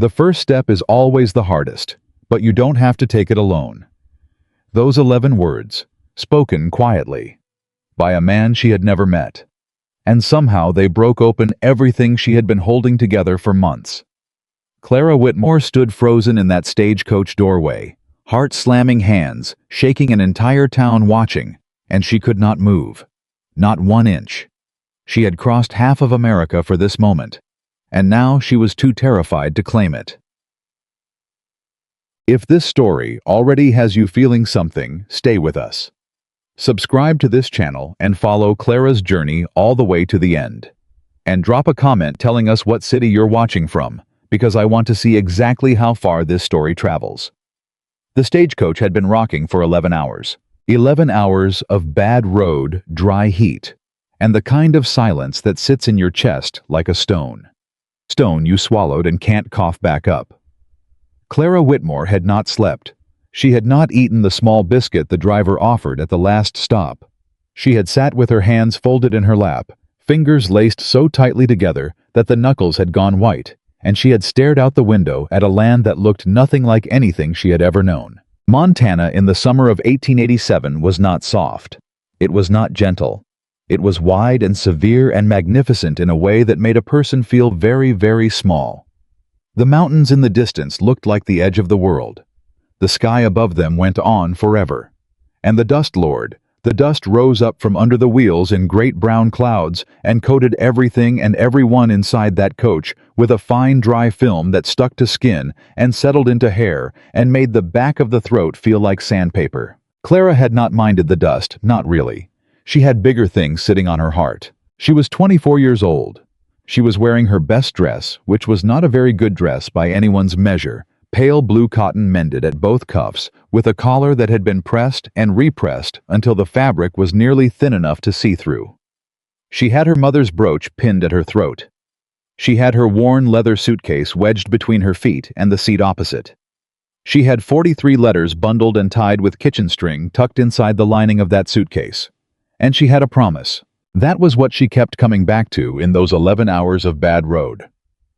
The first step is always the hardest, but you don't have to take it alone. Those 11 words, spoken quietly, by a man she had never met. And somehow they broke open everything she had been holding together for months. Clara Whitmore stood frozen in that stagecoach doorway, heart-slamming hands, shaking an entire town watching, and she could not move. Not 1 inch. She had crossed half of America for this moment, and now she was too terrified to claim it. If this story already has you feeling something, stay with us. Subscribe to this channel and follow Clara's journey all the way to the end. And drop a comment telling us what city you're watching from, because I want to see exactly how far this story travels. The stagecoach had been rocking for 11 hours. 11 hours of bad road, dry heat, and the kind of silence that sits in your chest like a stone. Stone you swallowed and can't cough back up. Clara Whitmore had not slept. She had not eaten the small biscuit the driver offered at the last stop. She had sat with her hands folded in her lap, fingers laced so tightly together that the knuckles had gone white, and she had stared out the window at a land that looked nothing like anything she had ever known. Montana in the summer of 1887 was not soft. It was not gentle. It was wide and severe and magnificent in a way that made a person feel very, very small. The mountains in the distance looked like the edge of the world. The sky above them went on forever. And the dust lord, the dust rose up from under the wheels in great brown clouds and coated everything and everyone inside that coach with a fine dry film that stuck to skin and settled into hair and made the back of the throat feel like sandpaper. Clara had not minded the dust, not really. She had bigger things sitting on her heart. She was 24 years old. She was wearing her best dress, which was not a very good dress by anyone's measure, pale blue cotton mended at both cuffs, with a collar that had been pressed and repressed until the fabric was nearly thin enough to see through. She had her mother's brooch pinned at her throat. She had her worn leather suitcase wedged between her feet and the seat opposite. She had 43 letters bundled and tied with kitchen string tucked inside the lining of that suitcase. And she had a promise. That was what she kept coming back to in those 11 hours of bad road.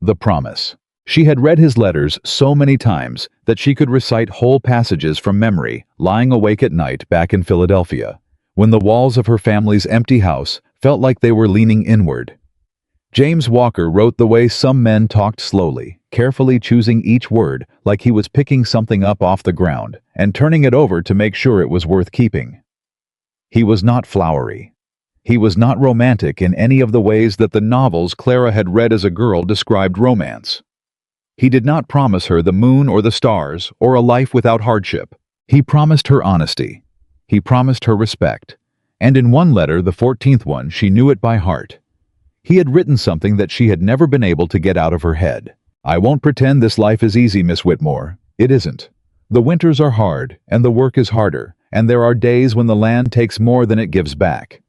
The promise. She had read his letters so many times that she could recite whole passages from memory, lying awake at night back in Philadelphia, when the walls of her family's empty house felt like they were leaning inward. James Walker wrote the way some men talked slowly, carefully choosing each word like he was picking something up off the ground and turning it over to make sure it was worth keeping. He was not flowery. He was not romantic in any of the ways that the novels Clara had read as a girl described romance. He did not promise her the moon or the stars or a life without hardship. He promised her honesty. He promised her respect. And in one letter, the 14th one, she knew it by heart. He had written something that she had never been able to get out of her head. I won't pretend this life is easy, Miss Whitmore. It isn't. The winters are hard, and the work is harder, and there are days when the land takes more than it gives back.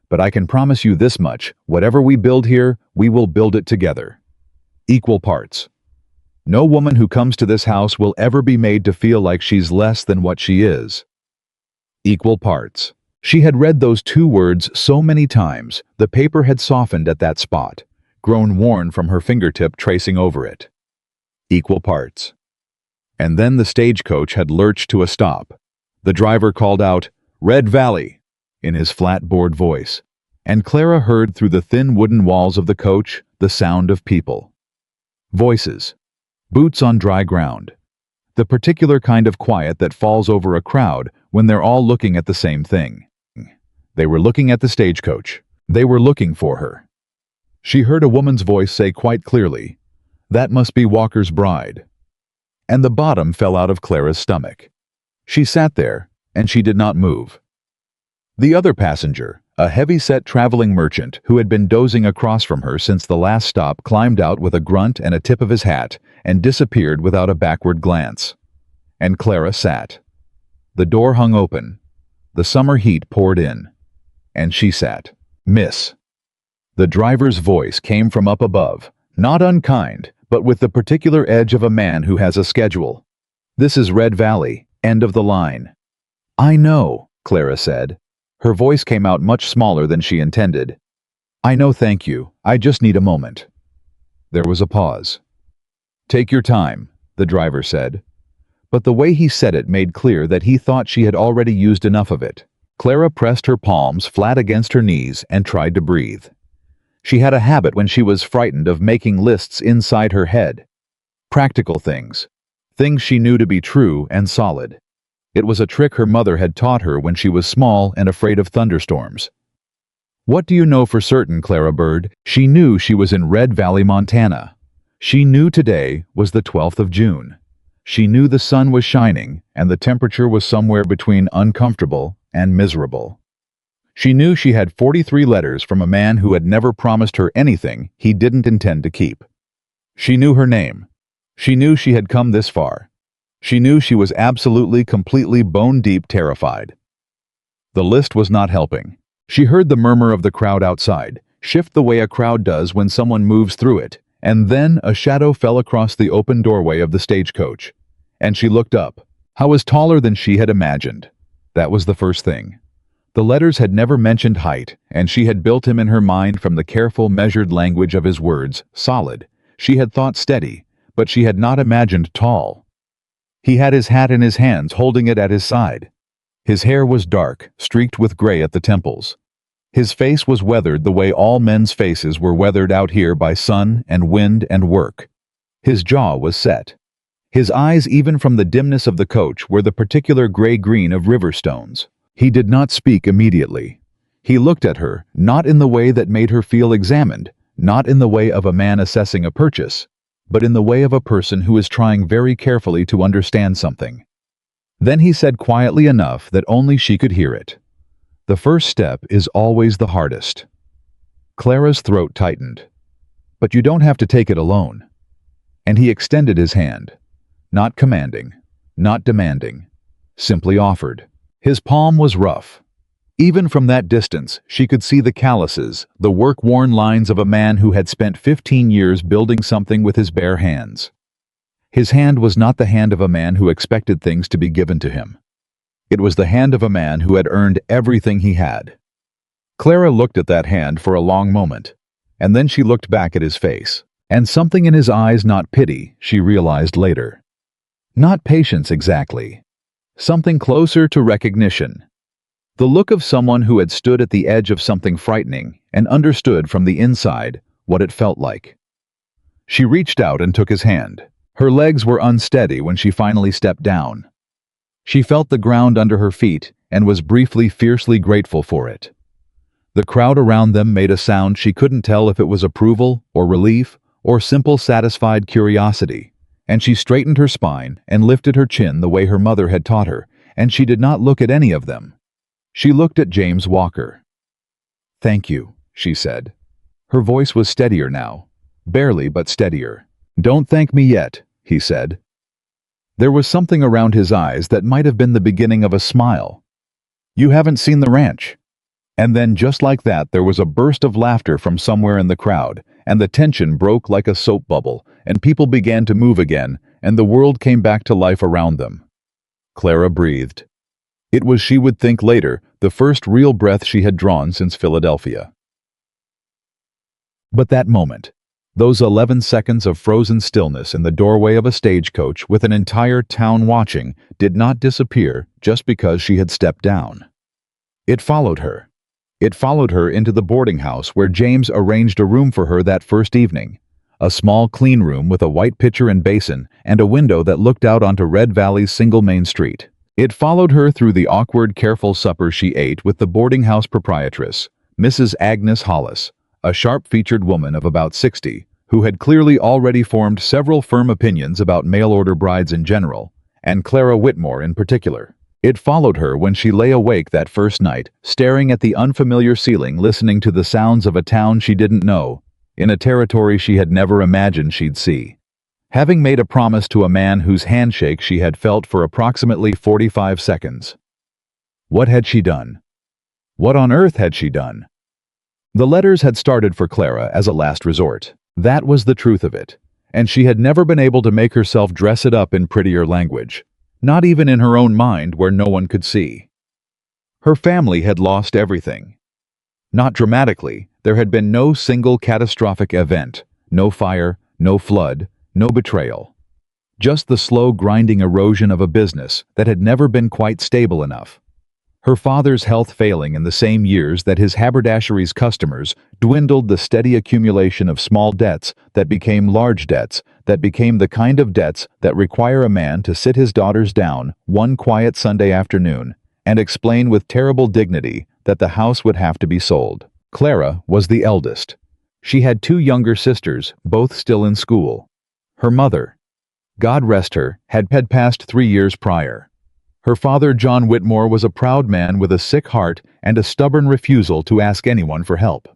But I can promise you this much, whatever we build here, we will build it together. Equal parts. No woman who comes to this house will ever be made to feel like she's less than what she is. Equal parts. She had read those 2 words so many times, the paper had softened at that spot, grown worn from her fingertip tracing over it. Equal parts. And then the stagecoach had lurched to a stop. The driver called out, "Red Valley," in his flat bored voice, and Clara heard through the thin wooden walls of the coach the sound of people. Voices. Boots on dry ground. The particular kind of quiet that falls over a crowd when they're all looking at the same thing. They were looking at the stagecoach. They were looking for her. She heard a woman's voice say quite clearly, "That must be Walker's bride." And the bottom fell out of Clara's stomach. She sat there, and she did not move. The other passenger, a heavy-set traveling merchant who had been dozing across from her since the last stop, climbed out with a grunt and a tip of his hat and disappeared without a backward glance. And Clara sat. The door hung open. The summer heat poured in. And she sat. "Miss." The driver's voice came from up above, not unkind, but with the particular edge of a man who has a schedule. "This is Red Valley, end of the line." "I know," Clara said. Her voice came out much smaller than she intended. "I know, thank you. I just need a moment." There was a pause. "Take your time," the driver said. But the way he said it made clear that he thought she had already used enough of it. Clara pressed her palms flat against her knees and tried to breathe. She had a habit when she was frightened of making lists inside her head. Practical things. Things she knew to be true and solid. It was a trick her mother had taught her when she was small and afraid of thunderstorms. "What do you know for certain, Clara Bird?" She knew she was in Red Valley, Montana. She knew today was the 12th of June. She knew the sun was shining and the temperature was somewhere between uncomfortable and miserable. She knew she had 43 letters from a man who had never promised her anything he didn't intend to keep. She knew her name. She knew she had come this far. She knew she was absolutely, completely bone-deep terrified. The list was not helping. She heard the murmur of the crowd outside, shift the way a crowd does when someone moves through it, and then a shadow fell across the open doorway of the stagecoach. And she looked up. How was taller than she had imagined. That was the first thing. The letters had never mentioned height, and she had built him in her mind from the careful, measured language of his words, solid. She had thought steady, but she had not imagined tall. He had his hat in his hands, holding it at his side. His hair was dark, streaked with gray at the temples. His face was weathered the way all men's faces were weathered out here by sun and wind and work. His jaw was set. His eyes, even from the dimness of the coach, were the particular gray-green of river stones. He did not speak immediately. He looked at her, not in the way that made her feel examined, not in the way of a man assessing a purchase, but in the way of a person who is trying very carefully to understand something. Then he said quietly enough that only she could hear it. "The first step is always the hardest." Clara's throat tightened. "But you don't have to take it alone." And he extended his hand. Not commanding, not demanding, simply offered. His palm was rough. Even from that distance, she could see the calluses, the work-worn lines of a man who had spent 15 years building something with his bare hands. His hand was not the hand of a man who expected things to be given to him. It was the hand of a man who had earned everything he had. Clara looked at that hand for a long moment, and then she looked back at his face, and something in his eyes, not pity, she realized later. Not patience exactly. Something closer to recognition. The look of someone who had stood at the edge of something frightening and understood from the inside what it felt like. She reached out and took his hand. Her legs were unsteady when she finally stepped down. She felt the ground under her feet and was briefly fiercely grateful for it. The crowd around them made a sound she couldn't tell if it was approval or relief or simple satisfied curiosity. And she straightened her spine and lifted her chin the way her mother had taught her, and she did not look at any of them. She looked at James Walker. "Thank you," she said. Her voice was steadier now, barely but steadier. "Don't thank me yet," he said. There was something around his eyes that might have been the beginning of a smile. "You haven't seen the ranch." And then just like that there was a burst of laughter from somewhere in the crowd, and the tension broke like a soap bubble, and people began to move again, and the world came back to life around them. Clara breathed. It was, she would think later, the first real breath she had drawn since Philadelphia. But that moment, those 11 seconds of frozen stillness in the doorway of a stagecoach with an entire town watching, did not disappear just because she had stepped down. It followed her. It followed her into the boarding house where James arranged a room for her that first evening. A small, clean room with a white pitcher and basin and a window that looked out onto Red Valley's single main street. It followed her through the awkward, careful supper she ate with the boarding house proprietress, Mrs. Agnes Hollis, a sharp-featured woman of about 60, who had clearly already formed several firm opinions about mail-order brides in general, and Clara Whitmore in particular. It followed her when she lay awake that first night, staring at the unfamiliar ceiling, listening to the sounds of a town she didn't know, in a territory she had never imagined she'd see. Having made a promise to a man whose handshake she had felt for approximately 45 seconds. What had she done? What on earth had she done? The letters had started for Clara as a last resort. That was the truth of it, and she had never been able to make herself dress it up in prettier language. Not even in her own mind where no one could see. Her family had lost everything. Not dramatically, there had been no single catastrophic event, no fire, no flood, no betrayal. Just the slow grinding erosion of a business that had never been quite stable enough. Her father's health failing in the same years that his haberdashery's customers dwindled, the steady accumulation of small debts that became large debts, that became the kind of debts that require a man to sit his daughters down one quiet Sunday afternoon and explain with terrible dignity that the house would have to be sold. Clara was the eldest. She had two younger sisters, both still in school. Her mother, God rest her, had passed 3 years prior. Her father, John Whitmore, was a proud man with a sick heart and a stubborn refusal to ask anyone for help.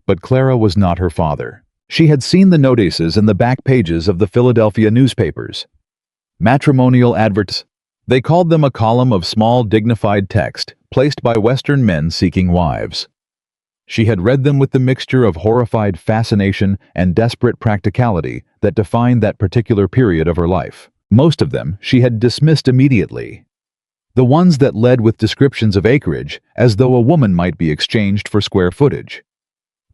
But Clara was not her father. She had seen the notices in the back pages of the Philadelphia newspapers. Matrimonial adverts. They called them a column of small, dignified text placed by Western men seeking wives. She had read them with the mixture of horrified fascination and desperate practicality that defined that particular period of her life. Most of them she had dismissed immediately. The ones that led with descriptions of acreage as though a woman might be exchanged for square footage.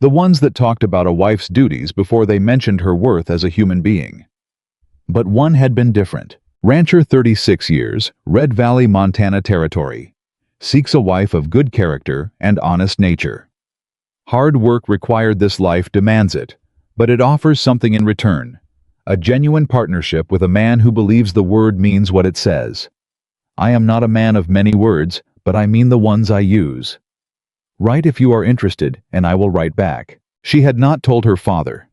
The ones that talked about a wife's duties before they mentioned her worth as a human being. But one had been different. Rancher, 36 years, Red Valley, Montana Territory. Seeks a wife of good character and honest nature. Hard work required, this life demands it, but it offers something in return. A genuine partnership with a man who believes the word means what it says. I am not a man of many words, but I mean the ones I use. Write if you are interested, and I will write back. She had not told her father.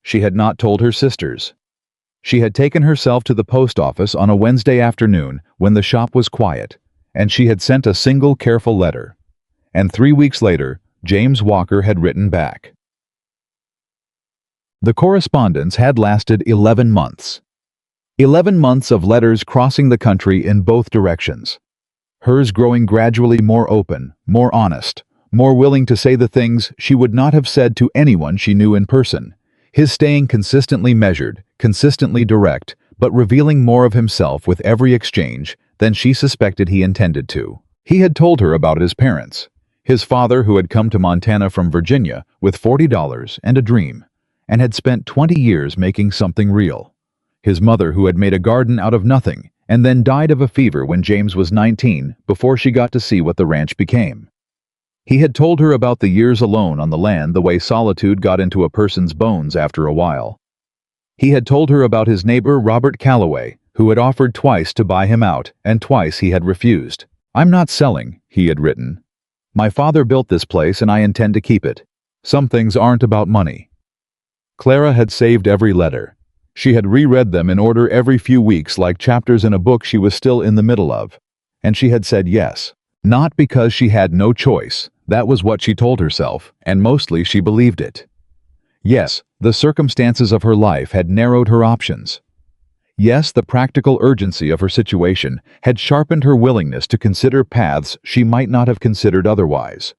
She had not told her sisters. She had taken herself to the post office on a Wednesday afternoon when the shop was quiet, and she had sent a single careful letter. And 3 weeks later, James Walker had written back. The correspondence had lasted 11 months. 11 months of letters crossing the country in both directions. Hers growing gradually more open, more honest, more willing to say the things she would not have said to anyone she knew in person. His staying consistently measured, consistently direct, but revealing more of himself with every exchange than she suspected he intended to. He had told her about his parents. His father, who had come to Montana from Virginia with $40 and a dream, and had spent 20 years making something real. His mother, who had made a garden out of nothing, and then died of a fever when James was 19 before she got to see what the ranch became. He had told her about the years alone on the land, the way solitude got into a person's bones after a while. He had told her about his neighbor Robert Calloway, who had offered twice to buy him out, and twice he had refused. I'm not selling, he had written. My father built this place and I intend to keep it. Some things aren't about money. Clara had saved every letter. She had reread them in order every few weeks like chapters in a book she was still in the middle of. And she had said yes. Not because she had no choice. That was what she told herself, and mostly she believed it. Yes, the circumstances of her life had narrowed her options. Yes, the practical urgency of her situation had sharpened her willingness to consider paths she might not have considered otherwise.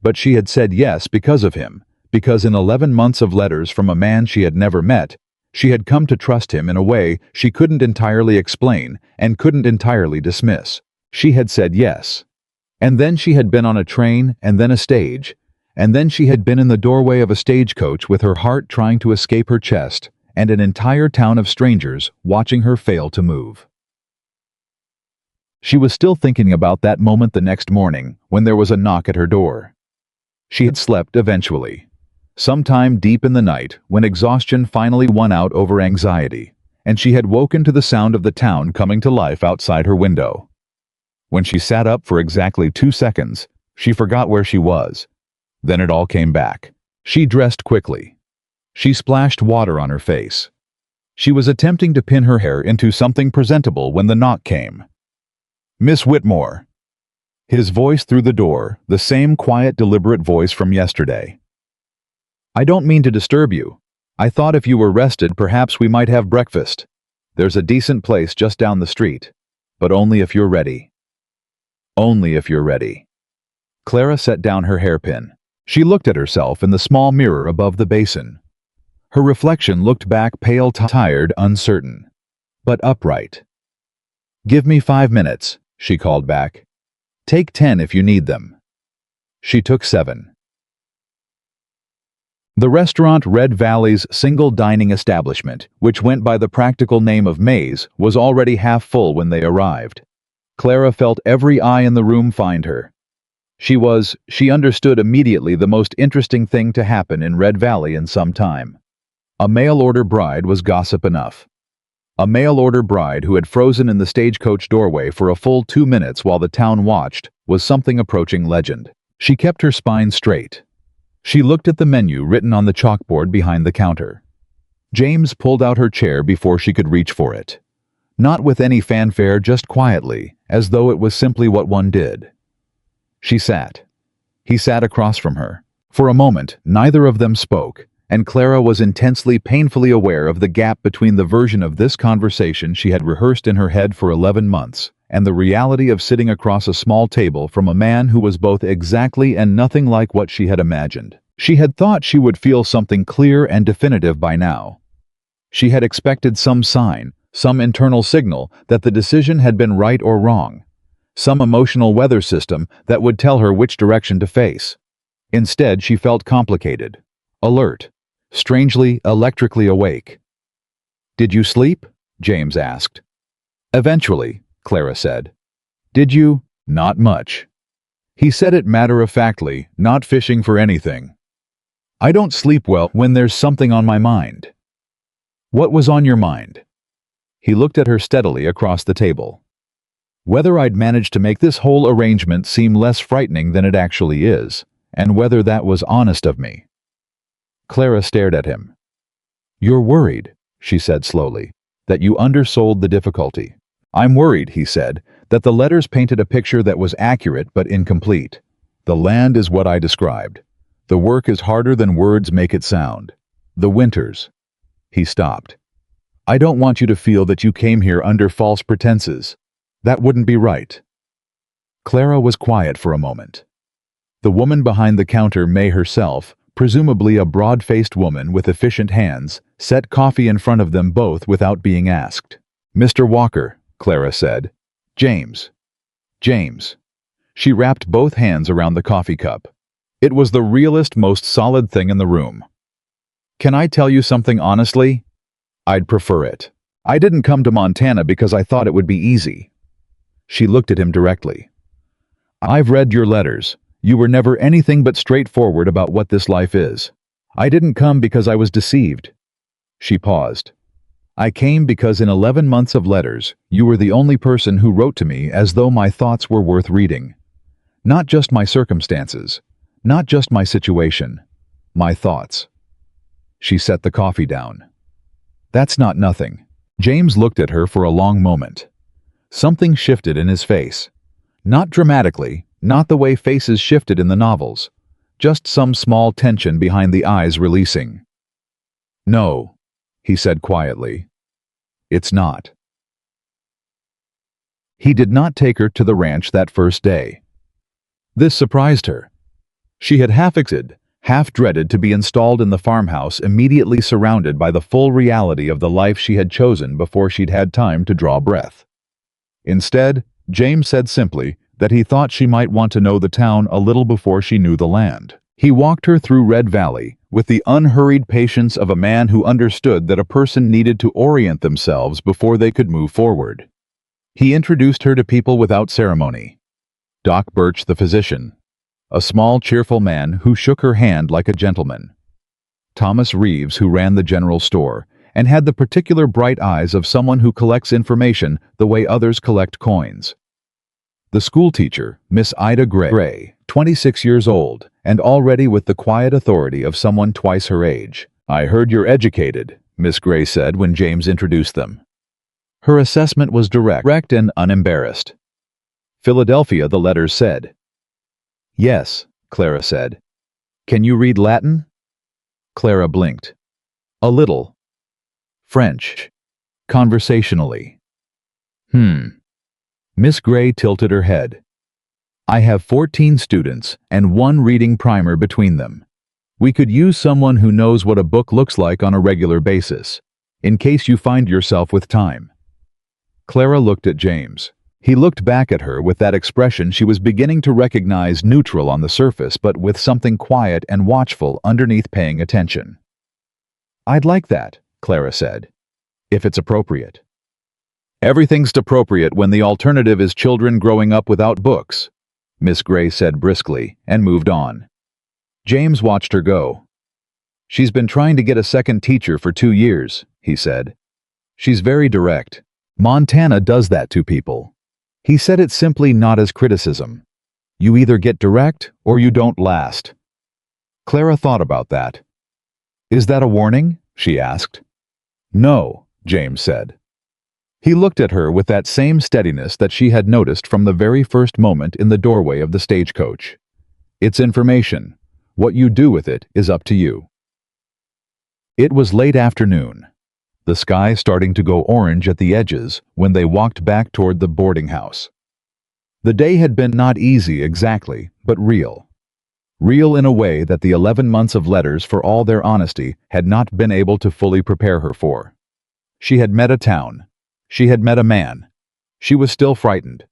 But she had said yes because of him, because in 11 months of letters from a man she had never met, she had come to trust him in a way she couldn't entirely explain and couldn't entirely dismiss. She had said yes. And then she had been on a train, and then a stage, and then she had been in the doorway of a stagecoach with her heart trying to escape her chest, and an entire town of strangers watching her fail to move. She was still thinking about that moment the next morning when there was a knock at her door. She had slept eventually. Sometime deep in the night when exhaustion finally won out over anxiety, and she had woken to the sound of the town coming to life outside her window. When she sat up for exactly 2 seconds, she forgot where she was. Then it all came back. She dressed quickly. She splashed water on her face. She was attempting to pin her hair into something presentable when the knock came. Miss Whitmore. His voice through the door, the same quiet, deliberate voice from yesterday. I don't mean to disturb you. I thought if you were rested, perhaps we might have breakfast. There's a decent place just down the street, but only if you're ready. Only if you're ready. Clara set down her hairpin. She looked at herself in the small mirror above the basin. Her reflection looked back pale, tired, uncertain, but upright. Give me 5 minutes, she called back. Take 10 if you need them. She took 7. The restaurant Red Valley's single dining establishment, which went by the practical name of Maze, was already half full when they arrived. Clara felt every eye in the room find her. She understood immediately the most interesting thing to happen in Red Valley in some time. A mail-order bride was gossip enough. A mail-order bride who had frozen in the stagecoach doorway for a full 2 minutes while the town watched was something approaching legend. She kept her spine straight. She looked at the menu written on the chalkboard behind the counter. James pulled out her chair before she could reach for it. Not with any fanfare, just quietly, as though it was simply what one did. She sat. He sat across from her. For a moment, neither of them spoke, and Clara was intensely, painfully aware of the gap between the version of this conversation she had rehearsed in her head for 11 months and the reality of sitting across a small table from a man who was both exactly and nothing like what she had imagined. She had thought she would feel something clear and definitive by now. She had expected some sign, some internal signal that the decision had been right or wrong, some emotional weather system that would tell her which direction to face. Instead, she felt complicated, alert, strangely, electrically awake. "Did you sleep?" James asked. "Eventually," Clara said. "Did you?" "Not much." He said it matter-of-factly, not fishing for anything. "I don't sleep well when there's something on my mind." "What was on your mind?" He looked at her steadily across the table. "Whether I'd managed to make this whole arrangement seem less frightening than it actually is, and whether that was honest of me." Clara stared at him. "You're worried," she said slowly, "that you undersold the difficulty." "I'm worried," he said, "that the letters painted a picture that was accurate but incomplete. The land is what I described. The work is harder than words make it sound. The winters." He stopped. "I don't want you to feel that you came here under false pretenses. That wouldn't be right." Clara was quiet for a moment. The woman behind the counter, May herself, presumably a broad-faced woman with efficient hands, set coffee in front of them both without being asked. "Mr. Walker," Clara said. "James." "James." She wrapped both hands around the coffee cup. It was the realest, most solid thing in the room. "Can I tell you something honestly? I'd prefer it. I didn't come to Montana because I thought it would be easy." She looked at him directly. "I've read your letters. You were never anything but straightforward about what this life is. I didn't come because I was deceived." She paused. "I came because in 11 months of letters, you were the only person who wrote to me as though my thoughts were worth reading. Not just my circumstances, not just my situation, my thoughts." She set the coffee down. "That's not nothing." James looked at her for a long moment. Something shifted in his face. Not dramatically, not the way faces shifted in the novels, just some small tension behind the eyes releasing. "No," he said quietly. "It's not." He did not take her to the ranch that first day. This surprised her. She had half expected, half dreaded to be installed in the farmhouse immediately surrounded by the full reality of the life she had chosen before she'd had time to draw breath. Instead, James said simply that he thought she might want to know the town a little before she knew the land. He walked her through Red Valley with the unhurried patience of a man who understood that a person needed to orient themselves before they could move forward. He introduced her to people without ceremony. Doc Birch, the physician, a small, cheerful man who shook her hand like a gentleman. Thomas Reeves, who ran the general store and had the particular bright eyes of someone who collects information the way others collect coins. The schoolteacher, Miss Ida Gray, 26 years old, and already with the quiet authority of someone twice her age. "I heard you're educated," Miss Gray said when James introduced them. Her assessment was direct and unembarrassed. "Philadelphia," the letters said. "Yes," Clara said. "Can you read Latin?" Clara blinked. "A little." "French?" "Conversationally." Miss Gray tilted her head. "I have 14 students and one reading primer between them. We could use someone who knows what a book looks like on a regular basis, in case you find yourself with time." Clara looked at James. He looked back at her with that expression she was beginning to recognize, neutral on the surface but with something quiet and watchful underneath, paying attention. "I'd like that," Clara said, "if it's appropriate." "Everything's appropriate when the alternative is children growing up without books," Miss Gray said briskly, and moved on. James watched her go. "She's been trying to get a second teacher for 2 years," he said. "She's very direct. Montana does that to people." He said it simply, not as criticism. "You either get direct or you don't last." Clara thought about that. "Is that a warning?" she asked. "No," James said. He looked at her with that same steadiness that she had noticed from the very first moment in the doorway of the stagecoach. "It's information. What you do with it is up to you." It was late afternoon, the sky starting to go orange at the edges when they walked back toward the boarding house. The day had been not easy exactly, but real. Real in a way that the 11 months of letters, for all their honesty, had not been able to fully prepare her for. She had met a town. She had met a man. She was still frightened.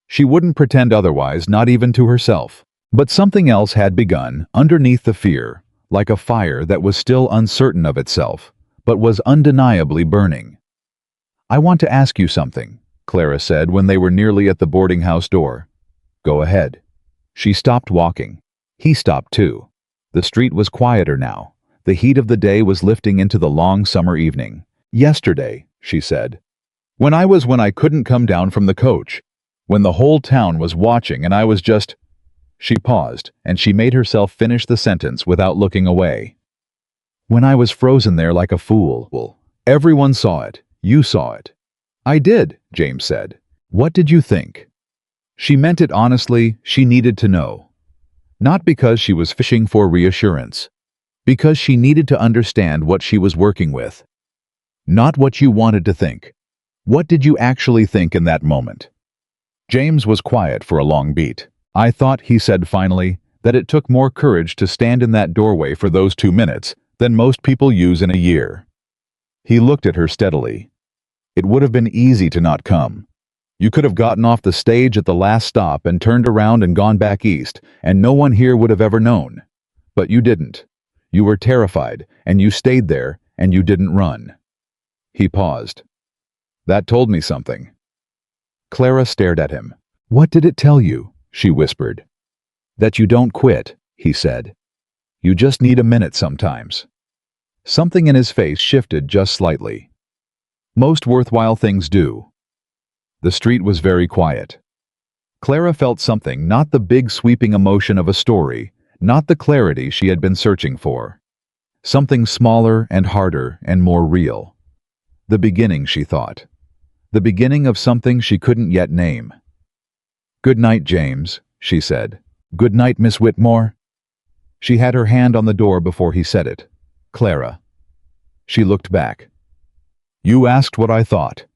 She wouldn't pretend otherwise, not even to herself. But something else had begun underneath the fear, like a fire that was still uncertain of itself, but was undeniably burning. "I want to ask you something," Clara said when they were nearly at the boarding house door. "Go ahead." She stopped walking. He stopped too. The street was quieter now. The heat of the day was lifting into the long summer evening. "Yesterday," she said. When I couldn't come down from the coach. When the whole town was watching and I was just—" She paused, and she made herself finish the sentence without looking away. "When I was frozen there like a fool. Everyone saw it. You saw it." "I did," James said. "What did you think?" She meant it honestly. She needed to know. Not because she was fishing for reassurance. Because she needed to understand what she was working with. Not what you wanted to think. What did you actually think in that moment? James was quiet for a long beat. "I thought," he said finally, "that it took more courage to stand in that doorway for those 2 minutes than most people use in a year." He looked at her steadily. "It would have been easy to not come. You could have gotten off the stage at the last stop and turned around and gone back east, and no one here would have ever known. But you didn't. You were terrified, and you stayed there, and you didn't run." He paused. "That told me something." Clara stared at him. "What did it tell you?" she whispered. "That you don't quit," he said. "You just need a minute sometimes." Something in his face shifted just slightly. Most worthwhile things do. The street was very quiet. Clara felt something, not the big sweeping emotion of a story, not the clarity she had been searching for. Something smaller and harder and more real. The beginning, she thought. The beginning of something she couldn't yet name. "Good night, James," she said. "Good night, Miss Whitmore." She had her hand on the door before he said it. "Clara." She looked back. "You asked what I thought."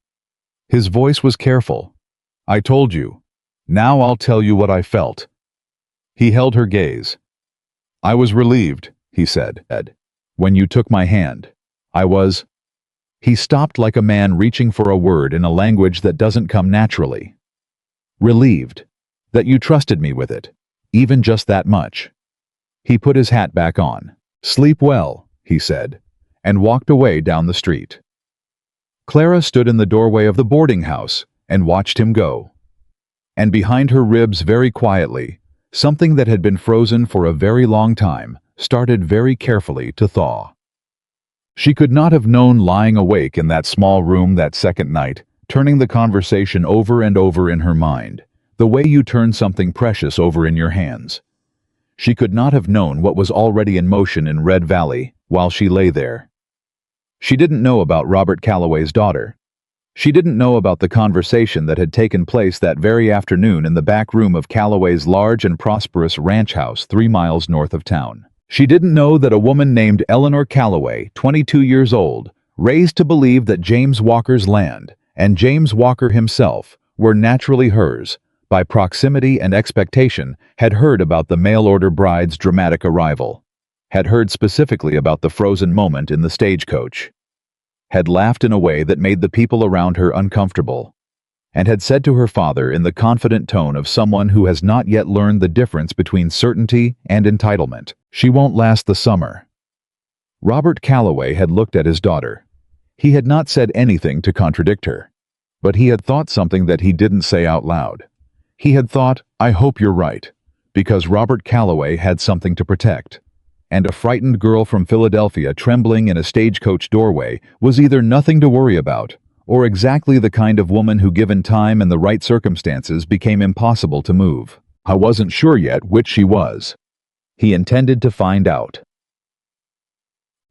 His voice was careful. "I told you. Now I'll tell you what I felt." He held her gaze. "I was relieved," he said. "When you took my hand. I was—" He stopped like a man reaching for a word in a language that doesn't come naturally. "Relieved. That you trusted me with it. Even just that much." He put his hat back on. "Sleep well," he said, and walked away down the street. Clara stood in the doorway of the boarding house and watched him go. And behind her ribs, very quietly, something that had been frozen for a very long time started very carefully to thaw. She could not have known, lying awake in that small room that second night, turning the conversation over and over in her mind, the way you turn something precious over in your hands. She could not have known what was already in motion in Red Valley while she lay there. She didn't know about Robert Calloway's daughter. She didn't know about the conversation that had taken place that very afternoon in the back room of Calloway's large and prosperous ranch house 3 miles north of town. She didn't know that a woman named Eleanor Calloway, 22 years old, raised to believe that James Walker's land and James Walker himself were naturally hers, by proximity and expectation, had heard about the mail-order bride's dramatic arrival, had heard specifically about the frozen moment in the stagecoach, had laughed in a way that made the people around her uncomfortable, and had said to her father in the confident tone of someone who has not yet learned the difference between certainty and entitlement, "She won't last the summer." Robert Calloway had looked at his daughter. He had not said anything to contradict her, but he had thought something that he didn't say out loud. He had thought, "I hope you're right," because Robert Calloway had something to protect. And a frightened girl from Philadelphia trembling in a stagecoach doorway was either nothing to worry about, or exactly the kind of woman who, given time and the right circumstances, became impossible to move. I wasn't sure yet which she was. He intended to find out.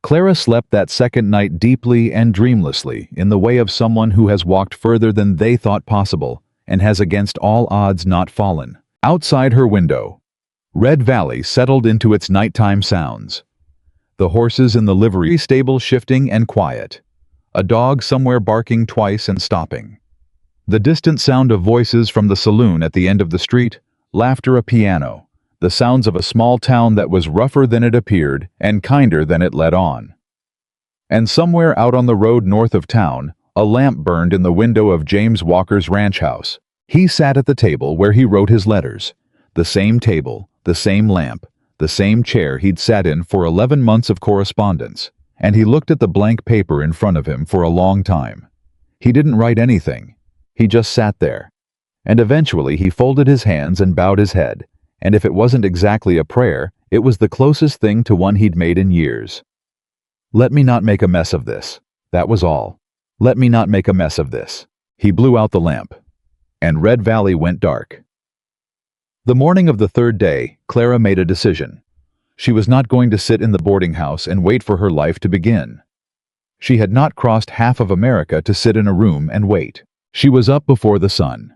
Clara slept that second night deeply and dreamlessly in the way of someone who has walked further than they thought possible and has against all odds not fallen. Outside her window, Red Valley settled into its nighttime sounds. The horses in the livery stable shifting and quiet. A dog somewhere barking twice and stopping. The distant sound of voices from the saloon at the end of the street, laughter, a piano, the sounds of a small town that was rougher than it appeared and kinder than it let on. And somewhere out on the road north of town, a lamp burned in the window of James Walker's ranch house. He sat at the table where he wrote his letters. The same table, the same lamp, the same chair he'd sat in for 11 months of correspondence. And he looked at the blank paper in front of him for a long time. He didn't write anything. He just sat there. And eventually he folded his hands and bowed his head, and if it wasn't exactly a prayer, it was the closest thing to one he'd made in years. "Let me not make a mess of this." That was all. "Let me not make a mess of this." He blew out the lamp, and Red Valley went dark. The morning of the third day, Clara made a decision. She was not going to sit in the boarding house and wait for her life to begin. She had not crossed half of America to sit in a room and wait. She was up before the sun.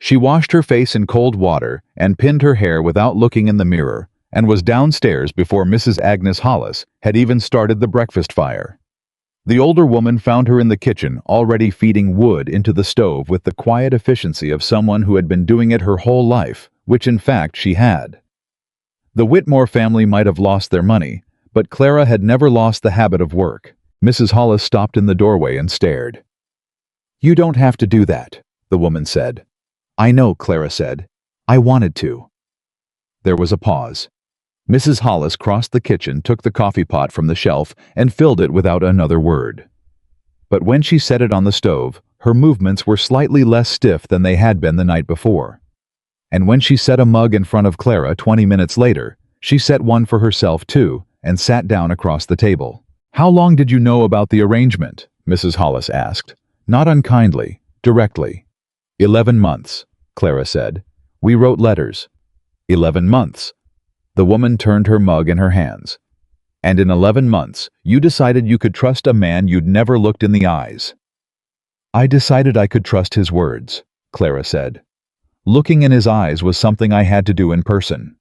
She washed her face in cold water and pinned her hair without looking in the mirror, and was downstairs before Mrs. Agnes Hollis had even started the breakfast fire. The older woman found her in the kitchen, already feeding wood into the stove with the quiet efficiency of someone who had been doing it her whole life, which in fact she had. The Whitmore family might have lost their money, but Clara had never lost the habit of work. Mrs. Hollis stopped in the doorway and stared. "You don't have to do that," the woman said. "I know," Clara said. "I wanted to." There was a pause. Mrs. Hollis crossed the kitchen, took the coffee pot from the shelf, and filled it without another word. But when she set it on the stove, her movements were slightly less stiff than they had been the night before. And when she set a mug in front of Clara 20 minutes later, she set one for herself too, and sat down across the table. "How long did you know about the arrangement?" Mrs. Hollis asked, not unkindly, directly. 11 months, Clara said. "We wrote letters." 11 months. The woman turned her mug in her hands. "And in 11 months, you decided you could trust a man you'd never looked in the eyes." "I decided I could trust his words," Clara said. "Looking in his eyes was something I had to do in person."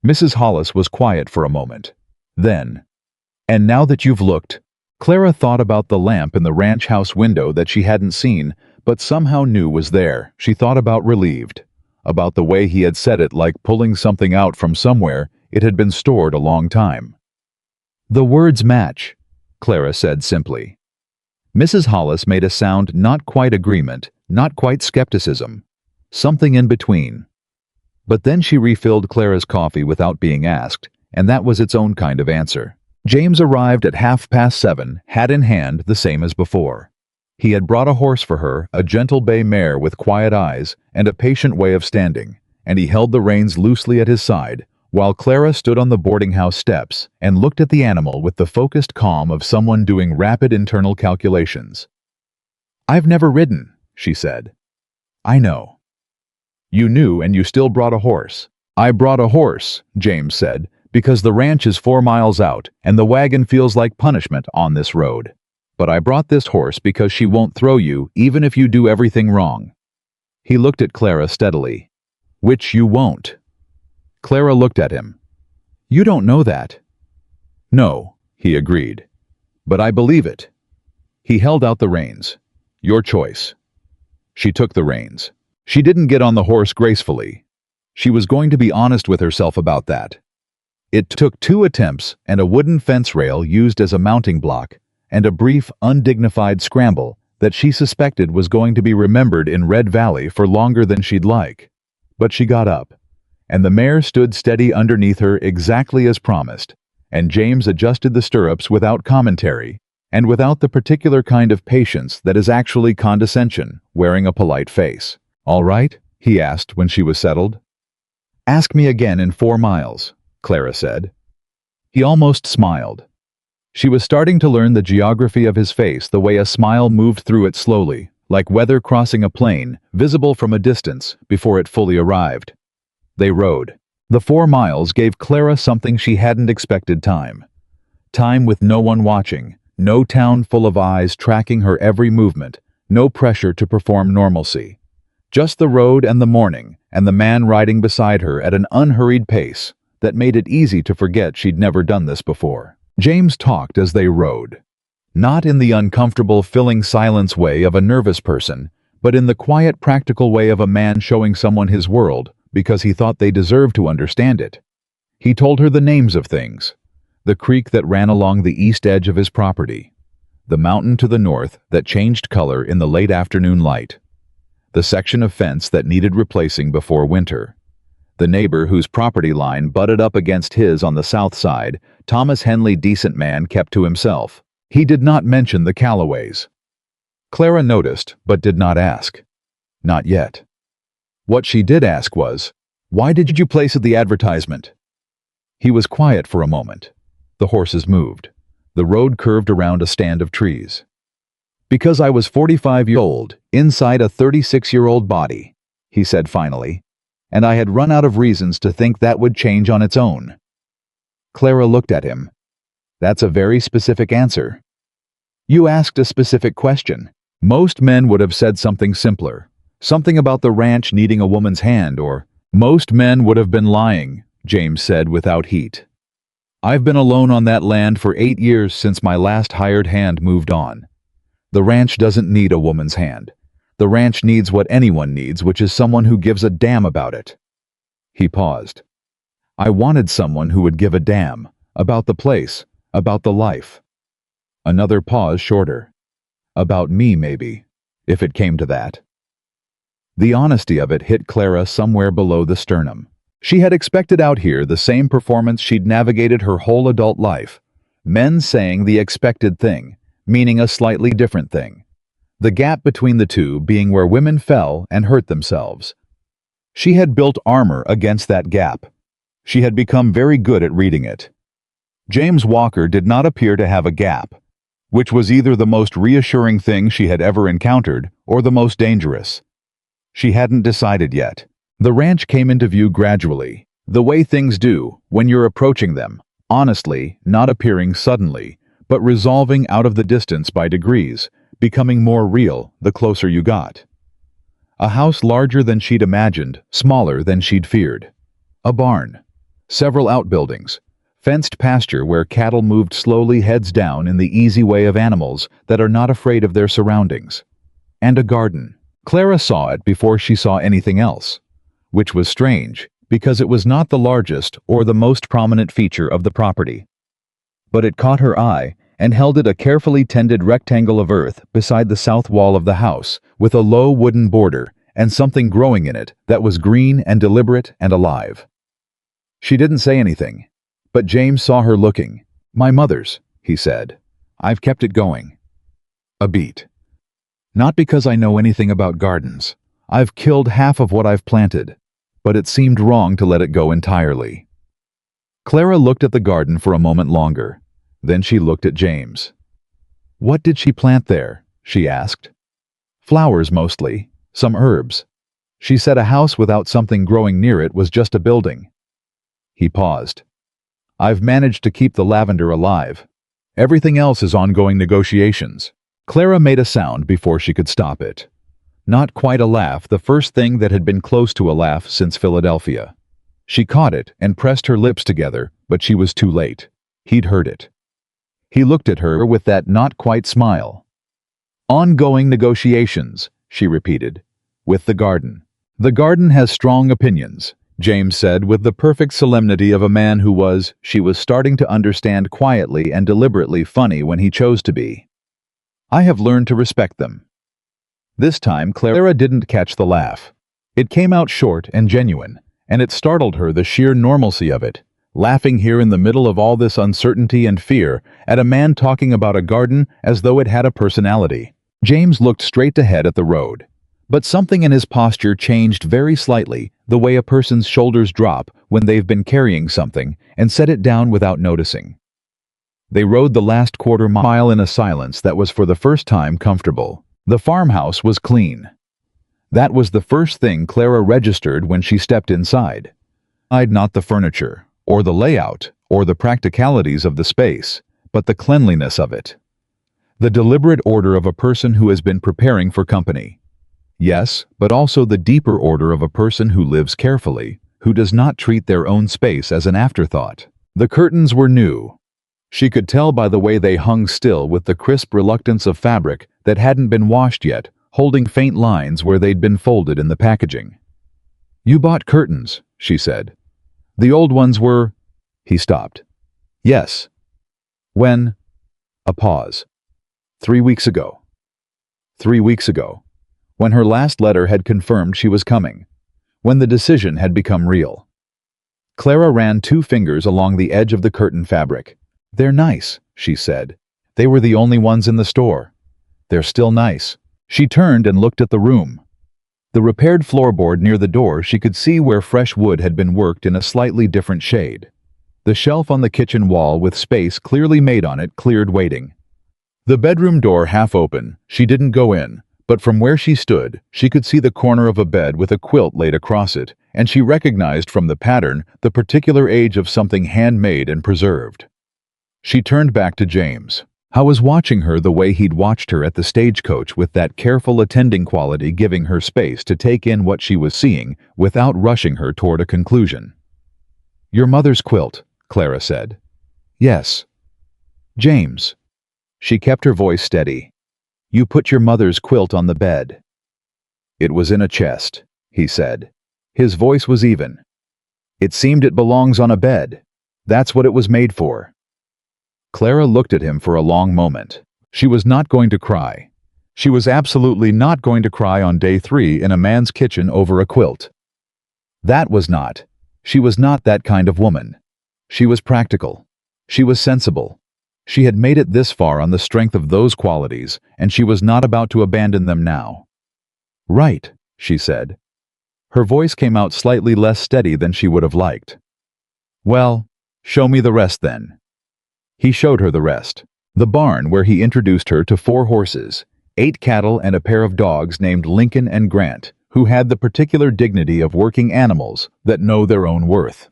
Mrs. Hollis was quiet for a moment. Then, "And now that you've looked," Clara thought about the lamp in the ranch house window that she hadn't seen, but somehow knew was there. She thought about relieved, about the way he had said it, like pulling something out from somewhere it had been stored a long time. "The words match," Clara said simply. Mrs. Hollis made a sound not quite agreement, not quite skepticism. Something in between. But then she refilled Clara's coffee without being asked, and that was its own kind of answer. James arrived at 7:30, hat in hand, the same as before. He had brought a horse for her, a gentle bay mare with quiet eyes and a patient way of standing, and he held the reins loosely at his side, while Clara stood on the boarding house steps and looked at the animal with the focused calm of someone doing rapid internal calculations. "I've never ridden," she said. "I know." "You knew, and you still brought a horse." "I brought a horse," James said, "because the ranch is 4 miles out, and the wagon feels like punishment on this road. But I brought this horse because she won't throw you, even if you do everything wrong." He looked at Clara steadily. "Which you won't." Clara looked at him. "You don't know that." "No," he agreed. "But I believe it." He held out the reins. "Your choice." She took the reins. She didn't get on the horse gracefully. She was going to be honest with herself about that. It took 2 attempts and a wooden fence rail used as a mounting block, and a brief, undignified scramble that she suspected was going to be remembered in Red Valley for longer than she'd like. But she got up, and the mare stood steady underneath her exactly as promised, and James adjusted the stirrups without commentary, and without the particular kind of patience that is actually condescension, wearing a polite face. "All right?" he asked when she was settled. "Ask me again in 4 miles," Clara said. He almost smiled. She was starting to learn the geography of his face the way a smile moved through it slowly, like weather crossing a plain, visible from a distance before it fully arrived. They rode. The 4 miles gave Clara something she hadn't expected: time. Time with no one watching, no town full of eyes tracking her every movement, no pressure to perform normalcy. Just the road and the morning, and the man riding beside her at an unhurried pace that made it easy to forget she'd never done this before. James talked as they rode. Not in the uncomfortable, filling silence way of a nervous person, but in the quiet, practical way of a man showing someone his world because he thought they deserved to understand it. He told her the names of things: the creek that ran along the east edge of his property, the mountain to the north that changed color in the late afternoon light, the section of fence that needed replacing before winter, the neighbor whose property line butted up against his on the south side. Thomas Henley, decent man, kept to himself. He did not mention the Callaways. Clara noticed, but did not ask. Not yet. What she did ask was, "Why did you place the advertisement?" He was quiet for a moment. The horses moved. The road curved around a stand of trees. "Because I was 45 years old, inside a 36-year-old body," he said finally, "and I had run out of reasons to think that would change on its own." Clara looked at him. "That's a very specific answer. You asked a specific question. Most men would have said something simpler. Something about the ranch needing a woman's hand, or..." "Most men would have been lying," James said without heat. "I've been alone on that land for 8 years since my last hired hand moved on. The ranch doesn't need a woman's hand. The ranch needs what anyone needs, which is someone who gives a damn about it." He paused. "I wanted someone who would give a damn about the place, about the life." Another pause, shorter. "About me, maybe, if it came to that." The honesty of it hit Clara somewhere below the sternum. She had expected out here the same performance she'd navigated her whole adult life. Men saying the expected thing, meaning a slightly different thing. The gap between the two being where women fell and hurt themselves. She had built armor against that gap. She had become very good at reading it. James Walker did not appear to have a gap, which was either the most reassuring thing she had ever encountered or the most dangerous. She hadn't decided yet. The ranch came into view gradually, the way things do when you're approaching them, honestly, not appearing suddenly, but resolving out of the distance by degrees, becoming more real the closer you got. A house larger than she'd imagined, smaller than she'd feared. A barn. Several outbuildings. Fenced pasture where cattle moved slowly, heads down, in the easy way of animals that are not afraid of their surroundings. And a garden. Clara saw it before she saw anything else, which was strange, because it was not the largest or the most prominent feature of the property. But it caught her eye and held it, a carefully tended rectangle of earth beside the south wall of the house, with a low wooden border and something growing in it that was green and deliberate and alive. She didn't say anything, but James saw her looking. "My mother's," he said. "I've kept it going." A beat. "Not because I know anything about gardens. I've killed half of what I've planted, but it seemed wrong to let it go entirely." Clara looked at the garden for a moment longer. Then she looked at James. "What did she plant there?" she asked. "Flowers mostly, some herbs." She said a house without something growing near it was just a building. He paused. "I've managed to keep the lavender alive. Everything else is ongoing negotiations." Clara made a sound before she could stop it. Not quite a laugh, the first thing that had been close to a laugh since Philadelphia. She caught it and pressed her lips together, but she was too late. He'd heard it. He looked at her with that not quite smile. "Ongoing negotiations," she repeated, "with the garden." "The garden has strong opinions," James said with the perfect solemnity of a man who was, she was starting to understand, quietly and deliberately funny when he chose to be. "I have learned to respect them. This time Clara didn't catch the laugh. It came out short and genuine, and it startled her, the sheer normalcy of it, laughing here in the middle of all this uncertainty and fear at a man talking about a garden as though it had a personality. James looked straight ahead at the road. But something in his posture changed very slightly, the way a person's shoulders drop when they've been carrying something and set it down without noticing. They rode the last quarter mile in a silence that was for the first time comfortable. The farmhouse was clean. That was the first thing Clara registered when she stepped inside. Not the furniture, or the layout, or the practicalities of the space, but the cleanliness of it. The deliberate order of a person who has been preparing for company. Yes, but also the deeper order of a person who lives carefully, who does not treat their own space as an afterthought. The curtains were new. She could tell by the way they hung still, with the crisp reluctance of fabric that hadn't been washed yet, holding faint lines where they'd been folded in the packaging. "You bought curtains," she said. "The old ones were—" He stopped. "Yes." "When?" A pause. 3 weeks ago. 3 weeks ago. When her last letter had confirmed she was coming. When the decision had become real. Clara ran 2 fingers along the edge of the curtain fabric. "They're nice," she said. "They were the only ones in the store. They're still nice." She turned and looked at the room. The repaired floorboard near the door, she could see where fresh wood had been worked in a slightly different shade. The shelf on the kitchen wall with space clearly made on it cleared waiting. The bedroom door half open, she didn't go in, but from where she stood, she could see the corner of a bed with a quilt laid across it, and she recognized from the pattern the particular age of something handmade and preserved. She turned back to James. How was watching her the way he'd watched her at the stagecoach, with that careful attending quality, giving her space to take in what she was seeing without rushing her toward a conclusion. "Your mother's quilt," Clara said. "Yes." "James." She kept her voice steady. "You put your mother's quilt on the bed." "It was in a chest," he said. His voice was even. "It seemed it belongs on a bed. That's what it was made for." Clara looked at him for a long moment. She was not going to cry. She was absolutely not going to cry on day 3 in a man's kitchen over a quilt. That was not. She was not that kind of woman. She was practical. She was sensible. She had made it this far on the strength of those qualities, and she was not about to abandon them now. "Right," she said. Her voice came out slightly less steady than she would have liked. "Well, show me the rest then." He showed her the rest. The barn where he introduced her to 4 horses, 8 cattle, and a pair of dogs named Lincoln and Grant, who had the particular dignity of working animals that know their own worth.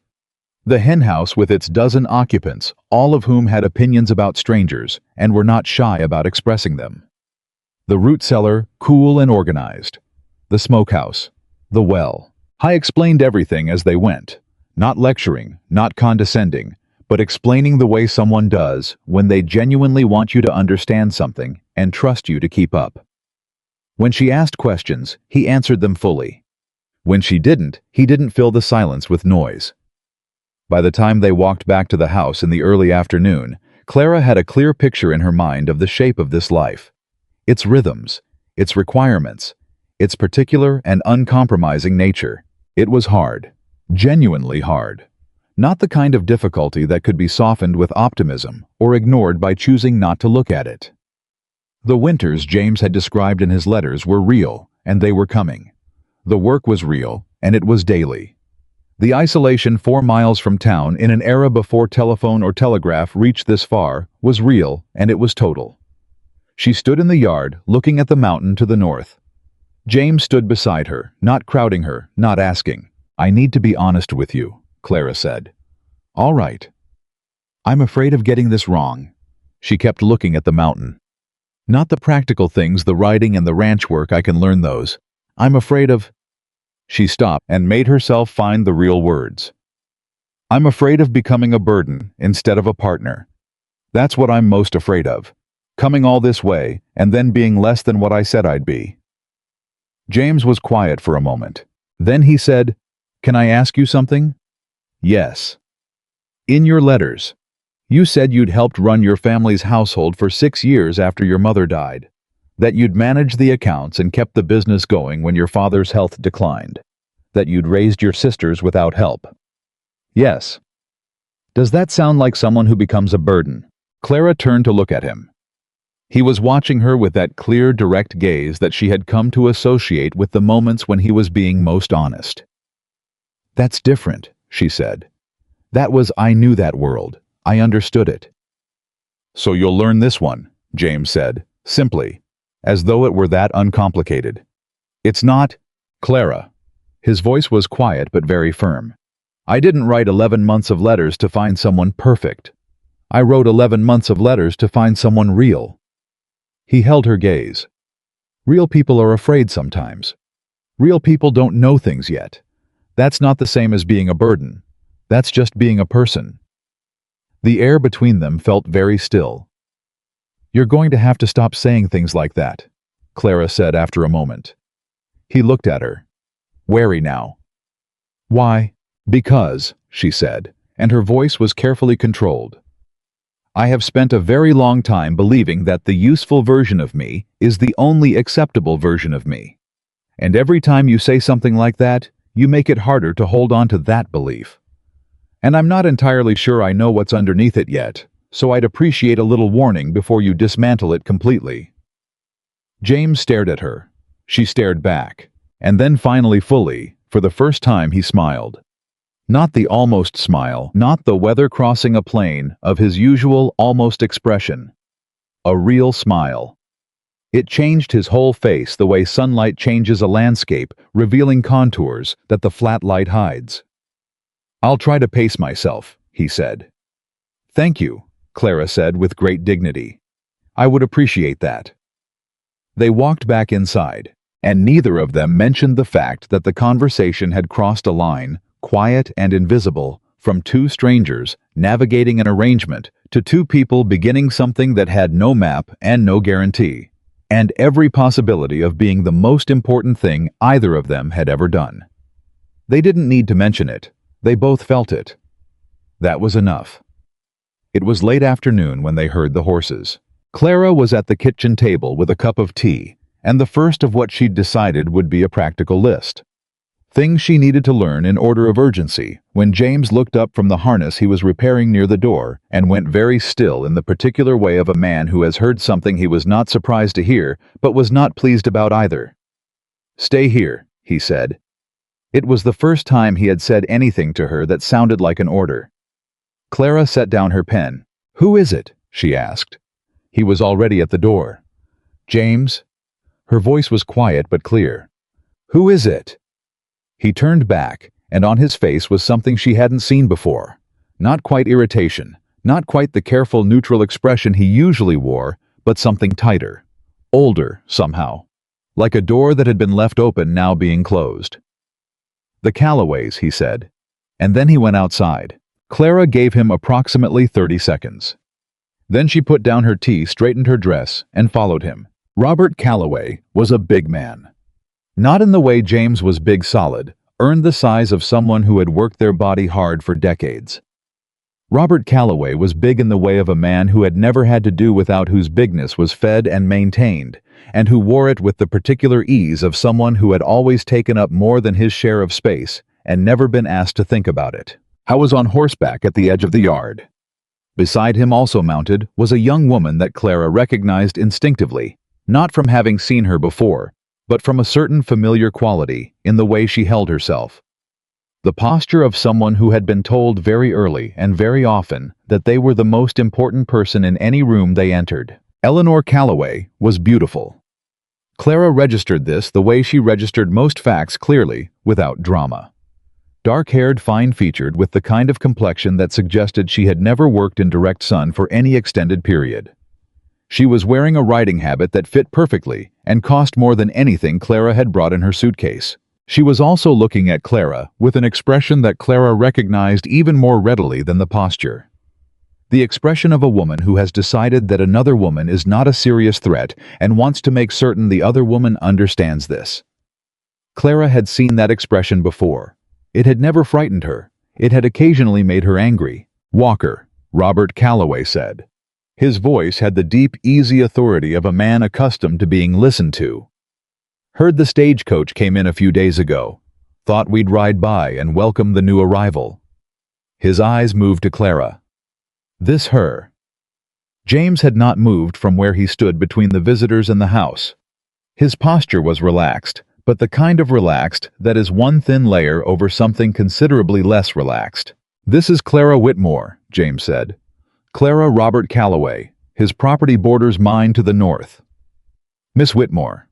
The henhouse with its 12 occupants, all of whom had opinions about strangers and were not shy about expressing them. The root cellar, cool and organized. The smokehouse. The well. I explained everything as they went, not lecturing, not condescending, but explaining the way someone does when they genuinely want you to understand something and trust you to keep up. When she asked questions, he answered them fully. When she didn't, he didn't fill the silence with noise. By the time they walked back to the house in the early afternoon, Clara had a clear picture in her mind of the shape of this life. Its rhythms, its requirements, its particular and uncompromising nature. It was hard. Genuinely hard. Not the kind of difficulty that could be softened with optimism or ignored by choosing not to look at it. The winters James had described in his letters were real, and they were coming. The work was real, and it was daily. The isolation 4 miles from town in an era before telephone or telegraph reached this far was real, and it was total. She stood in the yard, looking at the mountain to the north. James stood beside her, not crowding her, not asking. "I need to be honest with you," Clara said. "All right." "I'm afraid of getting this wrong." She kept looking at the mountain. "Not the practical things, the writing and the ranch work, I can learn those. I'm afraid of—" She stopped and made herself find the real words. "I'm afraid of becoming a burden instead of a partner. That's what I'm most afraid of. Coming all this way and then being less than what I said I'd be." James was quiet for a moment. Then he said, "Can I ask you something?" "Yes." "In your letters, you said you'd helped run your family's household for 6 years after your mother died. That you'd managed the accounts and kept the business going when your father's health declined. That you'd raised your sisters without help. Yes. Does that sound like someone who becomes a burden? Clara turned to look at him. He was watching her with that clear, direct gaze that she had come to associate with the moments when he was being most honest. That's different, she said. I knew that world. I understood it. So you'll learn this one, James said, simply, as though it were that uncomplicated. It's not, Clara. His voice was quiet but very firm. I didn't write 11 months of letters to find someone perfect. I wrote 11 months of letters to find someone real. He held her gaze. Real people are afraid sometimes. Real people don't know things yet. That's not the same as being a burden. That's just being a person. The air between them felt very still. You're going to have to stop saying things like that, Clara said after a moment. He looked at her, wary now. Why? Because, she said, and her voice was carefully controlled. I have spent a very long time believing that the useful version of me is the only acceptable version of me. And every time you say something like that, you make it harder to hold on to that belief. And I'm not entirely sure I know what's underneath it yet, so I'd appreciate a little warning before you dismantle it completely. James stared at her. She stared back. And then finally fully, for the first time he smiled. Not the almost smile, not the weather crossing a plane of his usual almost expression. A real smile. It changed his whole face the way sunlight changes a landscape, revealing contours that the flat light hides. I'll try to pace myself, he said. Thank you, Clara said with great dignity. I would appreciate that. They walked back inside, and neither of them mentioned the fact that the conversation had crossed a line, quiet and invisible, from two strangers navigating an arrangement to two people beginning something that had no map and no guarantee, and every possibility of being the most important thing either of them had ever done. They didn't need to mention it. They both felt it. That was enough. It was late afternoon when they heard the horses. Clara was at the kitchen table with a cup of tea, and the first of what she'd decided would be a practical list. Things she needed to learn in order of urgency, when James looked up from the harness he was repairing near the door and went very still in the particular way of a man who has heard something he was not surprised to hear but was not pleased about either. Stay here, he said. It was the first time he had said anything to her that sounded like an order. Clara set down her pen. Who is it? She asked. He was already at the door. James? Her voice was quiet but clear. Who is it? He turned back, and on his face was something she hadn't seen before. Not quite irritation, not quite the careful neutral expression he usually wore, but something tighter. Older, somehow. Like a door that had been left open now being closed. The Calloways, he said. And then he went outside. Clara gave him approximately 30 seconds. Then she put down her tea, straightened her dress, and followed him. Robert Calloway was a big man. Not in the way James was big solid, earned the size of someone who had worked their body hard for decades. Robert Calloway was big in the way of a man who had never had to do without whose bigness was fed and maintained, and who wore it with the particular ease of someone who had always taken up more than his share of space and never been asked to think about it. I was on horseback at the edge of the yard. Beside him, also mounted, was a young woman that Clara recognized instinctively, not from having seen her before, but from a certain familiar quality in the way she held herself. The posture of someone who had been told very early and very often that they were the most important person in any room they entered. Eleanor Calloway was beautiful. Clara registered this the way she registered most facts clearly, without drama. Dark-haired, fine-featured, with the kind of complexion that suggested she had never worked in direct sun for any extended period. She was wearing a riding habit that fit perfectly and cost more than anything Clara had brought in her suitcase. She was also looking at Clara with an expression that Clara recognized even more readily than the posture. The expression of a woman who has decided that another woman is not a serious threat and wants to make certain the other woman understands this. Clara had seen that expression before. It had never frightened her. It had occasionally made her angry. Walker, Robert Calloway said. His voice had the deep, easy authority of a man accustomed to being listened to. Heard the stagecoach came in a few days ago. Thought we'd ride by and welcome the new arrival. His eyes moved to Clara. This her. James had not moved from where he stood between the visitors and the house. His posture was relaxed, but the kind of relaxed that is one thin layer over something considerably less relaxed. "This is Clara Whitmore," James said. "Clara Robert Calloway. His property borders mine to the north." "Miss Whitmore."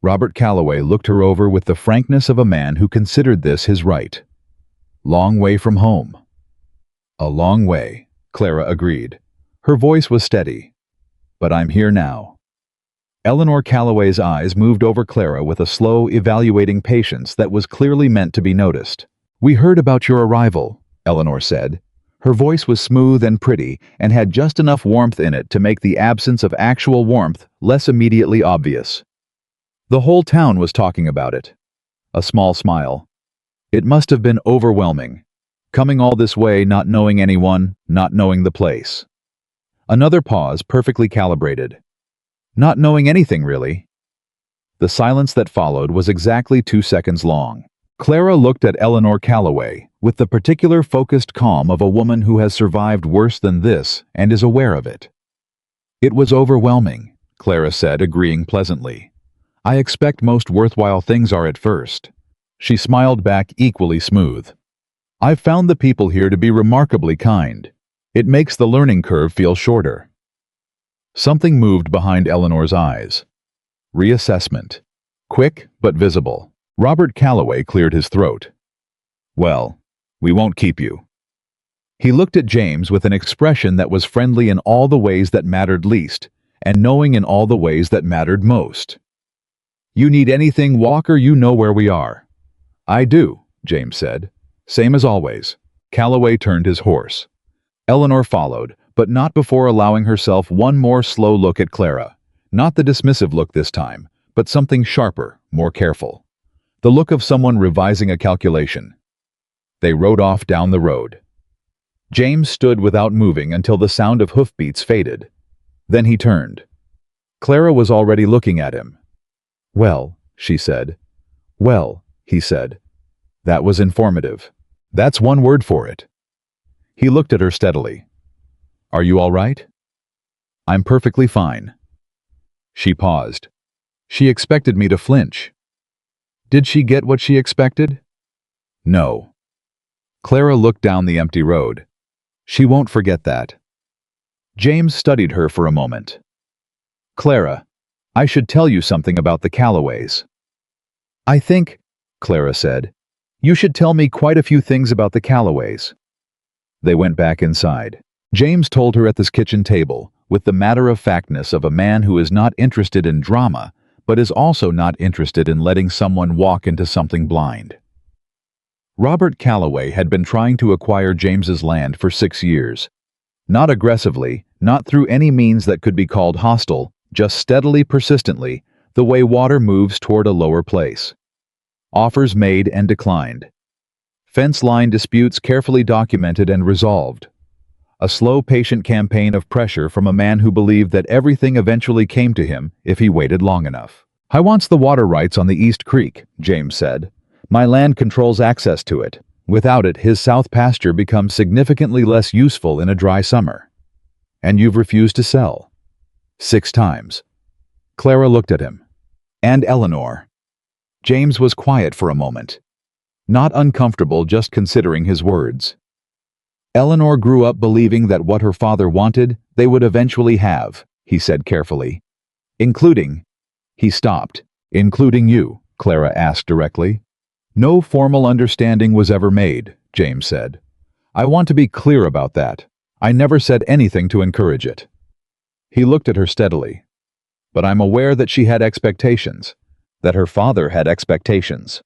Robert Calloway looked her over with the frankness of a man who considered this his right. "Long way from home." "A long way," Clara agreed. Her voice was steady. "But I'm here now." Eleanor Calloway's eyes moved over Clara with a slow, evaluating patience that was clearly meant to be noticed. "We heard about your arrival," Eleanor said. Her voice was smooth and pretty and had just enough warmth in it to make the absence of actual warmth less immediately obvious. "The whole town was talking about it." A small smile. "It must have been overwhelming. Coming all this way, not knowing anyone, not knowing the place." Another pause, perfectly calibrated. "Not knowing anything, really." The silence that followed was exactly 2 seconds long. Clara looked at Eleanor Calloway with the particular focused calm of a woman who has survived worse than this and is aware of it. "It was overwhelming," Clara said, agreeing pleasantly. "I expect most worthwhile things are at first." She smiled back, equally smooth. "I've found the people here to be remarkably kind. It makes the learning curve feel shorter." Something moved behind Eleanor's eyes. Reassessment. Quick, but visible. Robert Calloway cleared his throat. "Well, we won't keep you." He looked at James with an expression that was friendly in all the ways that mattered least, and knowing in all the ways that mattered most. "You need anything, Walker, you know where we are." "I do," James said. "Same as always." Calloway turned his horse. Eleanor followed, but not before allowing herself one more slow look at Clara. Not the dismissive look this time, but something sharper, more careful. The look of someone revising a calculation. They rode off down the road. James stood without moving until the sound of hoofbeats faded. Then he turned. Clara was already looking at him. "Well," she said. "Well," he said. That was informative. That's one word for it. He looked at her steadily. "Are you all right?" "I'm perfectly fine." She paused. She expected me to flinch. Did she get what she expected? No. Clara looked down the empty road. She won't forget that. James studied her for a moment. "Clara, I should tell you something about the Calloways." "I think," Clara said, "you should tell me quite a few things about the Calloways." They went back inside. James told her at this kitchen table, with the matter-of-factness of a man who is not interested in drama, but is also not interested in letting someone walk into something blind. Robert Calloway had been trying to acquire James's land for 6 years. Not aggressively, not through any means that could be called hostile, just steadily, persistently, the way water moves toward a lower place. Offers made and declined. Fence line disputes carefully documented and resolved. A slow, patient campaign of pressure from a man who believed that everything eventually came to him if he waited long enough. "I wants the water rights on the East Creek," James said. "My land controls access to it. Without it, his south pasture becomes significantly less useful in a dry summer." "And you've refused to sell?" 6 times. Clara looked at him. "And Eleanor." James was quiet for a moment. Not uncomfortable, just considering his words. "Eleanor grew up believing that what her father wanted, they would eventually have," he said carefully. "Including..." He stopped. "Including you?" Clara asked directly. "No formal understanding was ever made," James said. "I want to be clear about that. I never said anything to encourage it." He looked at her steadily. "But I'm aware that she had expectations, that her father had expectations."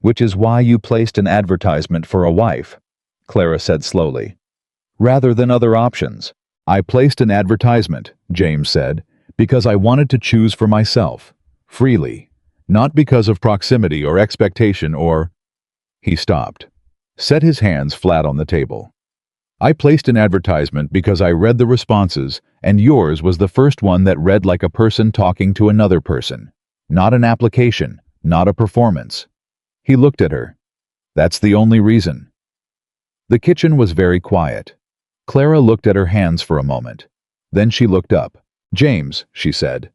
"Which is why you placed an advertisement for a wife," Clara said slowly. "Rather than other options." "I placed an advertisement," James said, "because I wanted to choose for myself, freely, not because of proximity or expectation or..." He stopped, set his hands flat on the table. I placed an advertisement because I read the responses, and yours was the first one that read like a person talking to another person. Not an application, not a performance. He looked at her. That's the only reason. The kitchen was very quiet. Clara looked at her hands for a moment. Then she looked up. James, she said.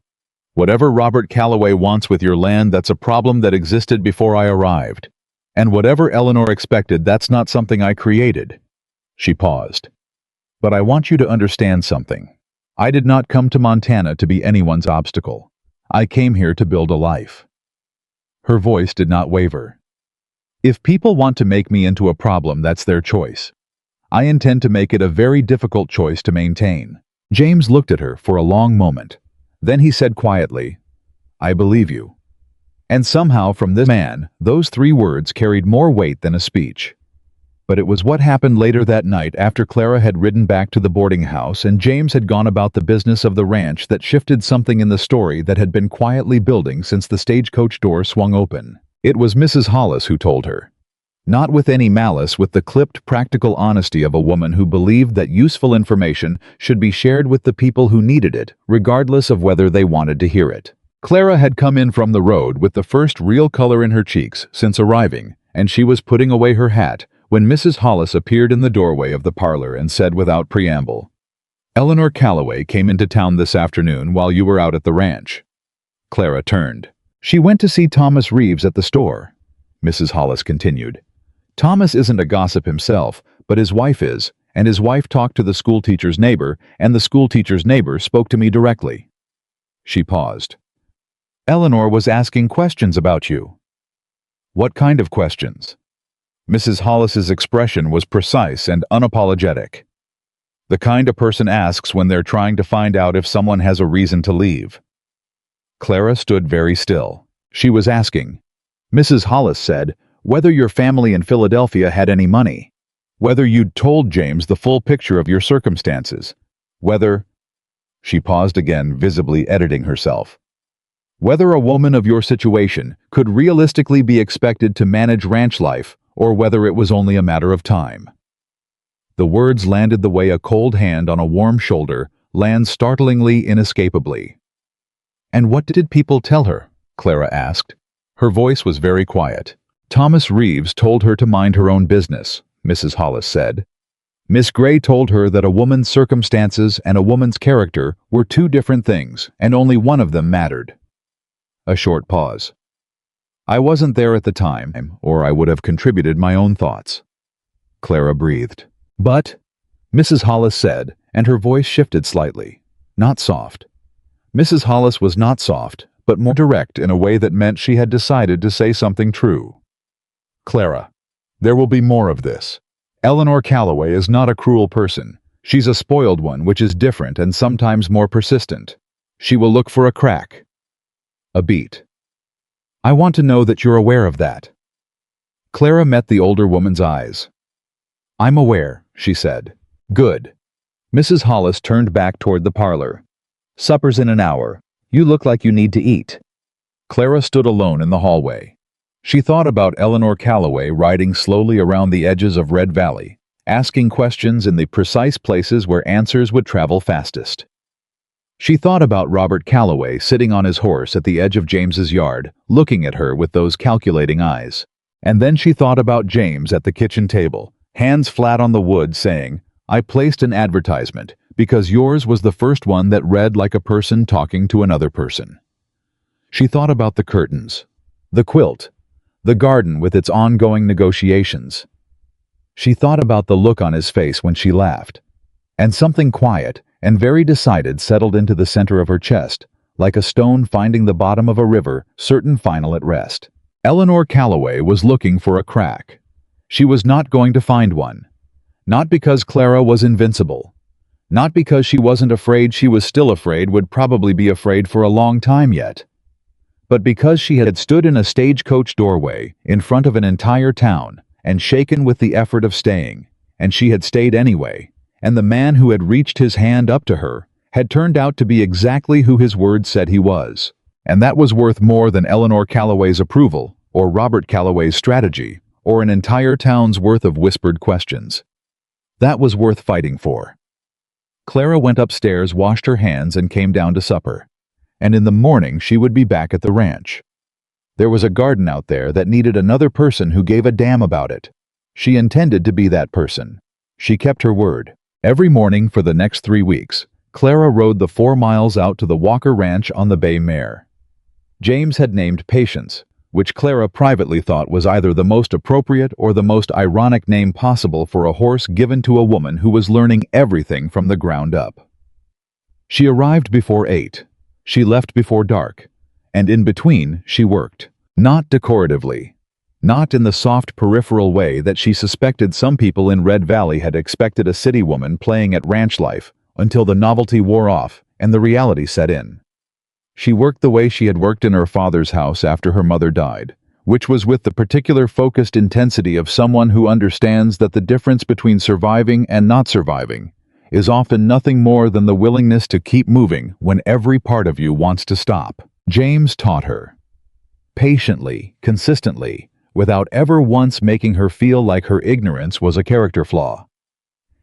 Whatever Robert Calloway wants with your land, that's a problem that existed before I arrived. And whatever Eleanor expected, that's not something I created. She paused. But I want you to understand something. I did not come to Montana to be anyone's obstacle. I came here to build a life. Her voice did not waver. If people want to make me into a problem, that's their choice. I intend to make it a very difficult choice to maintain. James looked at her for a long moment. Then he said quietly, I believe you. And somehow from this man, those 3 words carried more weight than a speech. But it was what happened later that night after Clara had ridden back to the boarding house and James had gone about the business of the ranch that shifted something in the story that had been quietly building since the stagecoach door swung open. It was Mrs. Hollis who told her. Not with any malice, with the clipped, practical honesty of a woman who believed that useful information should be shared with the people who needed it, regardless of whether they wanted to hear it. Clara had come in from the road with the first real color in her cheeks since arriving, and she was putting away her hat when Mrs. Hollis appeared in the doorway of the parlor and said without preamble, Eleanor Calloway came into town this afternoon while you were out at the ranch. Clara turned. She went to see Thomas Reeves at the store. Mrs. Hollis continued. Thomas isn't a gossip himself, but his wife is, and his wife talked to the schoolteacher's neighbor, and the schoolteacher's neighbor spoke to me directly. She paused. Eleanor was asking questions about you. What kind of questions? Mrs. Hollis's expression was precise and unapologetic. The kind a person asks when they're trying to find out if someone has a reason to leave. Clara stood very still. She was asking. Mrs. Hollis said, whether your family in Philadelphia had any money, whether you'd told James the full picture of your circumstances, whether... She paused again, visibly editing herself. Whether a woman of your situation could realistically be expected to manage ranch life, or whether it was only a matter of time. The words landed the way a cold hand on a warm shoulder lands startlingly inescapably. And what did people tell her? Clara asked. Her voice was very quiet. Thomas Reeves told her to mind her own business, Mrs. Hollis said. Miss Gray told her that a woman's circumstances and a woman's character were 2 different things, and only one of them mattered. A short pause. I wasn't there at the time, or I would have contributed my own thoughts. Clara breathed. But, Mrs. Hollis said, and her voice shifted slightly. Not soft. Mrs. Hollis was not soft, but more direct in a way that meant she had decided to say something true. Clara, there will be more of this. Eleanor Calloway is not a cruel person. She's a spoiled one, which is different and sometimes more persistent. She will look for a crack. A beat. I want to know that you're aware of that. Clara met the older woman's eyes. I'm aware, she said. Good. Mrs. Hollis turned back toward the parlor. Supper's in an hour. You look like you need to eat. Clara stood alone in the hallway. She thought about Eleanor Calloway riding slowly around the edges of Red Valley, asking questions in the precise places where answers would travel fastest. She thought about Robert Calloway sitting on his horse at the edge of James's yard, looking at her with those calculating eyes. And then she thought about James at the kitchen table, hands flat on the wood, saying, I placed an advertisement because yours was the first one that read like a person talking to another person. She thought about the curtains, the quilt, the garden with its ongoing negotiations. She thought about the look on his face when she laughed, and something quiet and very decided settled into the center of her chest, like a stone finding the bottom of a river, certain final at rest. Eleanor Calloway was looking for a crack. She was not going to find one. Not because Clara was invincible. Not because she wasn't afraid she was still afraid, would probably be afraid for a long time yet. But because she had stood in a stagecoach doorway in front of an entire town and shaken with the effort of staying, and she had stayed anyway, and the man who had reached his hand up to her had turned out to be exactly who his words said he was. And that was worth more than Eleanor Calloway's approval, or Robert Calloway's strategy, or an entire town's worth of whispered questions. That was worth fighting for. Clara went upstairs, washed her hands, and came down to supper. And in the morning she would be back at the ranch. There was a garden out there that needed another person who gave a damn about it. She intended to be that person. She kept her word. Every morning for the next 3 weeks, Clara rode the 4 miles out to the Walker Ranch on the bay mare. James had named Patience, which Clara privately thought was either the most appropriate or the most ironic name possible for a horse given to a woman who was learning everything from the ground up. She arrived before 8. She left before dark. And in between, she worked. Not decoratively. Not in the soft peripheral way that she suspected some people in Red Valley had expected a city woman playing at ranch life until the novelty wore off and the reality set in. She worked the way she had worked in her father's house after her mother died, which was with the particular focused intensity of someone who understands that the difference between surviving and not surviving is often nothing more than the willingness to keep moving when every part of you wants to stop. James taught her. Patiently, consistently, without ever once making her feel like her ignorance was a character flaw.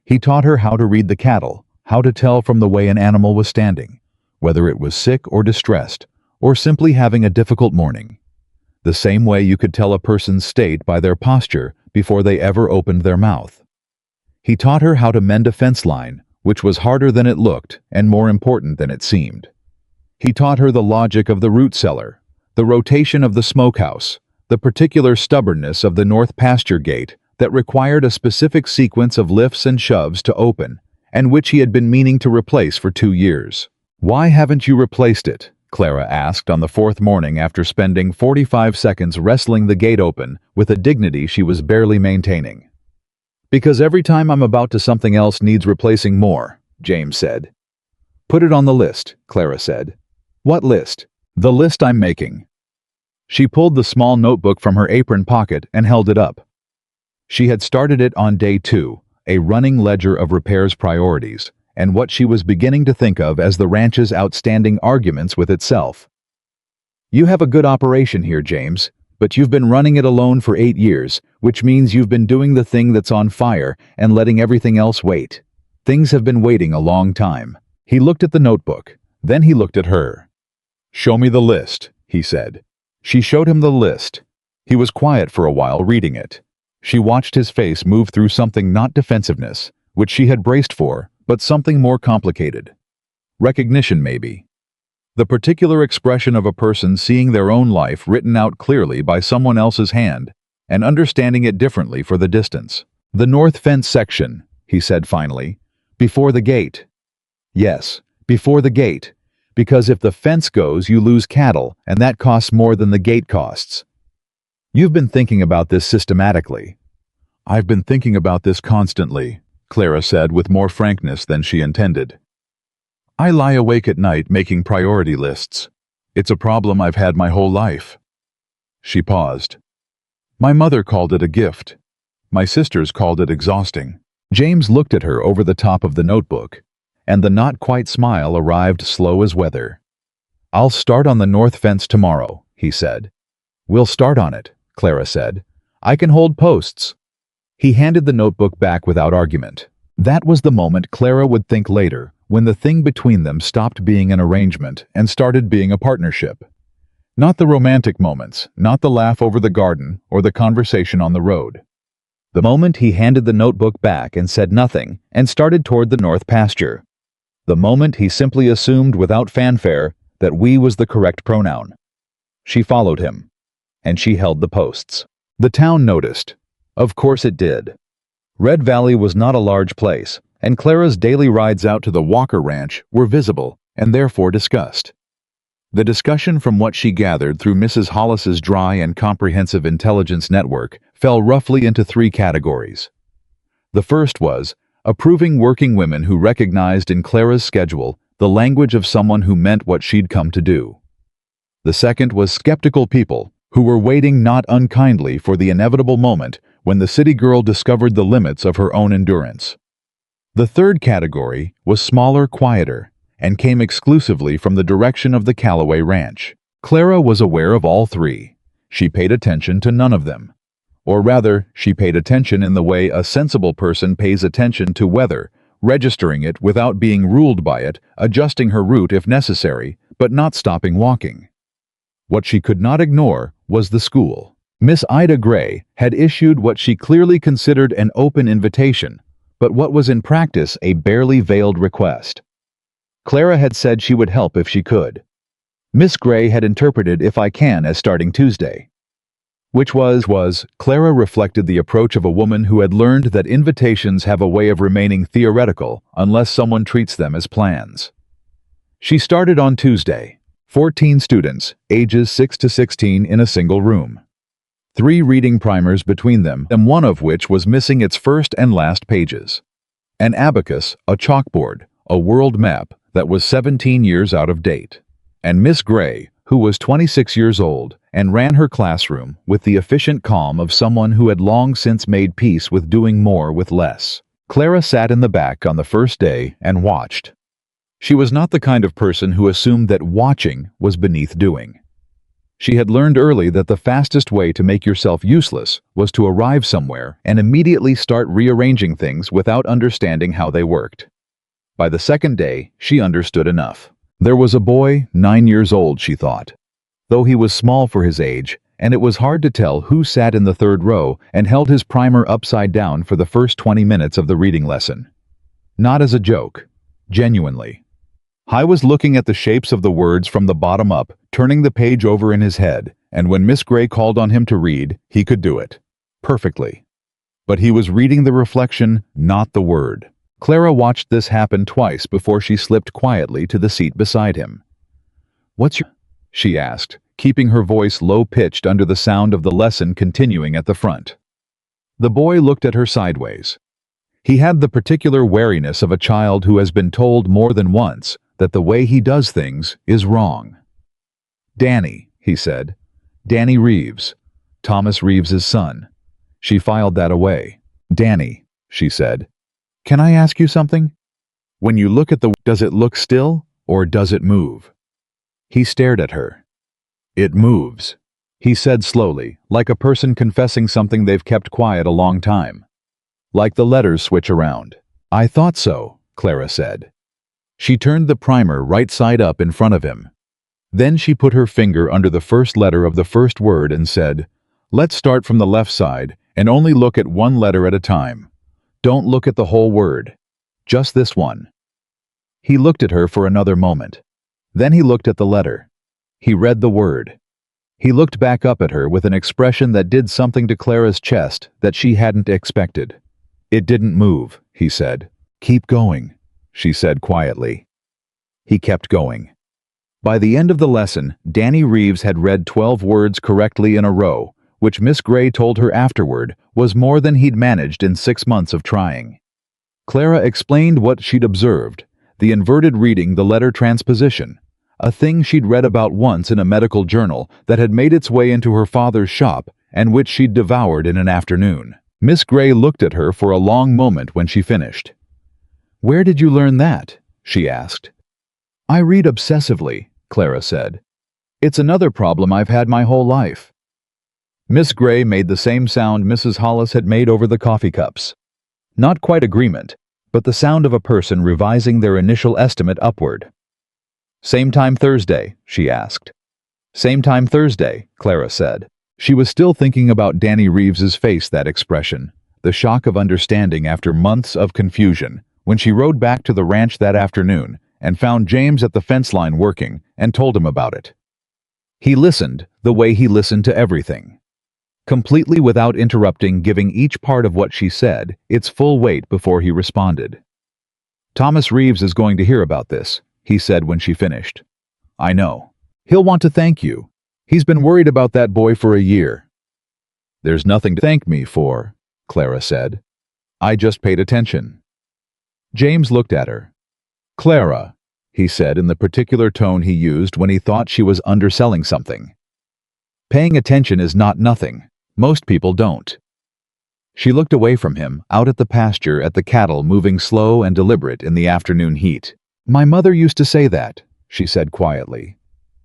He taught her how to read the cattle, how to tell from the way an animal was standing, whether it was sick or distressed, or simply having a difficult morning. The same way you could tell a person's state by their posture before they ever opened their mouth. He taught her how to mend a fence line, which was harder than it looked and more important than it seemed. He taught her the logic of the root cellar, the rotation of the smokehouse, the particular stubbornness of the north pasture gate that required a specific sequence of lifts and shoves to open, and which he had been meaning to replace for 2 years. "Why haven't you replaced it?" Clara asked on the 4th morning after spending 45 seconds wrestling the gate open with a dignity she was barely maintaining. "Because every time I'm about to something else needs replacing more," James said. "Put it on the list," Clara said. "What list?" "The list I'm making." She pulled the small notebook from her apron pocket and held it up. She had started it on day 2, a running ledger of repairs priorities, and what she was beginning to think of as the ranch's outstanding arguments with itself. "You have a good operation here, James, but you've been running it alone for 8 years, which means you've been doing the thing that's on fire and letting everything else wait. Things have been waiting a long time." He looked at the notebook, then he looked at her. "Show me the list," he said. She showed him the list. He was quiet for a while reading it. She watched his face move through something not defensiveness, which she had braced for, but something more complicated. Recognition, maybe. The particular expression of a person seeing their own life written out clearly by someone else's hand and understanding it differently for the distance. "The north fence section," he said finally. "Before the gate." "Yes, before the gate. Because if the fence goes, you lose cattle, and that costs more than the gate costs." "You've been thinking about this systematically." "I've been thinking about this constantly," Clara said with more frankness than she intended. "I lie awake at night making priority lists. It's a problem I've had my whole life." She paused. "My mother called it a gift. My sisters called it exhausting." James looked at her over the top of the notebook, and the not-quite smile arrived slow as weather. "I'll start on the north fence tomorrow," he said. "We'll start on it," Clara said. "I can hold posts." He handed the notebook back without argument. That was the moment Clara would think later, when the thing between them stopped being an arrangement and started being a partnership. Not the romantic moments, not the laugh over the garden or the conversation on the road. The moment he handed the notebook back and said nothing and started toward the north pasture. The moment he simply assumed without fanfare that "we" was the correct pronoun. She followed him, and she held the posts. The town noticed. Of course it did. Red Valley was not a large place, and Clara's daily rides out to the Walker Ranch were visible and therefore discussed. The discussion, from what she gathered through Mrs. Hollis's dry and comprehensive intelligence network, fell roughly into 3 categories. The first was approving working women who recognized in Clara's schedule the language of someone who meant what she'd come to do. The second was skeptical people who were waiting not unkindly for the inevitable moment when the city girl discovered the limits of her own endurance. The third category was smaller, quieter, and came exclusively from the direction of the Calloway Ranch. Clara was aware of all 3. She paid attention to none of them. Or rather, she paid attention in the way a sensible person pays attention to weather, registering it without being ruled by it, adjusting her route if necessary, but not stopping walking. What she could not ignore was the school. Miss Ida Gray had issued what she clearly considered an open invitation, but what was in practice a barely veiled request. Clara had said she would help if she could. Miss Gray had interpreted "if I can" as starting Tuesday. Which was, Clara reflected the approach of a woman who had learned that invitations have a way of remaining theoretical unless someone treats them as plans. She started on Tuesday. 14 students, ages 6 to 16 in a single room. 3 reading primers between them, and one of which was missing its first and last pages. An abacus, a chalkboard, a world map that was 17 years out of date. And Miss Gray, who was 26 years old and ran her classroom with the efficient calm of someone who had long since made peace with doing more with less. Clara sat in the back on the first day and watched. She was not the kind of person who assumed that watching was beneath doing. She had learned early that the fastest way to make yourself useless was to arrive somewhere and immediately start rearranging things without understanding how they worked. By the second day, she understood enough. There was a boy, 9 years old, she thought. Though he was small for his age, and it was hard to tell who sat in the third row and held his primer upside down for the first 20 minutes of the reading lesson. Not as a joke, genuinely. He was looking at the shapes of the words from the bottom up, turning the page over in his head, and when Miss Gray called on him to read, he could do it. Perfectly. But he was reading the reflection, not the word. Clara watched this happen twice before she slipped quietly to the seat beside him. "What's your—" she asked, keeping her voice low-pitched under the sound of the lesson continuing at the front. The boy looked at her sideways. He had the particular wariness of a child who has been told more than once that the way he does things is wrong. "Danny," he said. "Danny Reeves. Thomas Reeves's son." She filed that away. "Danny," she said. "Can I ask you something? When you look at does it look still, or does it move?" He stared at her. "It moves," he said slowly, like a person confessing something they've kept quiet a long time. "Like the letters switch around." "I thought so," Clara said. She turned the primer right side up in front of him. Then she put her finger under the first letter of the first word and said, "Let's start from the left side and only look at one letter at a time. Don't look at the whole word. Just this one." He looked at her for another moment. Then he looked at the letter. He read the word. He looked back up at her with an expression that did something to Clara's chest that she hadn't expected. "It didn't move," he said. "Keep going," she said quietly. He kept going. By the end of the lesson, Danny Reeves had read 12 words correctly in a row, which Miss Gray told her afterward was more than he'd managed in 6 months of trying. Clara explained what she'd observed, the inverted reading, the letter transposition, a thing she'd read about once in a medical journal that had made its way into her father's shop and which she'd devoured in an afternoon. Miss Gray looked at her for a long moment when she finished. "Where did you learn that?" she asked. "I read obsessively," Clara said. "It's another problem I've had my whole life." Miss Gray made the same sound Mrs. Hollis had made over the coffee cups. Not quite agreement, but the sound of a person revising their initial estimate upward. "Same time Thursday?" she asked. "Same time Thursday," Clara said. She was still thinking about Danny Reeves's face, that expression, the shock of understanding after months of confusion, when she rode back to the ranch that afternoon and found James at the fence line working and told him about it. He listened the way he listened to everything, completely without interrupting, giving each part of what she said its full weight before he responded. "Thomas Reeves is going to hear about this," he said when she finished. "I know. He'll want to thank you. He's been worried about that boy for a year." "There's nothing to thank me for," Clara said. "I just paid attention." James looked at her. "Clara," he said in the particular tone he used when he thought she was underselling something. "Paying attention is not nothing. Most people don't." She looked away from him, out at the pasture, at the cattle moving slow and deliberate in the afternoon heat. "My mother used to say that," she said quietly,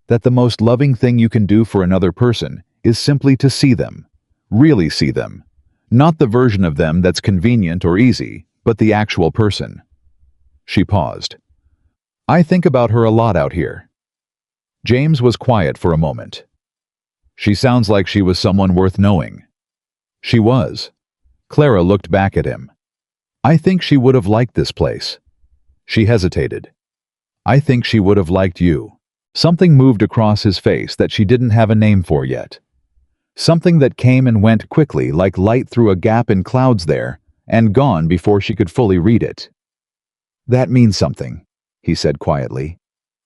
"that the most loving thing you can do for another person is simply to see them, Really see them. Not the version of them that's convenient or easy, but the actual person. She paused. I think about her a lot out here. James was quiet for a moment. She sounds like she was someone worth knowing. She was. Clara looked back at him. I think she would have liked this place. She hesitated. I think she would have liked you. Something moved across his face that she didn't have a name for yet. Something that came and went quickly like light through a gap in clouds there, and gone before she could fully read it. That means something, he said quietly.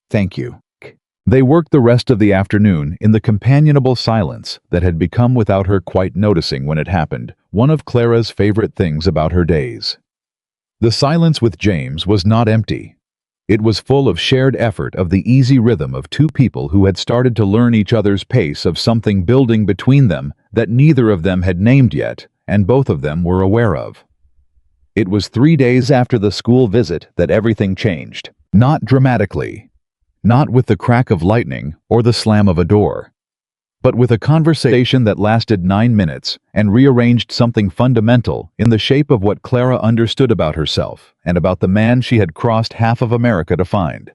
Thank you. They worked the rest of the afternoon in the companionable silence that had become, without her quite noticing when it happened, one of Clara's favorite things about her days. The silence with James was not empty. It was full of shared effort, of the easy rhythm of two people who had started to learn each other's pace, of something building between them that neither of them had named yet, and both of them were aware of. It was 3 days after the school visit that everything changed. Not dramatically. Not with the crack of lightning or the slam of a door. But with a conversation that lasted 9 minutes and rearranged something fundamental in the shape of what Clara understood about herself and about the man she had crossed half of America to find.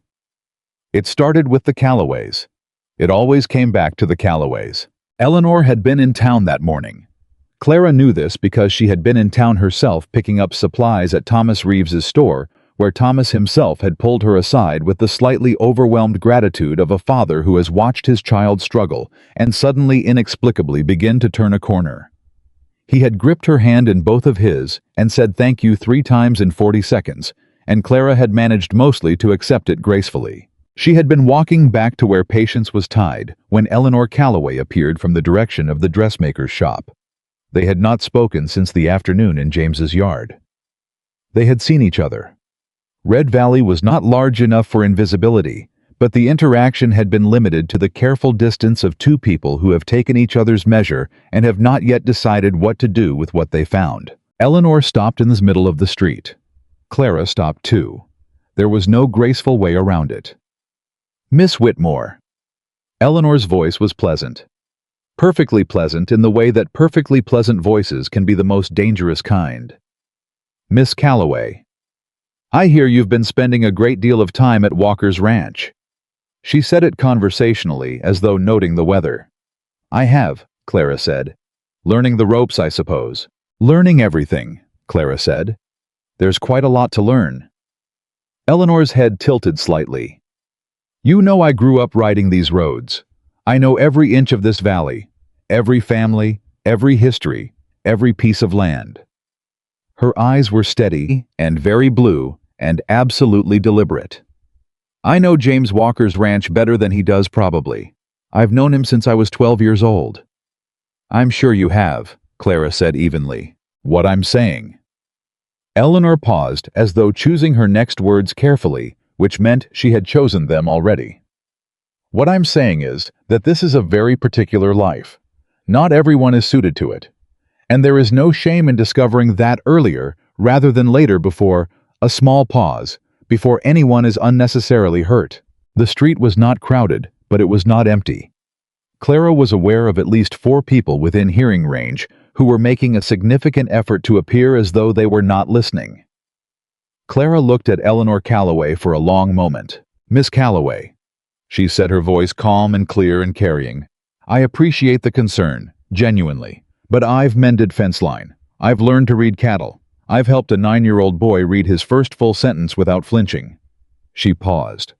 It started with the Calloways. It always came back to the Calloways. Eleanor had been in town that morning. Clara knew this because she had been in town herself picking up supplies at Thomas Reeves's store, where Thomas himself had pulled her aside with the slightly overwhelmed gratitude of a father who has watched his child struggle and suddenly inexplicably begin to turn a corner. He had gripped her hand in both of his and said thank you 3 times in 40 seconds, and Clara had managed mostly to accept it gracefully. She had been walking back to where Patience was tied when Eleanor Calloway appeared from the direction of the dressmaker's shop. They had not spoken since the afternoon in James's yard. They had seen each other. Red Valley was not large enough for invisibility, but the interaction had been limited to the careful distance of two people who have taken each other's measure and have not yet decided what to do with what they found. Eleanor stopped in the middle of the street. Clara stopped too. There was no graceful way around it. Miss Whitmore. Eleanor's voice was pleasant. Perfectly pleasant in the way that perfectly pleasant voices can be the most dangerous kind. Miss Calloway. I hear you've been spending a great deal of time at Walker's Ranch. She said it conversationally, as though noting the weather. I have, Clara said. Learning the ropes, I suppose. Learning everything, Clara said. There's quite a lot to learn. Eleanor's head tilted slightly. You know I grew up riding these roads. I know every inch of this valley, every family, every history, every piece of land. Her eyes were steady and very blue and absolutely deliberate. I know James Walker's ranch better than he does probably. I've known him since I was 12 years old. I'm sure you have, Clara said evenly. What I'm saying. Eleanor paused as though choosing her next words carefully, which meant she had chosen them already. What I'm saying is that this is a very particular life. Not everyone is suited to it. And there is no shame in discovering that earlier rather than later, before a small pause, before anyone is unnecessarily hurt. The street was not crowded, but it was not empty. Clara was aware of at least 4 people within hearing range who were making a significant effort to appear as though they were not listening. Clara looked at Eleanor Calloway for a long moment. Miss Calloway, she said, her voice calm and clear and carrying. I appreciate the concern, genuinely, but I've mended fence line. I've learned to read cattle. I've helped a 9-year-old boy read his first full sentence without flinching. She paused.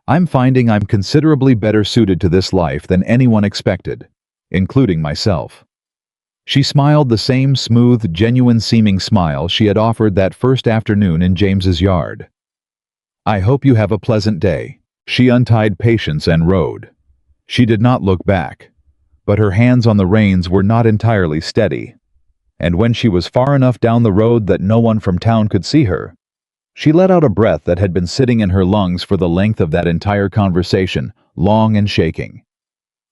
I'm finding I'm considerably better suited to this life than anyone expected, including myself. She smiled the same smooth, genuine-seeming smile she had offered that first afternoon in James's yard. I hope you have a pleasant day. She untied Patience and rode. She did not look back, but her hands on the reins were not entirely steady. And when she was far enough down the road that no one from town could see her, she let out a breath that had been sitting in her lungs for the length of that entire conversation, long and shaking.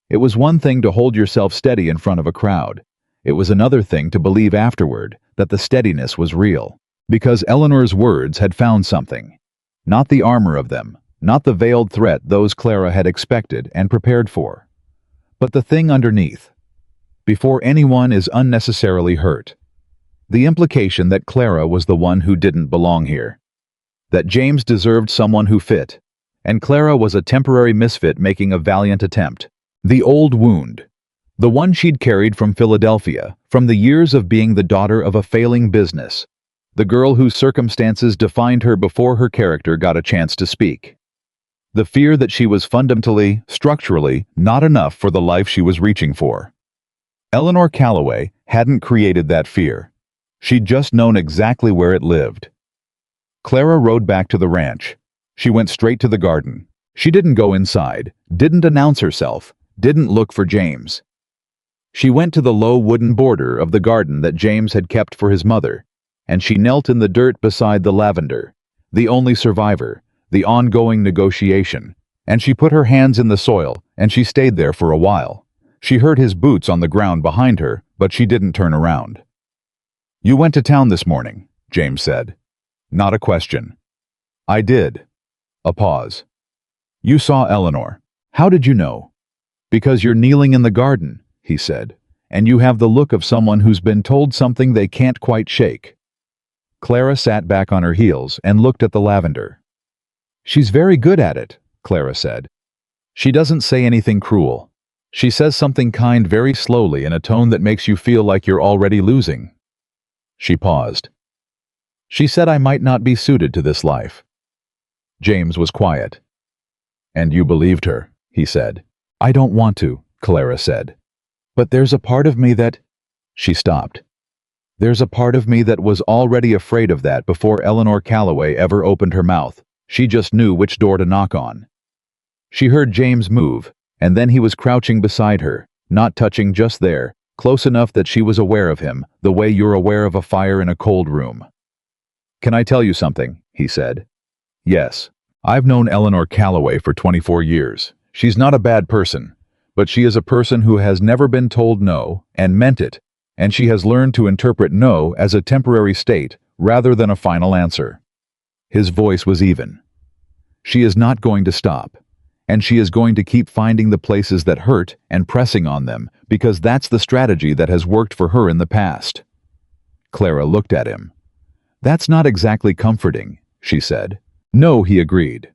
It was one thing to hold yourself steady in front of a crowd. It was another thing to believe afterward that the steadiness was real, because Eleanor's words had found something. Not the armor of them, not the veiled threat those Clara had expected and prepared for, but the thing underneath. before anyone is unnecessarily hurt. The implication that Clara was the one who didn't belong here. That James deserved someone who fit, and Clara was a temporary misfit making a valiant attempt. The old wound. The one she'd carried from Philadelphia, from the years of being the daughter of a failing business. The girl whose circumstances defined her before her character got a chance to speak. The fear that she was fundamentally, structurally, not enough for the life she was reaching for. Eleanor Calloway hadn't created that fear. She'd just known exactly where it lived. Clara rode back to the ranch. She went straight to the garden. She didn't go inside, didn't announce herself, didn't look for James. She went to the low wooden border of the garden that James had kept for his mother, and she knelt in the dirt beside the lavender, the only survivor, the ongoing negotiation, and she put her hands in the soil, and she stayed there for a while. She heard his boots on the ground behind her, but she didn't turn around. "You went to town this morning," James said. Not a question. "I did." A pause. "You saw Eleanor. How did you know?" "Because you're kneeling in the garden," he said, "and you have the look of someone who's been told something they can't quite shake." Clara sat back on her heels and looked at the lavender. "She's very good at it," Clara said. "She doesn't say anything cruel. She says something kind very slowly in a tone that makes you feel like you're already losing." She paused. "She said I might not be suited to this life." James was quiet. "And you believed her," he said. "I don't want to," Clara said. "But there's a part of me that—" She stopped. "There's a part of me that was already afraid of that before Eleanor Calloway ever opened her mouth. She just knew which door to knock on." She heard James move, and then he was crouching beside her, not touching, just there, close enough that she was aware of him, the way you're aware of a fire in a cold room. "Can I tell you something?" he said. "Yes. I've known Eleanor Calloway for 24 years. She's not a bad person, but she is a person who has never been told no and meant it, and she has learned to interpret no as a temporary state rather than a final answer." His voice was even. "She is not going to stop, and she is going to keep finding the places that hurt and pressing on them, because that's the strategy that has worked for her in the past." Clara looked at him. "That's not exactly comforting," she said. "No," he agreed.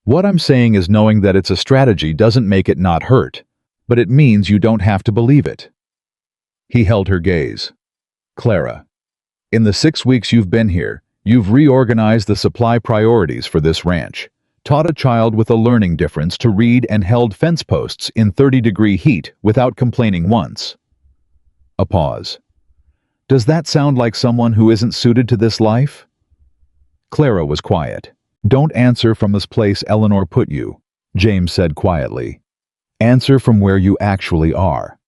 "What I'm saying is knowing that it's a strategy doesn't make it not hurt, but it means you don't have to believe it." He held her gaze. "Clara, in the 6 weeks you've been here, you've reorganized the supply priorities for this ranch, taught a child with a learning difference to read, and held fence posts in 30-degree heat without complaining once." A pause. "Does that sound like someone who isn't suited to this life?" Clara was quiet. "Don't answer from this place Eleanor put you," James said quietly. "Answer from where you actually are."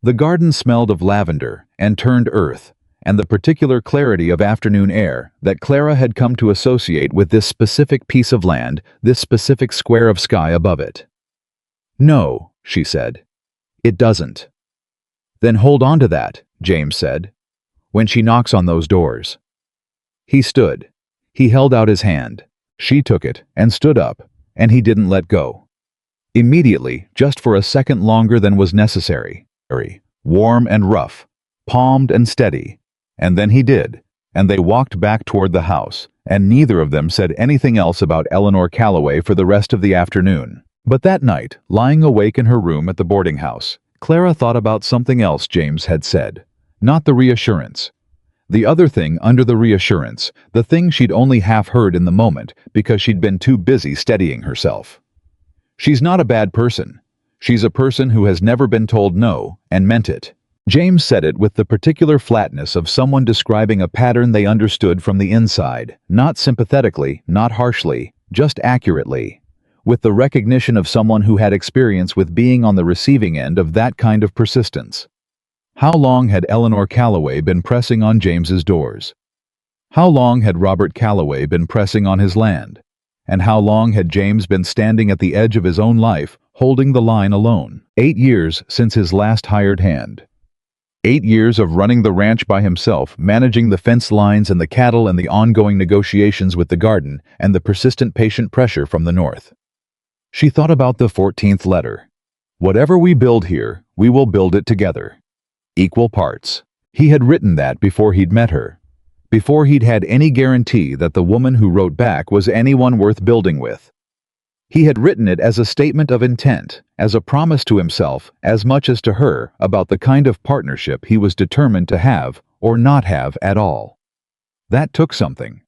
The garden smelled of lavender and turned earth, and the particular clarity of afternoon air that Clara had come to associate with this specific piece of land, this specific square of sky above it. "No," she said. "It doesn't." "Then hold on to that," James said. "When she knocks on those doors." He stood. He held out his hand. She took it and stood up, and he didn't let go. Immediately, just for a second longer than was necessary, warm and rough, palmed and steady. And then he did, and they walked back toward the house, and neither of them said anything else about Eleanor Calloway for the rest of the afternoon. But that night, lying awake in her room at the boarding house, Clara thought about something else James had said. Not the reassurance. The other thing under the reassurance, the thing she'd only half heard in the moment because she'd been too busy steadying herself. She's not a bad person. She's a person who has never been told no and meant it. James said it with the particular flatness of someone describing a pattern they understood from the inside, not sympathetically, not harshly, just accurately, with the recognition of someone who had experience with being on the receiving end of that kind of persistence. How long had Eleanor Calloway been pressing on James's doors? How long had Robert Calloway been pressing on his land? And how long had James been standing at the edge of his own life, holding the line alone? 8 years since his last hired hand. 8 years of running the ranch by himself, managing the fence lines and the cattle and the ongoing negotiations with the garden and the persistent patient pressure from the north. She thought about the 14th letter. "Whatever we build here, we will build it together." Equal parts. He had written that before he'd met her. Before he'd had any guarantee that the woman who wrote back was anyone worth building with. He had written it as a statement of intent, as a promise to himself as much as to her about the kind of partnership he was determined to have or not have at all. That took something.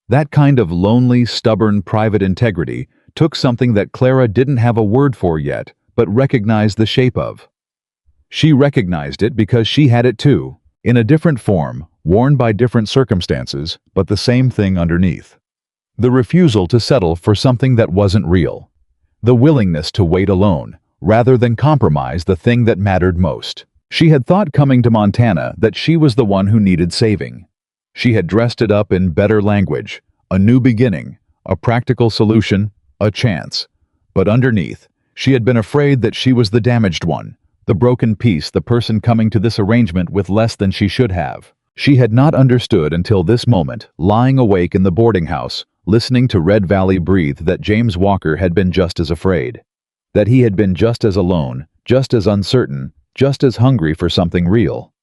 That kind of lonely, stubborn, private integrity took something that Clara didn't have a word for yet, but recognized the shape of. She recognized it because she had it too, in a different form, worn by different circumstances, but the same thing underneath. The refusal to settle for something that wasn't real. The willingness to wait alone, rather than compromise the thing that mattered most. She had thought coming to Montana that she was the one who needed saving. She had dressed it up in better language, a new beginning, a practical solution, a chance. But underneath, she had been afraid that she was the damaged one, the broken piece, the person coming to this arrangement with less than she should have. She had not understood until this moment, lying awake in the boarding house, listening to Red Valley breathe, that James Walker had been just as afraid. That he had been just as alone, just as uncertain, just as hungry for something real.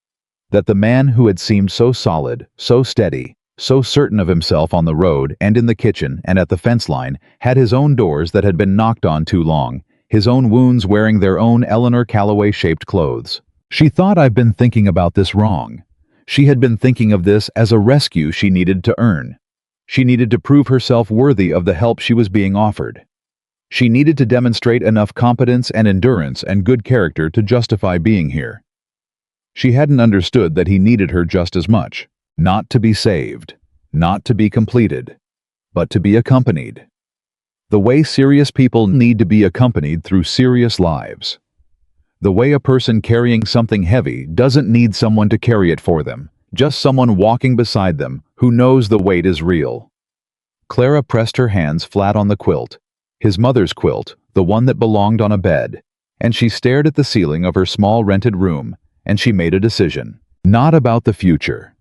That the man who had seemed so solid, so steady, so certain of himself on the road and in the kitchen and at the fence line, had his own doors that had been knocked on too long, his own wounds wearing their own Eleanor Calloway-shaped clothes. She thought, I've been thinking about this wrong. She had been thinking of this as a rescue she needed to earn. She needed to prove herself worthy of the help she was being offered. She needed to demonstrate enough competence and endurance and good character to justify being here. She hadn't understood that he needed her just as much. Not to be saved, not to be completed, but to be accompanied. The way serious people need to be accompanied through serious lives. The way a person carrying something heavy doesn't need someone to carry it for them, just someone walking beside them who knows the weight is real. Clara pressed her hands flat on the quilt, his mother's quilt, the one that belonged on a bed, and she stared at the ceiling of her small rented room, and she made a decision. Not about the future.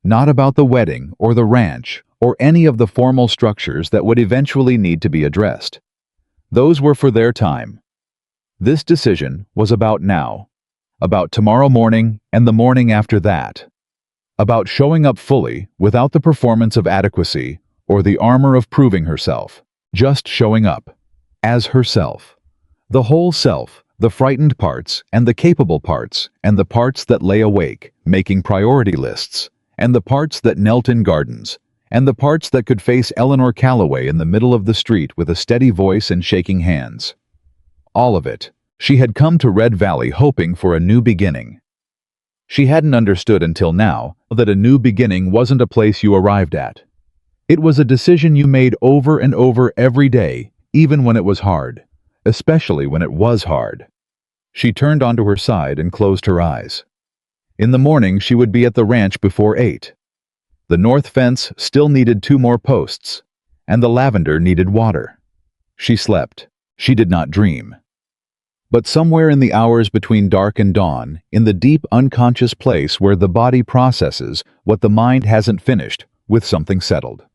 Not about the wedding or the ranch or any of the formal structures that would eventually need to be addressed. Those were for their time. This decision was about now, about tomorrow morning and the morning after that, about showing up fully without the performance of adequacy or the armor of proving herself, just showing up, as herself. The whole self, the frightened parts and the capable parts and the parts that lay awake, making priority lists, and the parts that knelt in gardens, and the parts that could face Eleanor Calloway in the middle of the street with a steady voice and shaking hands. All of it. She had come to Red Valley hoping for a new beginning. She hadn't understood until now that a new beginning wasn't a place you arrived at. It was a decision you made over and over every day, even when it was hard, especially when it was hard. She turned onto her side and closed her eyes. In the morning she would be at the ranch before 8. The north fence still needed 2 more posts, and the lavender needed water. She slept. She did not dream. But somewhere in the hours between dark and dawn, in the deep unconscious place where the body processes what the mind hasn't finished, with something settled.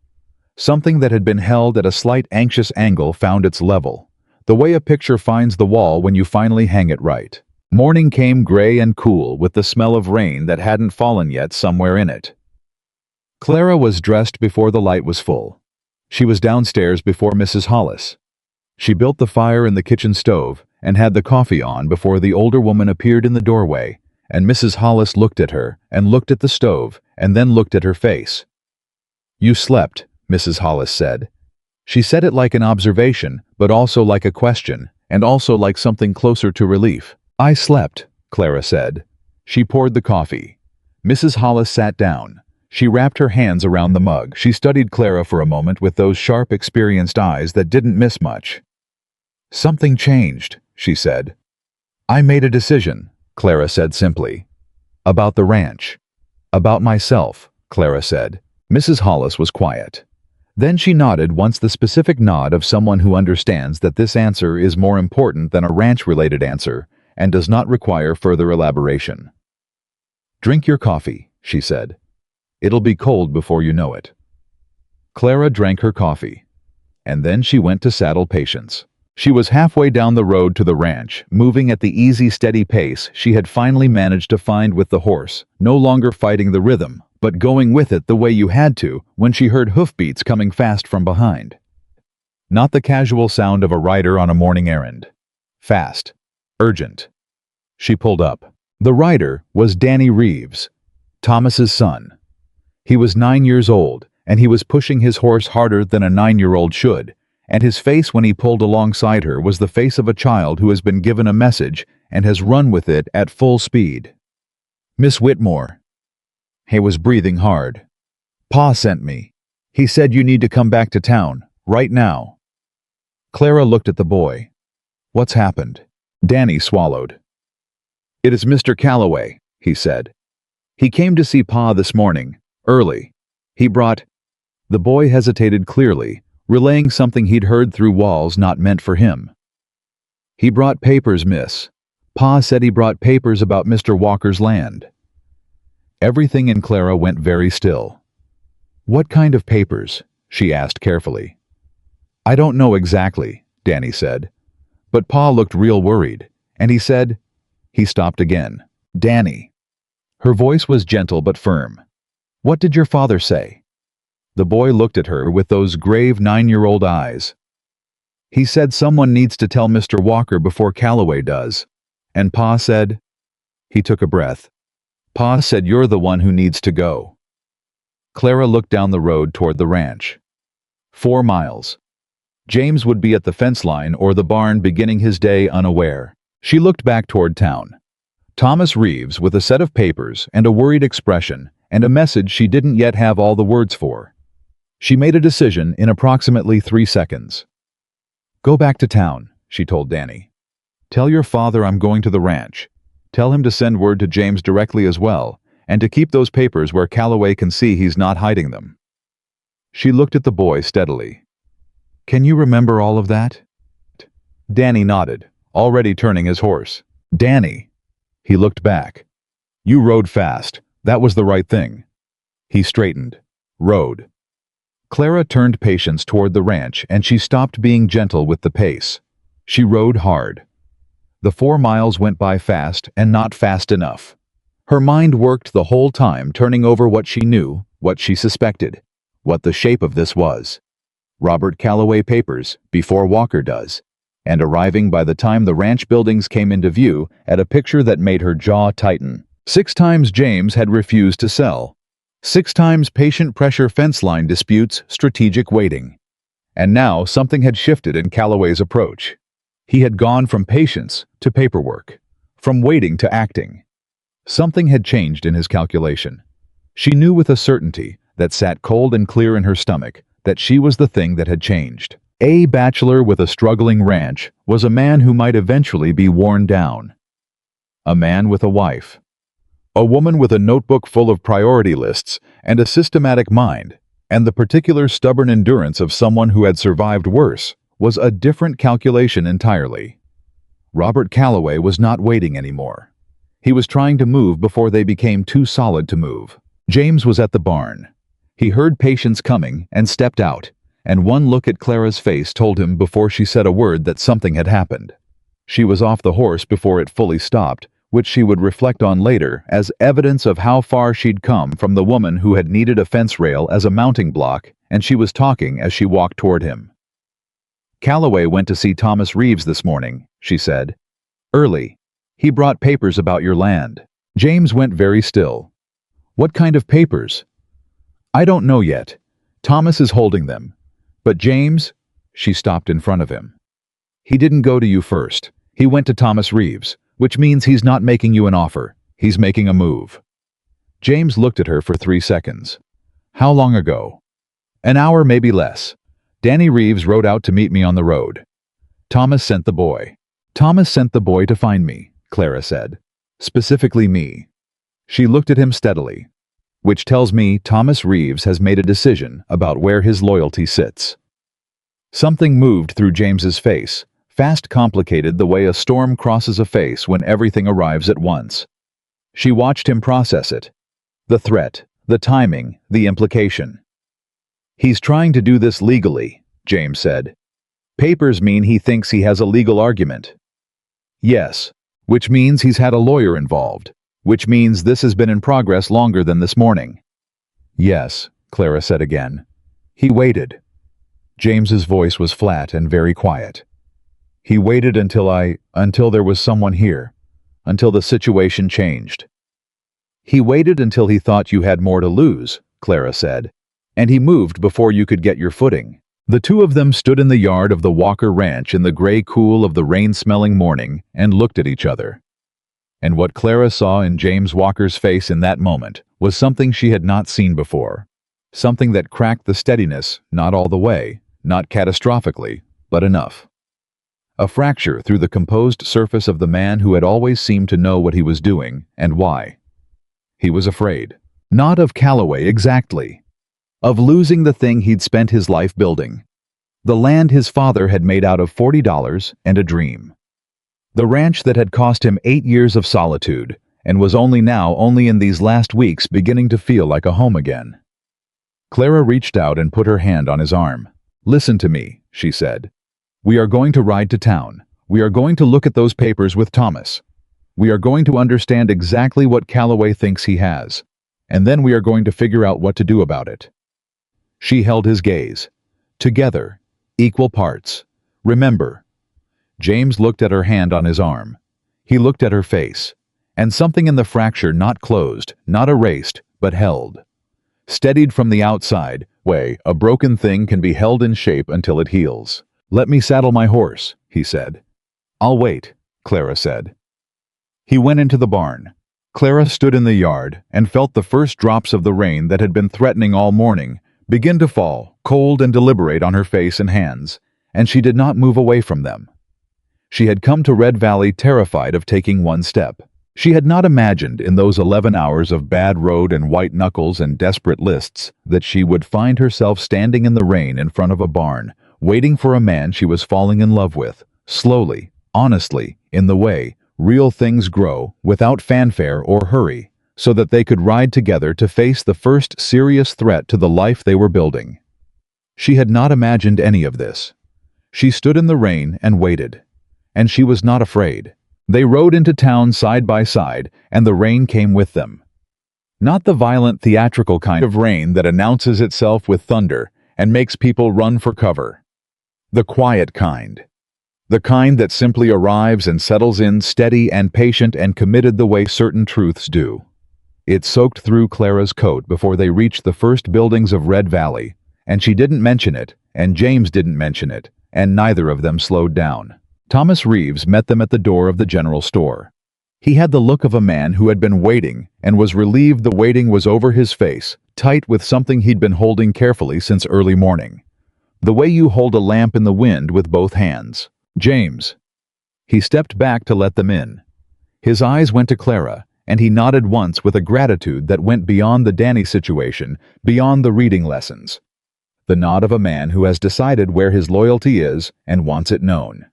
Something that had been held at a slight anxious angle found its level, the way a picture finds the wall when you finally hang it right. Morning came gray and cool with the smell of rain that hadn't fallen yet somewhere in it. Clara was dressed before the light was full. She was downstairs before Mrs. Hollis. She built the fire in the kitchen stove and had the coffee on before the older woman appeared in the doorway, and Mrs. Hollis looked at her and looked at the stove and then looked at her face. "You slept," Mrs. Hollis said. She said it like an observation, but also like a question, and also like something closer to relief. "I slept," Clara said. She poured the coffee. Mrs. Hollis sat down. She wrapped her hands around the mug. She studied Clara for a moment with those sharp, experienced eyes that didn't miss much. "Something changed," she said. "I made a decision," Clara said simply. "About the ranch." "About myself," Clara said. Mrs. Hollis was quiet. Then she nodded once, the specific nod of someone who understands that this answer is more important than a ranch-related answer and does not require further elaboration. "Drink your coffee," she said. "It'll be cold before you know it." Clara drank her coffee, and then she went to saddle Patience. She was halfway down the road to the ranch, moving at the easy, steady pace she had finally managed to find with the horse, no longer fighting the rhythm, but going with it the way you had to when she heard hoofbeats coming fast from behind. Not the casual sound of a rider on a morning errand. Fast. Urgent. She pulled up. The rider was Danny Reeves, Thomas's son. He was 9 years old, and he was pushing his horse harder than a 9-year-old should, and his face when he pulled alongside her was the face of a child who has been given a message and has run with it at full speed. "Miss Whitmore." He was breathing hard. "Pa sent me. He said you need to come back to town, right now." Clara looked at the boy. "What's happened?" Danny swallowed. "It is Mr. Calloway," he said. "He came to see Pa this morning, early. He brought—" The boy hesitated clearly, relaying something he'd heard through walls not meant for him. "He brought papers, miss. Pa said he brought papers about Mr. Walker's land." Everything in Clara went very still. "What kind of papers?" she asked carefully. "I don't know exactly," Danny said. "But Pa looked real worried, and he said—" He stopped again. "Danny." Her voice was gentle but firm. "What did your father say?" The boy looked at her with those grave 9-year-old eyes. "He said someone needs to tell Mr. Walker before Calloway does. And Pa said—" He took a breath. "Pa said you're the one who needs to go." Clara looked down the road toward the ranch. 4 miles. James would be at the fence line or the barn beginning his day unaware. She looked back toward town. Thomas Reeves with a set of papers and a worried expression and a message she didn't yet have all the words for. She made a decision in approximately 3 seconds. "Go back to town," she told Danny. "Tell your father I'm going to the ranch. Tell him to send word to James directly as well, and to keep those papers where Calloway can see he's not hiding them." She looked at the boy steadily. "Can you remember all of that?" Danny nodded, already turning his horse. "Danny." He looked back. "You rode fast. That was the right thing." He straightened. "Rode." Clara turned Patience toward the ranch and she stopped being gentle with the pace. She rode hard. The 4 miles went by fast and not fast enough. Her mind worked the whole time turning over what she knew, what she suspected, what the shape of this was. Robert Calloway papers, before Walker does, and arriving by the time the ranch buildings came into view at a picture that made her jaw tighten. 6 times James had refused to sell. 6 times patient pressure fence line disputes, strategic waiting. And now something had shifted in Calloway's approach. He had gone from patience to paperwork, from waiting to acting. Something had changed in his calculation. She knew with a certainty that sat cold and clear in her stomach that she was the thing that had changed. A bachelor with a struggling ranch was a man who might eventually be worn down. A man with a wife. A woman with a notebook full of priority lists and a systematic mind, and the particular stubborn endurance of someone who had survived worse, was a different calculation entirely. Robert Calloway was not waiting anymore. He was trying to move before they became too solid to move. James was at the barn. He heard Patience coming and stepped out, and one look at Clara's face told him before she said a word that something had happened. She was off the horse before it fully stopped, which she would reflect on later as evidence of how far she'd come from the woman who had needed a fence rail as a mounting block, and she was talking as she walked toward him. "Calloway went to see Thomas Reeves this morning," she said. "Early. He brought papers about your land." James went very still. "What kind of papers?" "I don't know yet. Thomas is holding them. But James—" She stopped in front of him. "He didn't go to you first. He went to Thomas Reeves, which means he's not making you an offer. He's making a move." James looked at her for 3 seconds. "How long ago?" "An hour, maybe less. Danny Reeves rode out to meet me on the road. Thomas sent the boy." "Thomas sent the boy to find me," Clara said. "Specifically me." She looked at him steadily. "Which tells me Thomas Reeves has made a decision about where his loyalty sits." Something moved through James's face, fast complicated the way a storm crosses a face when everything arrives at once. She watched him process it. The threat, the timing, the implication. "He's trying to do this legally," James said. Papers mean he thinks he has a legal argument. Yes. Which means he's had a lawyer involved. Which means this has been in progress longer than this morning. Yes, Clara said again. He waited. James's voice was flat and very quiet. He waited until there was someone here, until the situation changed. He waited until he thought you had more to lose, Clara said, and he moved before you could get your footing. The two of them stood in the yard of the Walker Ranch in the gray cool of the rain-smelling morning and looked at each other. And what Clara saw in James Walker's face in that moment was something she had not seen before. Something that cracked the steadiness, not all the way, not catastrophically, but enough. A fracture through the composed surface of the man who had always seemed to know what he was doing and why. He was afraid. Not of Calloway exactly. Of losing the thing he'd spent his life building. The land his father had made out of $40 and a dream. The ranch that had cost him 8 years of solitude and was only in these last weeks beginning to feel like a home again. Clara reached out and put her hand on his arm. Listen to me, she said. We are going to ride to town. We are going to look at those papers with Thomas. We are going to understand exactly what Calloway thinks he has. And then we are going to figure out what to do about it. She held his gaze. Together, equal parts. Remember. James looked at her hand on his arm. He looked at her face. And something in the fracture not closed, not erased, but held. Steadied from the outside, a broken thing can be held in shape until it heals. Let me saddle my horse, he said. I'll wait, Clara said. He went into the barn. Clara stood in the yard and felt the first drops of the rain that had been threatening all morning begin to fall, cold and deliberate on her face and hands, and she did not move away from them. She had come to Red Valley terrified of taking one step. She had not imagined in those 11 hours of bad road and white knuckles and desperate lists that she would find herself standing in the rain in front of a barn, waiting for a man she was falling in love with, slowly, honestly, in the way real things grow, without fanfare or hurry, so that they could ride together to face the first serious threat to the life they were building. She had not imagined any of this. She stood in the rain and waited. And she was not afraid. They rode into town side by side, and the rain came with them. Not the violent theatrical kind of rain that announces itself with thunder and makes people run for cover. The quiet kind. The kind that simply arrives and settles in steady and patient and committed the way certain truths do. It soaked through Clara's coat before they reached the first buildings of Red Valley, and she didn't mention it, and James didn't mention it, and neither of them slowed down. Thomas Reeves met them at the door of the general store. He had the look of a man who had been waiting and was relieved the waiting was over his face, tight with something he'd been holding carefully since early morning. The way you hold a lamp in the wind with both hands. James. He stepped back to let them in. His eyes went to Clara, and he nodded once with a gratitude that went beyond the Danny situation, beyond the reading lessons. The nod of a man who has decided where his loyalty is and wants it known.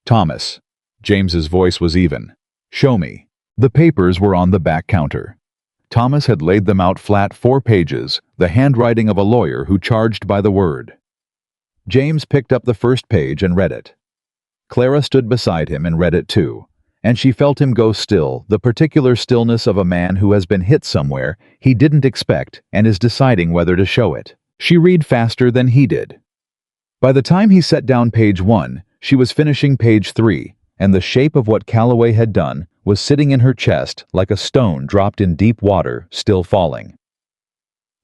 Thomas. James's voice was even. Show me. The papers were on the back counter. Thomas had laid them out flat 4 pages, the handwriting of a lawyer who charged by the word. James picked up the first page and read it. Clara stood beside him and read it too, and she felt him go still, the particular stillness of a man who has been hit somewhere he didn't expect and is deciding whether to show it. She read faster than he did. By the time he set down page 1, she was finishing page 3, and the shape of what Calloway had done was sitting in her chest like a stone dropped in deep water, still falling.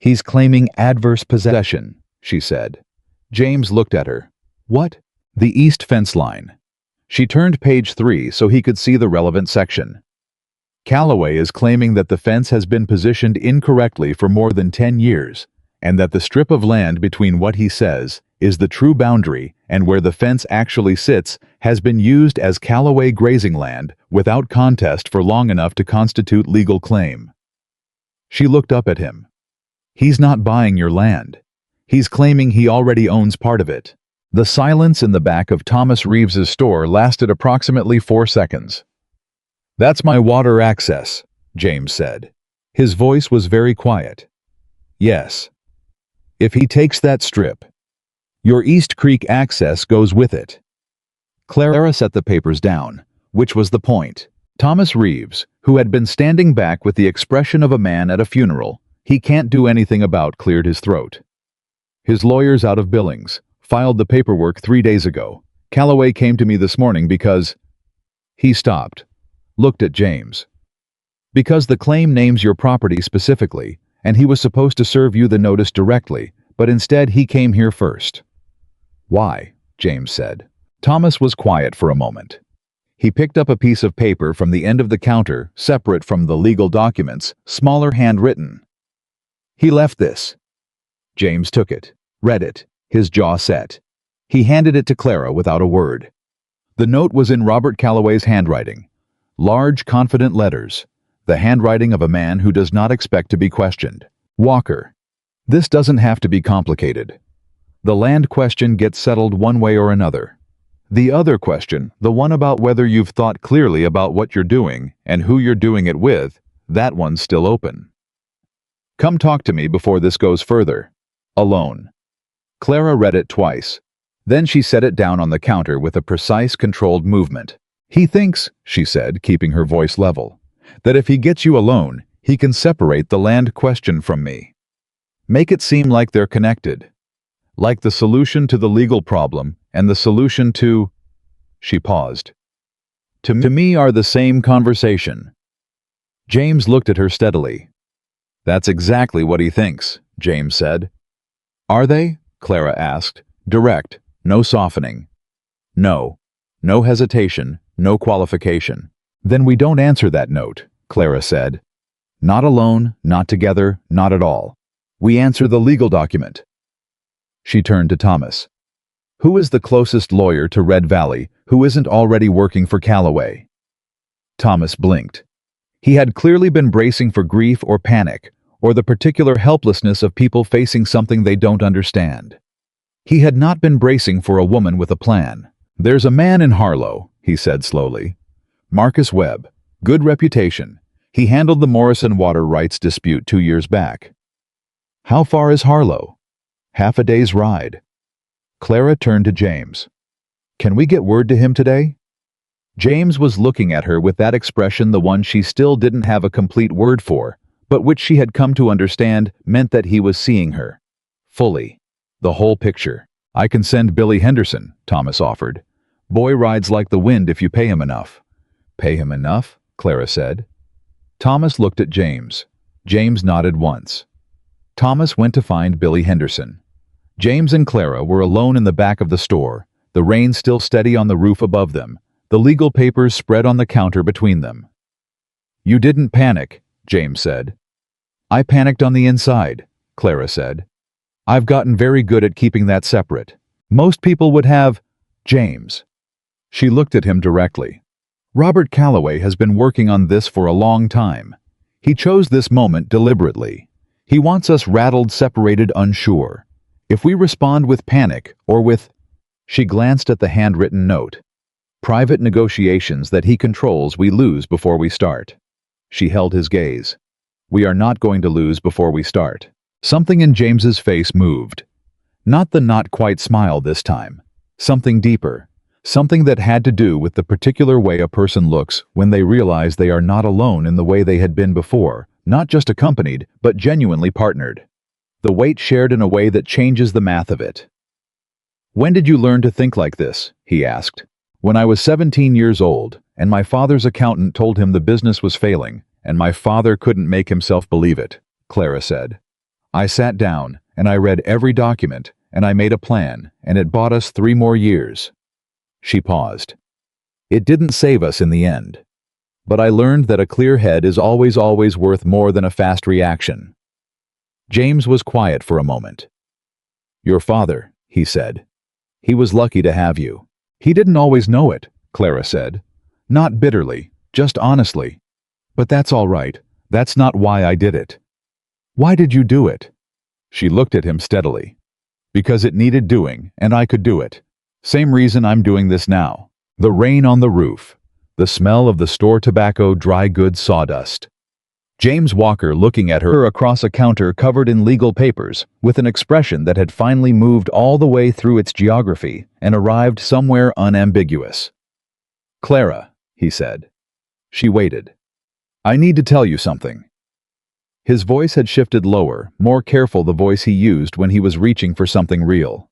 He's claiming adverse possession, she said. James looked at her. What? The east fence line. She turned page 3 so he could see the relevant section. Calloway is claiming that the fence has been positioned incorrectly for more than 10 years, and that the strip of land between what he says is the true boundary and where the fence actually sits has been used as Calloway grazing land without contest for long enough to constitute legal claim. She looked up at him. He's not buying your land. He's claiming he already owns part of it. The silence in the back of Thomas Reeves's store lasted approximately 4 seconds. That's my water access, James said. His voice was very quiet. Yes. If he takes that strip, Your East Creek access goes with it. Clara set the papers down, which was the point. Thomas Reeves, who had been standing back with the expression of a man at a funeral he can't do anything about, cleared his throat. His lawyer's out of Billings, filed the paperwork 3 days ago. Calloway came to me this morning because... He stopped, looked at James. Because the claim names your property specifically, and he was supposed to serve you the notice directly, but instead he came here first. Why? James said. Thomas was quiet for a moment. He picked up a piece of paper from the end of the counter, separate from the legal documents, smaller handwritten. He left this. James took it, read it, his jaw set. He handed it to Clara without a word. The note was in Robert Calloway's handwriting. Large, confident letters. The handwriting of a man who does not expect to be questioned. Walker. This doesn't have to be complicated. The land question gets settled one way or another. The other question, the one about whether you've thought clearly about what you're doing and who you're doing it with, that one's still open. Come talk to me before this goes further. Alone. Clara read it twice. Then she set it down on the counter with a precise, controlled movement. He thinks, she said, keeping her voice level, that if he gets you alone, he can separate the land question from me. Make it seem like they're connected. Like the solution to the legal problem and the solution to... She paused. To me are the same conversation. James looked at her steadily. That's exactly what he thinks, James said. Are they? Clara asked. Direct, no softening. No. No hesitation, no qualification. Then we don't answer that note, Clara said. Not alone, not together, not at all. We answer the legal document. She turned to Thomas. Who is the closest lawyer to Red Valley who isn't already working for Calloway? Thomas blinked. He had clearly been bracing for grief or panic, or the particular helplessness of people facing something they don't understand. He had not been bracing for a woman with a plan. There's a man in Harlow, he said slowly. Marcus Webb. Good reputation. He handled the Morrison water rights dispute 2 years back. How far is Harlow? Half a day's ride. Clara turned to James. Can we get word to him today? James was looking at her with that expression, the one she still didn't have a complete word for, but which she had come to understand meant that he was seeing her. Fully. The whole picture. I can send Billy Henderson, Thomas offered. Boy rides like the wind if you pay him enough. Pay him enough? Clara said. Thomas looked at James. James nodded once. Thomas went to find Billy Henderson. James and Clara were alone in the back of the store, the rain still steady on the roof above them, the legal papers spread on the counter between them. You didn't panic, James said. I panicked on the inside, Clara said. I've gotten very good at keeping that separate. Most people would have... James. She looked at him directly. Robert Calloway has been working on this for a long time. He chose this moment deliberately. He wants us rattled, separated, unsure. If we respond with panic or with... She glanced at the handwritten note. Private negotiations that he controls, we lose before we start. She held his gaze. We are not going to lose before we start. Something in James's face moved. Not the not quite smile this time. Something deeper. Something that had to do with the particular way a person looks when they realize they are not alone in the way they had been before, not just accompanied, but genuinely partnered. The weight shared in a way that changes the math of it. When did you learn to think like this? He asked. When I was 17 years old, and my father's accountant told him the business was failing, and my father couldn't make himself believe it, Clara said. I sat down, and I read every document, and I made a plan, and it bought us 3 more years. She paused. It didn't save us in the end. But I learned that a clear head is always worth more than a fast reaction. James was quiet for a moment. Your father, he said. He was lucky to have you. He didn't always know it, Clara said. Not bitterly, just honestly. But that's all right. That's not why I did it. Why did you do it? She looked at him steadily. Because it needed doing, and I could do it. Same reason I'm doing this now. The rain on the roof. The smell of the store tobacco, dry goods sawdust. James Walker looking at her across a counter covered in legal papers, with an expression that had finally moved all the way through its geography and arrived somewhere unambiguous. "Clara," he said. She waited. "I need to tell you something." His voice had shifted lower, more careful, the voice he used when he was reaching for something real.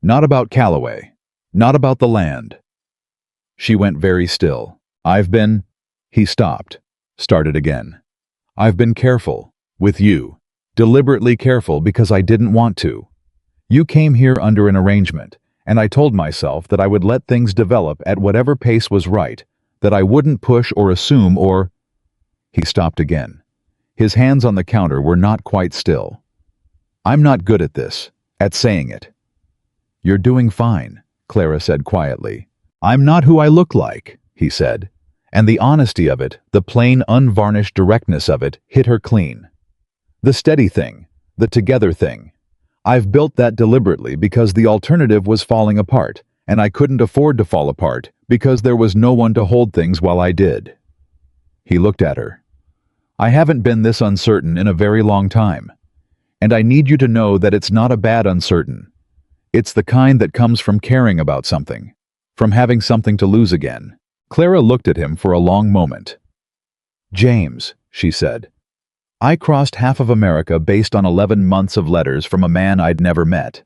"Not about Calloway. Not about the land." She went very still. He stopped, started again. "I've been careful, with you, deliberately careful because I didn't want to. You came here under an arrangement, and I told myself that I would let things develop at whatever pace was right, that I wouldn't push or assume or—" He stopped again. His hands on the counter were not quite still. "I'm not good at this, at saying it." "You're doing fine," Clara said quietly. "I'm not who I look like," he said. And the honesty of it, the plain, unvarnished directness of it, hit her clean. "The steady thing, the together thing. I've built that deliberately because the alternative was falling apart, and I couldn't afford to fall apart because there was no one to hold things while I did." He looked at her. "I haven't been this uncertain in a very long time. And I need you to know that it's not a bad uncertain. It's the kind that comes from caring about something, from having something to lose again." Clara looked at him for a long moment. "James," she said, "I crossed half of America based on 11 months of letters from a man I'd never met.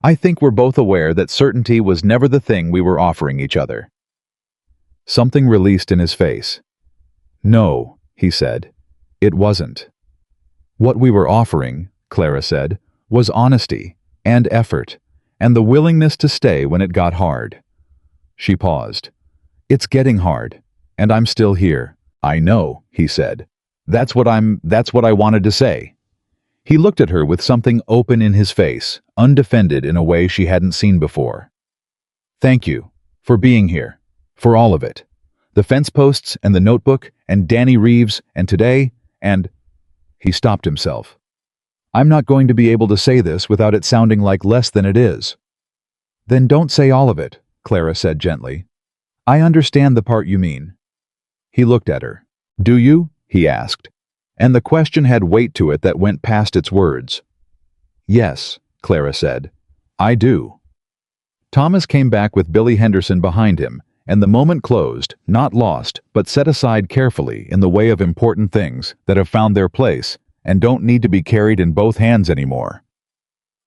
I think we're both aware that certainty was never the thing we were offering each other." Something released in his face. "No," he said, "it wasn't. What we were offering," Clara said, "was honesty and effort and the willingness to stay when it got hard." She paused. "It's getting hard, and I'm still here." "I know," he said. That's what I wanted to say." He looked at her with something open in his face, undefended in a way she hadn't seen before. "Thank you, for being here, for all of it. The fence posts and the notebook and Danny Reeves and today and—" He stopped himself. "I'm not going to be able to say this without it sounding like less than it is." "Then don't say all of it," Clara said gently. "I understand the part you mean." He looked at her. "Do you?" he asked. And the question had weight to it that went past its words. "Yes," Clara said. "I do." Thomas came back with Billy Henderson behind him, and the moment closed, not lost, but set aside carefully in the way of important things that have found their place and don't need to be carried in both hands anymore.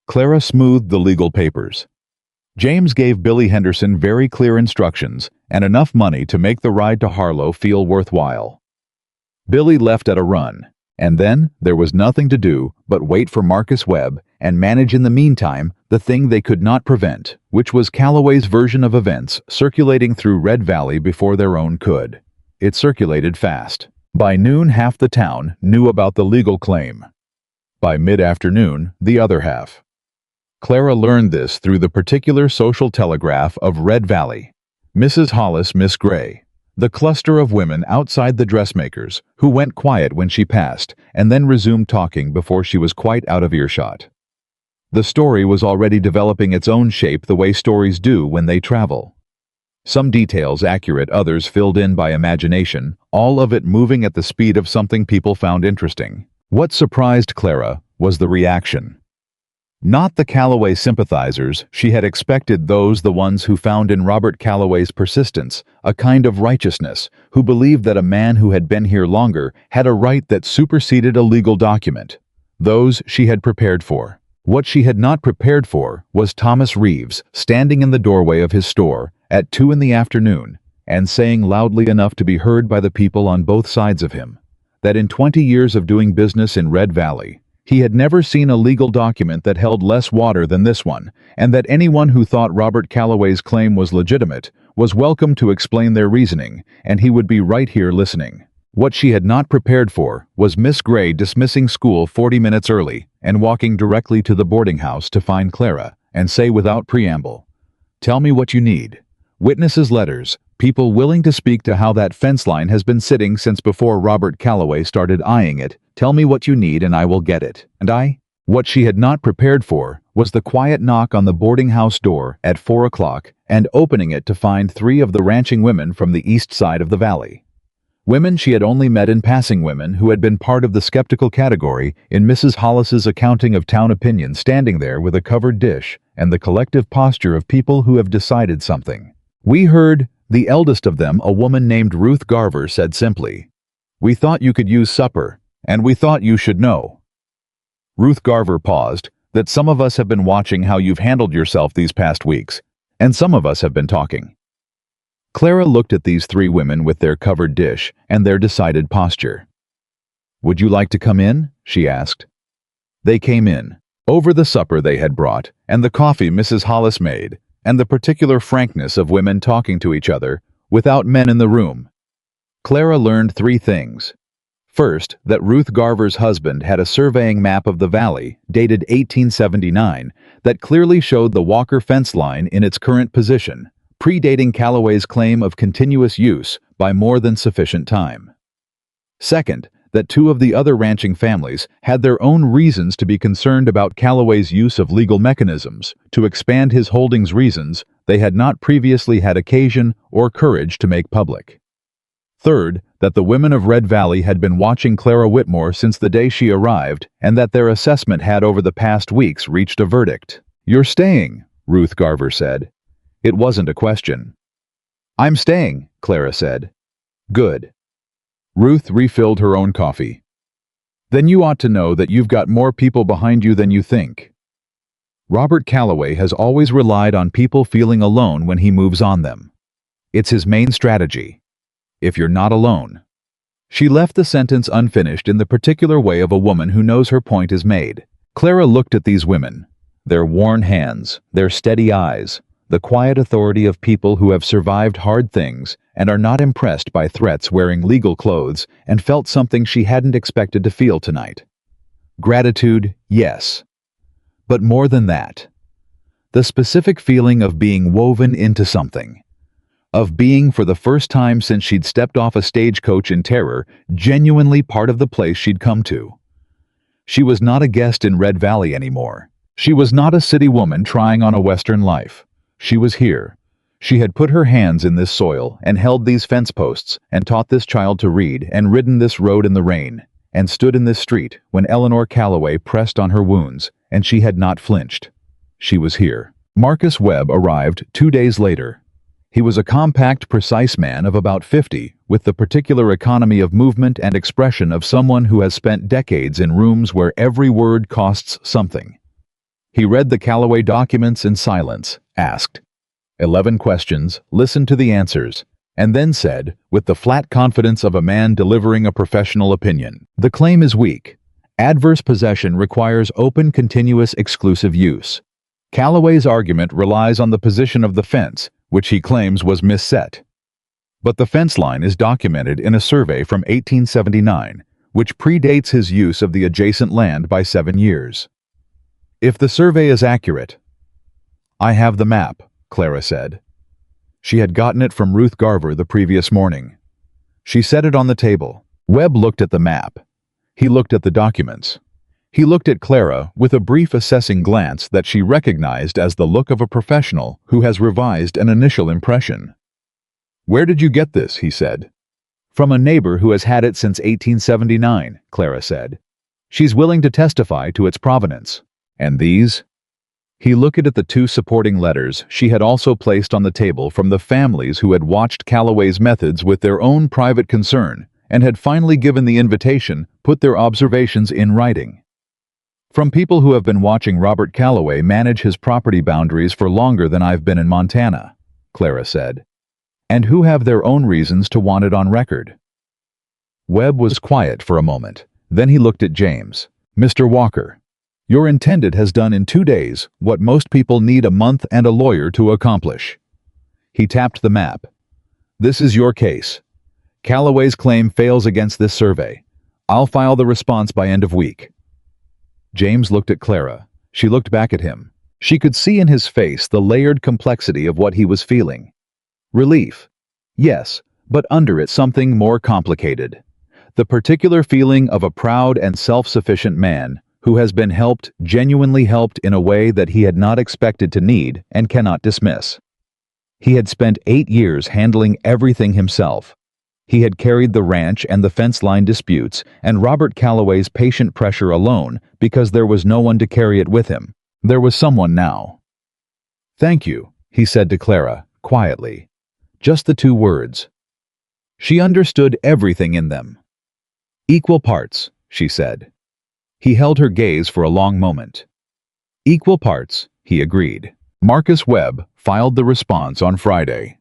Clara smoothed the legal papers. James gave Billy Henderson very clear instructions and enough money to make the ride to Harlow feel worthwhile. Billy left at a run, and then there was nothing to do but wait for Marcus Webb and manage in the meantime the thing they could not prevent, which was Calloway's version of events circulating through Red Valley before their own could. It circulated fast. By noon, half the town knew about the legal claim. By mid-afternoon, the other half. Clara learned this through the particular social telegraph of Red Valley. Mrs. Hollis, Miss Gray, the cluster of women outside the dressmakers, who went quiet when she passed and then resumed talking before she was quite out of earshot. The story was already developing its own shape the way stories do when they travel. Some details accurate, others filled in by imagination, all of it moving at the speed of something people found interesting. What surprised Clara was the reaction. Not the Calloway sympathizers; she had expected those, the ones who found in Robert Calloway's persistence a kind of righteousness, who believed that a man who had been here longer had a right that superseded a legal document. Those she had prepared for. What she had not prepared for was Thomas Reeves standing in the doorway of his store at 2 in the afternoon and saying loudly enough to be heard by the people on both sides of him that in 20 years of doing business in Red Valley, he had never seen a legal document that held less water than this one, and that anyone who thought Robert Calloway's claim was legitimate was welcome to explain their reasoning, and he would be right here listening. What she had not prepared for was Miss Gray dismissing school 40 minutes early and walking directly to the boarding house to find Clara and say without preamble, "Tell me what you need. Witnesses' letters, people willing to speak to how that fence line has been sitting since before Robert Calloway started eyeing it. Tell me what you need and I will get it." What she had not prepared for was the quiet knock on the boarding house door at 4 o'clock and opening it to find 3 of the ranching women from the east side of the valley. Women she had only met in passing, women who had been part of the skeptical category in Mrs. Hollis's accounting of town opinion, standing there with a covered dish and the collective posture of people who have decided something. We heard, the eldest of them, a woman named Ruth Garver, said simply, "We thought you could use supper, and we thought you should know." Ruth Garver paused, "That some of us have been watching how you've handled yourself these past weeks, and some of us have been talking." Clara looked at these three women with their covered dish and their decided posture. "Would you like to come in?" she asked. They came in, over the supper they had brought, and the coffee Mrs. Hollis made, and the particular frankness of women talking to each other, without men in the room. Clara learned three things. First, that Ruth Garver's husband had a surveying map of the valley, dated 1879, that clearly showed the Walker fence line in its current position, predating Calloway's claim of continuous use by more than sufficient time. Second, that two of the other ranching families had their own reasons to be concerned about Calloway's use of legal mechanisms to expand his holdings, reasons they had not previously had occasion or courage to make public. Third, that the women of Red Valley had been watching Clara Whitmore since the day she arrived, and that their assessment had over the past weeks reached a verdict. "You're staying," Ruth Garver said. It wasn't a question. "I'm staying," Clara said. "Good." Ruth refilled her own coffee. "Then you ought to know that you've got more people behind you than you think. Robert Calloway has always relied on people feeling alone when he moves on them. It's his main strategy. If you're not alone." She left the sentence unfinished in the particular way of a woman who knows her point is made. Clara looked at these women, their worn hands, their steady eyes, the quiet authority of people who have survived hard things and are not impressed by threats, wearing legal clothes, and felt something she hadn't expected to feel tonight. Gratitude, yes. But more than that. The specific feeling of being woven into something. Of being, for the first time since she'd stepped off a stagecoach in terror, genuinely part of the place she'd come to. She was not a guest in Red Valley anymore. She was not a city woman trying on a Western life. She was here. She had put her hands in this soil and held these fence posts and taught this child to read and ridden this road in the rain and stood in this street when Eleanor Calloway pressed on her wounds and she had not flinched. She was here. Marcus Webb arrived 2 days later. He was a compact, precise man of about 50, with the particular economy of movement and expression of someone who has spent decades in rooms where every word costs something. He read the Calloway documents in silence, asked 11 questions, listened to the answers, and then said, with the flat confidence of a man delivering a professional opinion, "The claim is weak. Adverse possession requires open, continuous, exclusive use. Calloway's argument relies on the position of the fence, which he claims was misset. But the fence line is documented in a survey from 1879, which predates his use of the adjacent land by 7 years. If the survey is accurate—" "I have the map," Clara said. She had gotten it from Ruth Garver the previous morning. She set it on the table. Webb looked at the map. He looked at the documents. He looked at Clara with a brief assessing glance that she recognized as the look of a professional who has revised an initial impression. "Where did you get this?" he said. "From a neighbor who has had it since 1879, Clara said. "She's willing to testify to its provenance. And these?" He looked at the 2 supporting letters she had also placed on the table from the families who had watched Calloway's methods with their own private concern and had finally given the invitation, put their observations in writing. "From people who have been watching Robert Calloway manage his property boundaries for longer than I've been in Montana," Clara said, "and who have their own reasons to want it on record." Webb was quiet for a moment. Then he looked at James. "Mr. Walker, your intended has done in 2 days what most people need a month and a lawyer to accomplish." He tapped the map. "This is your case. Calloway's claim fails against this survey. I'll file the response by end of week." James looked at Clara. She looked back at him. She could see in his face the layered complexity of what he was feeling. Relief. Yes, but under it something more complicated. The particular feeling of a proud and self-sufficient man who has been helped, genuinely helped in a way that he had not expected to need and cannot dismiss. He had spent 8 years handling everything himself. He had carried the ranch and the fence line disputes and Robert Calloway's patient pressure alone because there was no one to carry it with him. There was someone now. "Thank you," he said to Clara, quietly. Just the two words. She understood everything in them. "Equal parts," she said. He held her gaze for a long moment. "Equal parts," he agreed. Marcus Webb filed the response on Friday.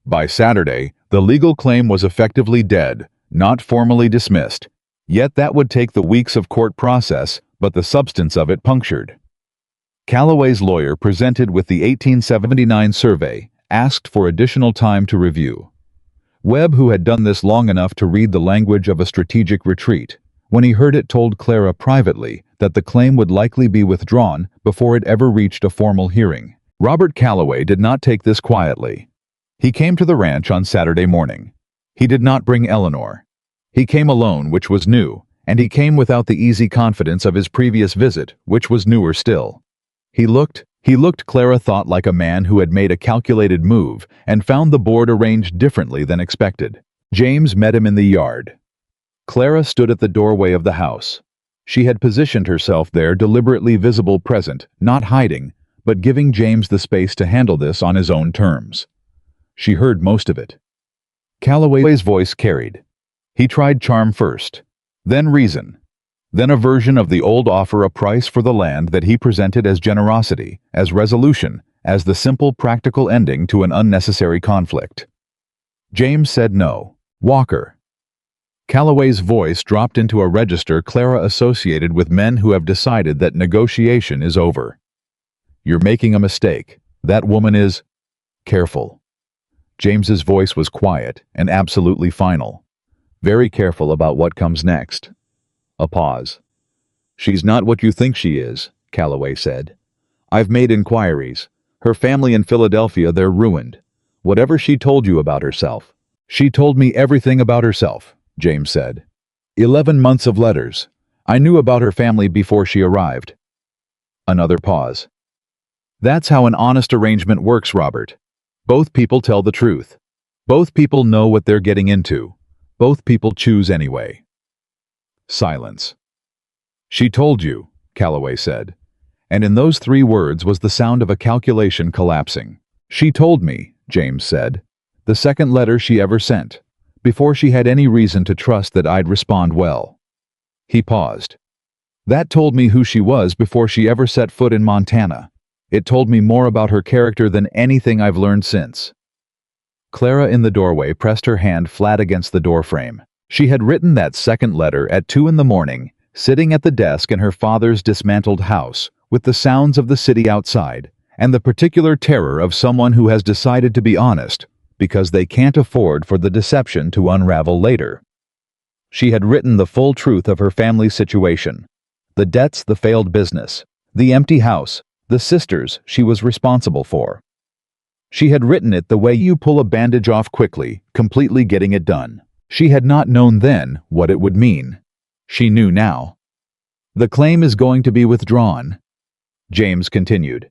By Saturday, the legal claim was effectively dead, not formally dismissed. Yet that would take the weeks of court process, but the substance of it punctured. Calloway's lawyer presented with the 1879 survey, asked for additional time to review. Webb, who had done this long enough to read the language of a strategic retreat, when he heard it told Clara privately that the claim would likely be withdrawn before it ever reached a formal hearing. Robert Calloway did not take this quietly. He came to the ranch on Saturday morning. He did not bring Eleanor. He came alone, which was new, and he came without the easy confidence of his previous visit, which was newer still. He looked, Clara thought, like a man who had made a calculated move and found the board arranged differently than expected. James met him in the yard. Clara stood at the doorway of the house. She had positioned herself there, deliberately visible, present, not hiding, but giving James the space to handle this on his own terms. She heard most of it. Calloway's voice carried. He tried charm first, then reason, then a version of the old offer, a price for the land that he presented as generosity, as resolution, as the simple practical ending to an unnecessary conflict. James said no. "Walker." Calloway's voice dropped into a register Clara associated with men who have decided that negotiation is over. "You're making a mistake. That woman is..." "Careful." James's voice was quiet and absolutely final. "Very careful about what comes next." A pause. "She's not what you think she is," Calloway said. "I've made inquiries. Her family in Philadelphia, they're ruined. Whatever she told you about herself." "She told me everything about herself," James said. 11 months of letters. I knew about her family before she arrived." Another pause. "That's how an honest arrangement works, Robert. Both people tell the truth. Both people know what they're getting into. Both people choose anyway." Silence. "She told you," Calloway said, and in those 3 words was the sound of a calculation collapsing. "She told me," James said, "the second letter she ever sent, before she had any reason to trust that I'd respond well." He paused. "That told me who she was before she ever set foot in Montana. It told me more about her character than anything I've learned since." Clara in the doorway pressed her hand flat against the doorframe. She had written that second letter at 2 in the morning, sitting at the desk in her father's dismantled house, with the sounds of the city outside, and the particular terror of someone who has decided to be honest, because they can't afford for the deception to unravel later. She had written the full truth of her family's situation. The debts, the failed business, the empty house, the sisters she was responsible for. She had written it the way you pull a bandage off quickly, completely getting it done. She had not known then what it would mean. She knew now. "The claim is going to be withdrawn," James continued.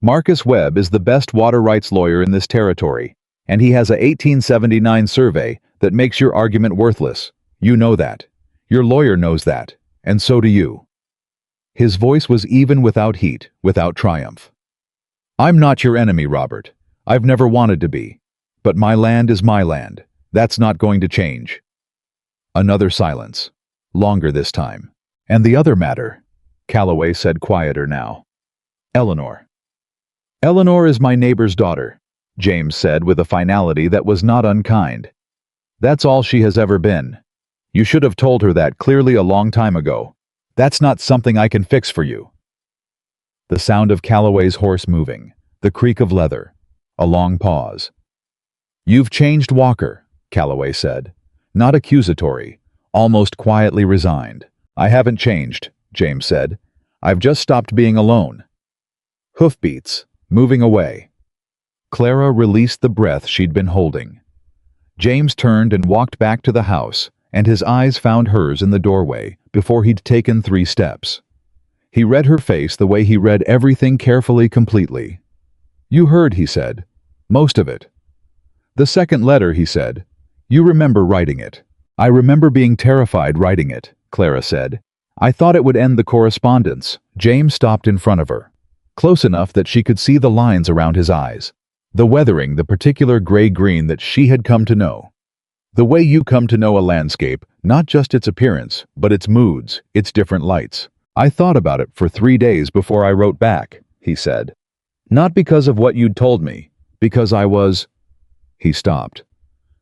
"Marcus Webb is the best water rights lawyer in this territory, and he has a 1879 survey that makes your argument worthless. You know that. Your lawyer knows that, and so do you." His voice was even without heat, without triumph. "I'm not your enemy, Robert. I've never wanted to be. But my land is my land. That's not going to change." Another silence. Longer this time. "And the other matter," Calloway said, quieter now. "Eleanor." "Eleanor is my neighbor's daughter," James said with a finality that was not unkind. "That's all she has ever been. You should have told her that clearly a long time ago. That's not something I can fix for you." The sound of Calloway's horse moving, the creak of leather, a long pause. "You've changed, Walker," Calloway said, not accusatory, almost quietly resigned. "I haven't changed," James said. "I've just stopped being alone." Hoofbeats, moving away. Clara released the breath she'd been holding. James turned and walked back to the house, and his eyes found hers in the doorway before he'd taken 3 steps. He read her face the way he read everything, carefully, completely. "You heard," he said. "Most of it." "The second letter," he said. You remember writing it. I remember being terrified writing it, Clara said. I thought it would end the correspondence. James stopped in front of her, close enough that she could see the lines around his eyes. The weathering, the particular gray-green that she had come to know. The way you come to know a landscape, not just its appearance, but its moods, its different lights. I thought about it for 3 days before I wrote back, he said. Not because of what you'd told me, because I was... He stopped.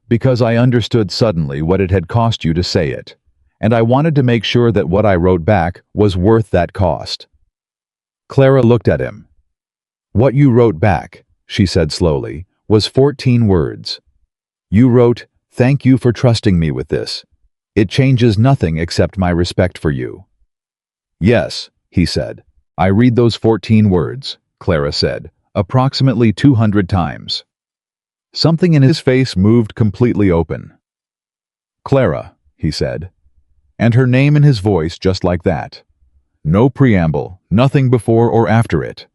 Because I understood suddenly what it had cost you to say it, and I wanted to make sure that what I wrote back was worth that cost. Clara looked at him. What you wrote back, she said slowly, was 14 words. You wrote, "Thank you for trusting me with this. It changes nothing except my respect for you." Yes, he said. I read those 14 words, Clara said, approximately 200 times. Something in his face moved completely open. Clara, he said, and her name in his voice just like that. No preamble, nothing before or after it.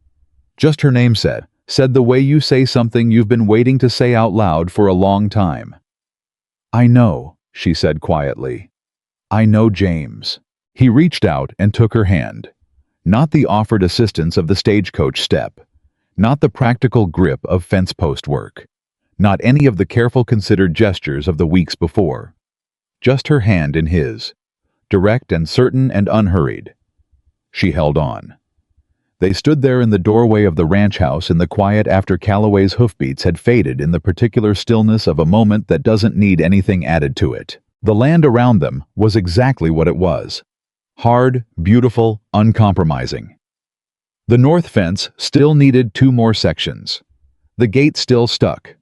Just her name said the way you say something you've been waiting to say out loud for a long time. I know, she said quietly. I know James. He reached out and took her hand. Not the offered assistance of the stagecoach step. Not the practical grip of fence post work. Not any of the careful considered gestures of the weeks before. Just her hand in his. Direct and certain and unhurried. She held on. They stood there in the doorway of the ranch house in the quiet after Calloway's hoofbeats had faded in the particular stillness of a moment that doesn't need anything added to it. The land around them was exactly what it was. Hard, beautiful, uncompromising. The north fence still needed 2 more sections. The gate still stuck.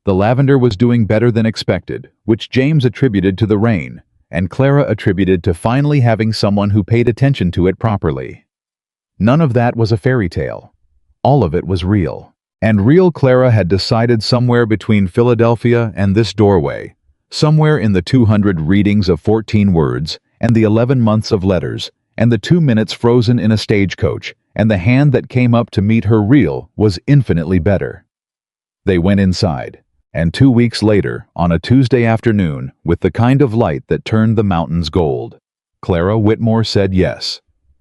The lavender was doing better than expected, which James attributed to the rain, and Clara attributed to finally having someone who paid attention to it properly. None of that was a fairy tale. All of it was real. And real Clara had decided somewhere between Philadelphia and this doorway, somewhere in the 200 readings of 14 words, and the 11 months of letters, and the 2 minutes frozen in a stagecoach, and the hand that came up to meet her real was infinitely better. They went inside, and 2 weeks later, on a Tuesday afternoon, with the kind of light that turned the mountains gold, Clara Whitmore said yes.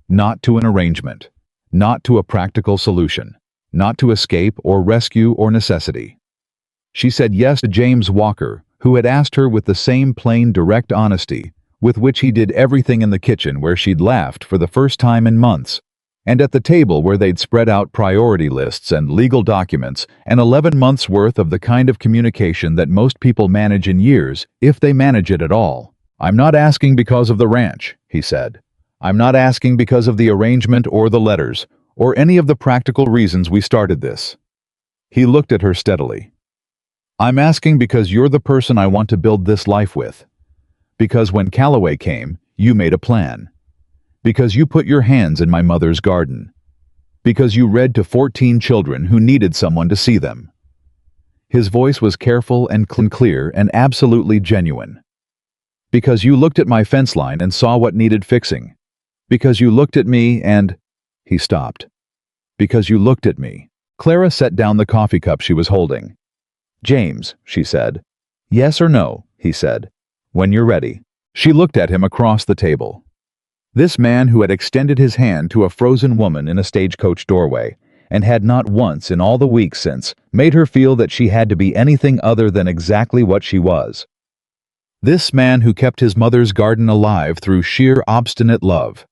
Not to an arrangement, not to a practical solution, not to escape or rescue or necessity. She said yes to James Walker, who had asked her with the same plain, direct honesty with which he did everything in the kitchen where she'd laughed for the first time in months, and at the table where they'd spread out priority lists and legal documents and 11 months' worth of the kind of communication that most people manage in years, if they manage it at all. I'm not asking because of the ranch, he said. I'm not asking because of the arrangement or the letters, or any of the practical reasons we started this. He looked at her steadily. I'm asking because you're the person I want to build this life with. Because when Calloway came, you made a plan. Because you put your hands in my mother's garden. Because you read to 14 children who needed someone to see them. His voice was careful and clear and absolutely genuine. Because you looked at my fence line and saw what needed fixing. Because you looked at me and... He stopped. Because you looked at me. Clara set down the coffee cup she was holding. James, she said. Yes or no, he said. When you're ready. She looked at him across the table. This man who had extended his hand to a frozen woman in a stagecoach doorway, and had not once in all the weeks since made her feel that she had to be anything other than exactly what she was. This man who kept his mother's garden alive through sheer obstinate love.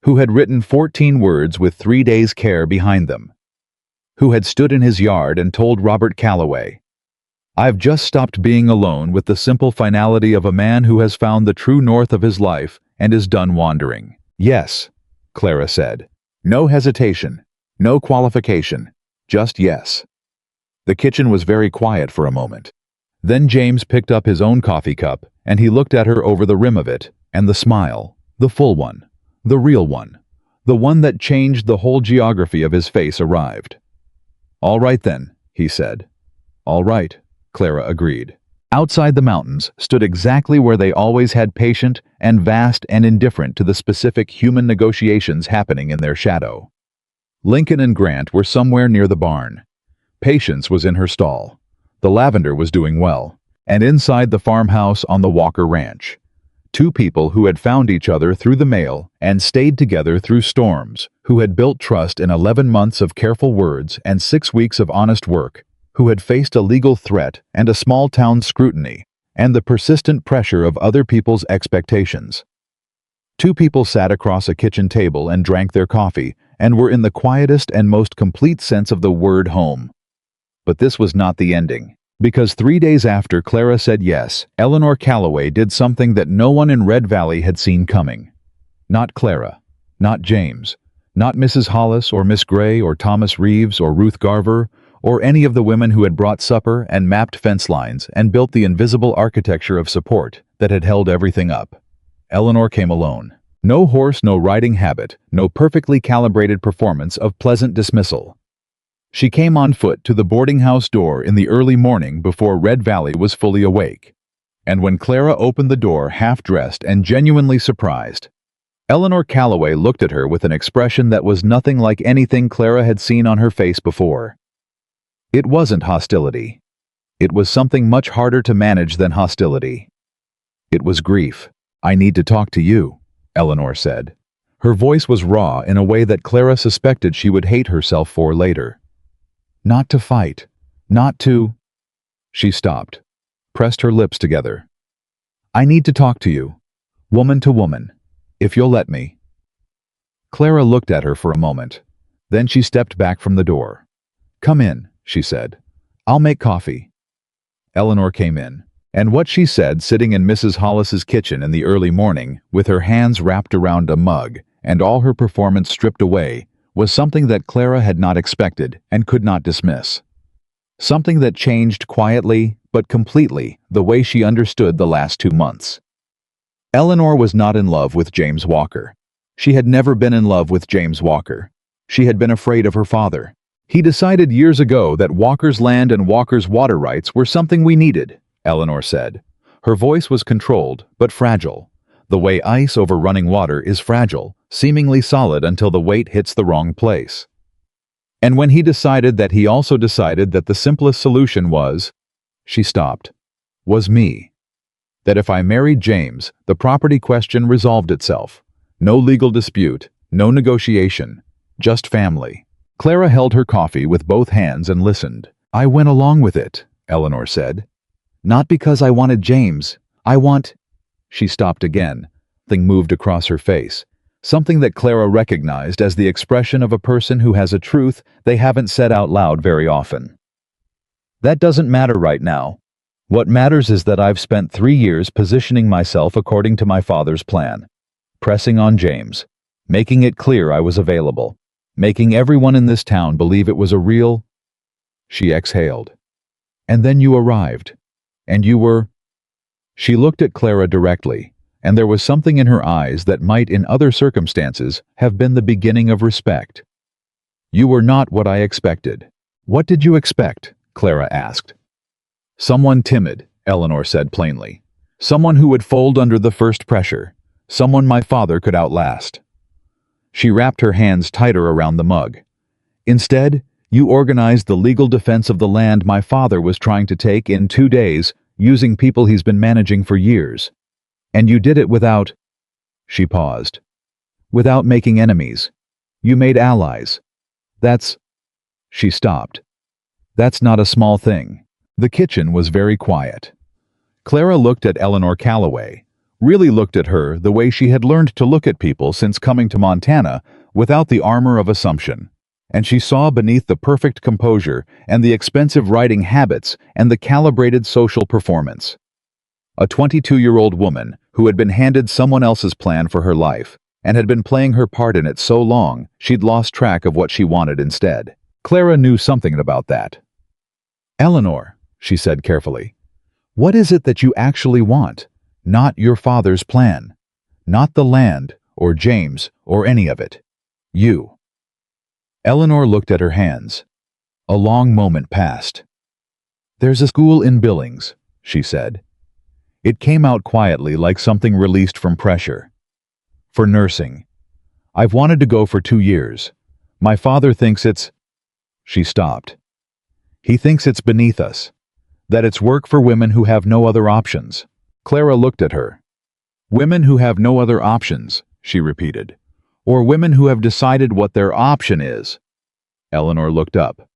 Who had written 14 words with 3 days' care behind them. Who had stood in his yard and told Robert Calloway, I've just stopped being alone with the simple finality of a man who has found the true north of his life and is done wandering. Yes, Clara said. No hesitation, no qualification, just yes. The kitchen was very quiet for a moment. Then James picked up his own coffee cup, and he looked at her over the rim of it, and the smile, the full one, the real one, the one that changed the whole geography of his face arrived. All right then, he said. All right, Clara agreed. Outside the mountains stood exactly where they always had, patient and vast and indifferent to the specific human negotiations happening in their shadow. Lincoln and Grant were somewhere near the barn. Patience was in her stall. The lavender was doing well. And inside the farmhouse on the Walker Ranch, two people who had found each other through the mail and stayed together through storms, who had built trust in 11 months of careful words and 6 weeks of honest work, who had faced a legal threat and a small-town scrutiny, and the persistent pressure of other people's expectations. Two people sat across a kitchen table and drank their coffee, and were in the quietest and most complete sense of the word home. But this was not the ending. Because 3 days after Clara said yes, Eleanor Calloway did something that no one in Red Valley had seen coming. Not Clara, not James, not Mrs. Hollis or Miss Gray or Thomas Reeves or Ruth Garver, or any of the women who had brought supper and mapped fence lines and built the invisible architecture of support that had held everything up. Eleanor came alone. No horse, no riding habit, no perfectly calibrated performance of pleasant dismissal. She came on foot to the boarding house door in the early morning before Red Valley was fully awake. And when Clara opened the door half-dressed and genuinely surprised, Eleanor Calloway looked at her with an expression that was nothing like anything Clara had seen on her face before. It wasn't hostility. It was something much harder to manage than hostility. It was grief. "I need to talk to you," Eleanor said. Her voice was raw in a way that Clara suspected she would hate herself for later. "Not to fight. Not to—" She stopped, pressed her lips together. "I need to talk to you, woman to woman, if you'll let me." Clara looked at her for a moment. Then she stepped back from the door. "Come in," she said. "I'll make coffee." Eleanor came in, and what she said sitting in Mrs. Hollis's kitchen in the early morning, with her hands wrapped around a mug and all her performance stripped away, was something that Clara had not expected and could not dismiss. Something that changed quietly but completely the way she understood the last 2 months. Eleanor was not in love with James Walker. She had never been in love with James Walker. She had been afraid of her father. "He decided years ago that Walker's land and Walker's water rights were something we needed," Eleanor said. Her voice was controlled but fragile, the way ice over running water is fragile, seemingly solid until the weight hits the wrong place. "And when he decided that, he also decided that the simplest solution was—" She stopped. "Was me. That if I married James, the property question resolved itself. No legal dispute, no negotiation, just family." Clara held her coffee with both hands and listened. "I went along with it," Eleanor said. "Not because I wanted James. I want—" She stopped again. Something moved across her face. Something that Clara recognized as the expression of a person who has a truth they haven't said out loud very often. "That doesn't matter right now. What matters is that I've spent 3 years positioning myself according to my father's plan. Pressing on James. Making it clear I was available. Making everyone in this town believe it was a real—" She exhaled. "And then you arrived. And you were—" She looked at Clara directly, and there was something in her eyes that might in other circumstances have been the beginning of respect. "You were not what I expected." "What did you expect?" Clara asked. "Someone timid," Eleanor said plainly. "Someone who would fold under the first pressure. Someone my father could outlast." She wrapped her hands tighter around the mug. "Instead, you organized the legal defense of the land my father was trying to take in 2 days, using people he's been managing for years. And you did it without—" She paused. "Without making enemies. You made allies. That's—" She stopped. "That's not a small thing." The kitchen was very quiet. Clara looked at Eleanor Calloway, really looked at her the way she had learned to look at people since coming to Montana, without the armor of assumption. And she saw beneath the perfect composure and the expensive writing habits and the calibrated social performance. A 22-year-old woman who had been handed someone else's plan for her life and had been playing her part in it so long she'd lost track of what she wanted instead. Clara knew something about that. "Eleanor," she said carefully, "what is it that you actually want? Not your father's plan. Not the land, or James, or any of it. You." Eleanor looked at her hands. A long moment passed. "There's a school in Billings," she said. It came out quietly like something released from pressure. "For nursing. I've wanted to go for 2 years. My father thinks it's—" She stopped. "He thinks it's beneath us. That it's work for women who have no other options. Clara looked at her. Women who have no other options, she repeated. Or women who have decided what their option is. Eleanor looked up.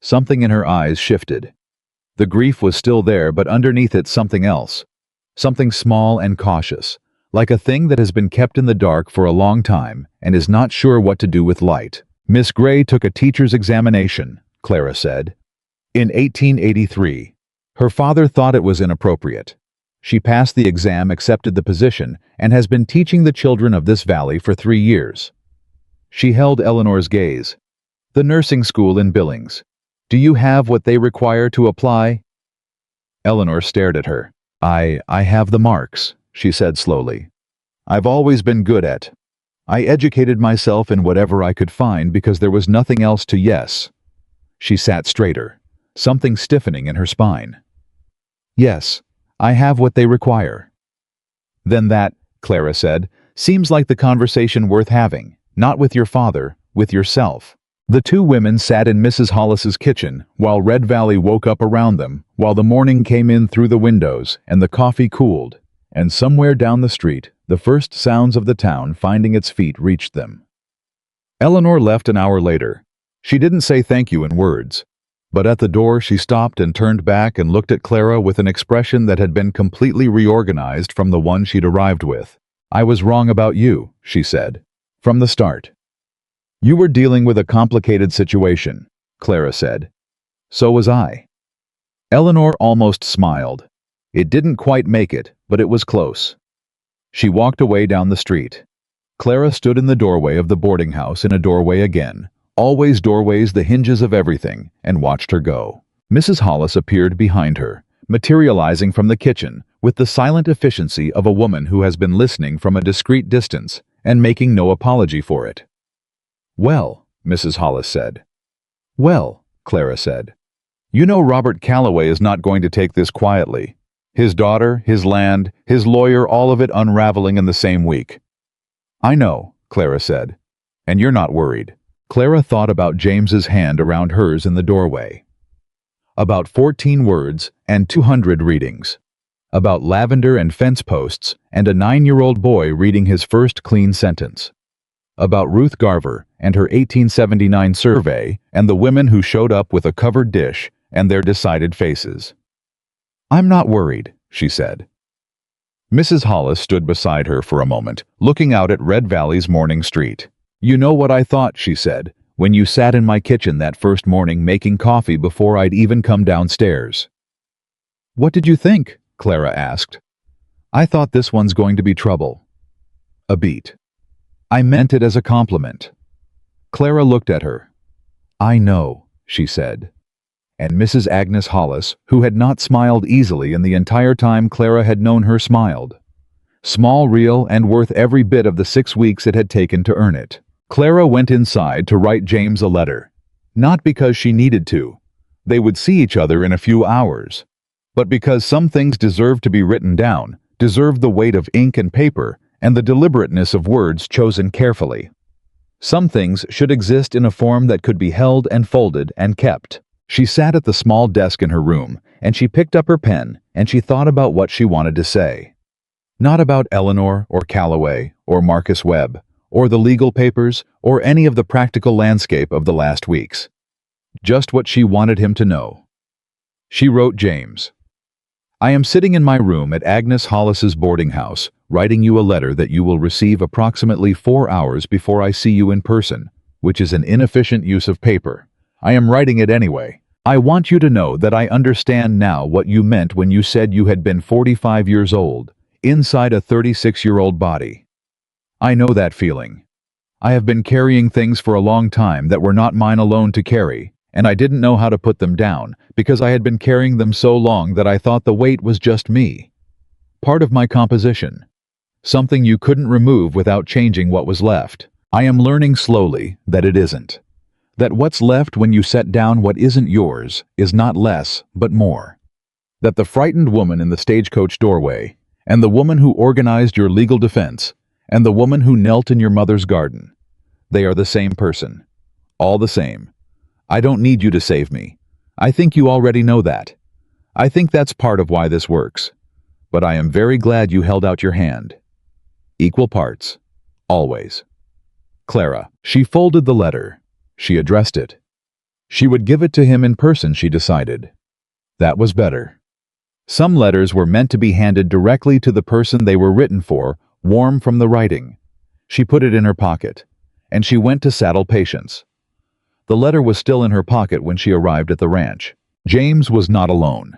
Something in her eyes shifted. The grief was still there, but underneath it something else. Something small and cautious, like a thing that has been kept in the dark for a long time and is not sure what to do with light. Miss Gray took a teacher's examination, Clara said. In 1883. Her father thought it was inappropriate. She passed the exam, accepted the position, and has been teaching the children of this valley for 3 years. She held Eleanor's gaze. The nursing school in Billings. Do you have what they require to apply? Eleanor stared at her. I have the marks, she said slowly. I've always been good at. I educated myself in whatever I could find because there was nothing else to yes. She sat straighter, something stiffening in her spine. Yes, I have what they require. Then that, Clara said, seems like the conversation worth having, not with your father, with yourself. The two women sat in Mrs. Hollis's kitchen while Red Valley woke up around them, while the morning came in through the windows and the coffee cooled, and somewhere down the street, the first sounds of the town finding its feet reached them. Eleanor left an hour later. She didn't say thank you in words, but at the door she stopped and turned back and looked at Clara with an expression that had been completely reorganized from the one she'd arrived with. I was wrong about you, she said, from the start. You were dealing with a complicated situation, Clara said. So was I. Eleanor almost smiled. It didn't quite make it, but it was close. She walked away down the street. Clara stood in the doorway of the boarding house, in a doorway again, always doorways the hinges of everything, and watched her go. Mrs. Hollis appeared behind her, materializing from the kitchen with the silent efficiency of a woman who has been listening from a discreet distance and making no apology for it. Well, Mrs. Hollis said. Well, Clara said. You know Robert Calloway is not going to take this quietly. His daughter, his land, his lawyer, all of it unraveling in the same week. I know, Clara said. And you're not worried. Clara thought about James's hand around hers in the doorway. About 14 words and 200 readings. About lavender and fence posts and a 9-year-old boy reading his first clean sentence. About Ruth Garver and her 1879 survey and the women who showed up with a covered dish and their decided faces. I'm not worried, she said. Mrs. Hollis stood beside her for a moment, looking out at Red Valley's morning street. You know what I thought, she said, when you sat in my kitchen that first morning making coffee before I'd even come downstairs. What did you think? Clara asked. I thought this one's going to be trouble. A beat. I meant it as a compliment. Clara looked at her. I know, she said. And Mrs. Agnes Hollis, who had not smiled easily in the entire time Clara had known her, smiled. Small, real, and worth every bit of the 6 weeks it had taken to earn it. Clara went inside to write James a letter. Not because she needed to. They would see each other in a few hours. But because some things deserved to be written down, deserved the weight of ink and paper, and the deliberateness of words chosen carefully. Some things should exist in a form that could be held and folded and kept. She sat at the small desk in her room, and she picked up her pen, and she thought about what she wanted to say. Not about Eleanor or Calloway or Marcus Webb or the legal papers or any of the practical landscape of the last weeks. Just what she wanted him to know. She wrote James. I am sitting in my room at Agnes Hollis's boarding house, writing you a letter that you will receive approximately 4 hours before I see you in person, which is an inefficient use of paper. I am writing it anyway. I want you to know that I understand now what you meant when you said you had been 45 years old, inside a 36-year-old body. I know that feeling. I have been carrying things for a long time that were not mine alone to carry, and I didn't know how to put them down because I had been carrying them so long that I thought the weight was just me. Part of my composition. Something you couldn't remove without changing what was left. I am learning slowly that it isn't. That what's left when you set down what isn't yours is not less, but more. That the frightened woman in the stagecoach doorway, and the woman who organized your legal defense, and the woman who knelt in your mother's garden, they are the same person. All the same. I don't need you to save me. I think you already know that. I think that's part of why this works. But I am very glad you held out your hand. Equal parts. Always. Clara. She folded the letter. She addressed it. She would give it to him in person, she decided. That was better. Some letters were meant to be handed directly to the person they were written for, warm from the writing. She put it in her pocket, and she went to saddle Patience. The letter was still in her pocket when she arrived at the ranch. James was not alone.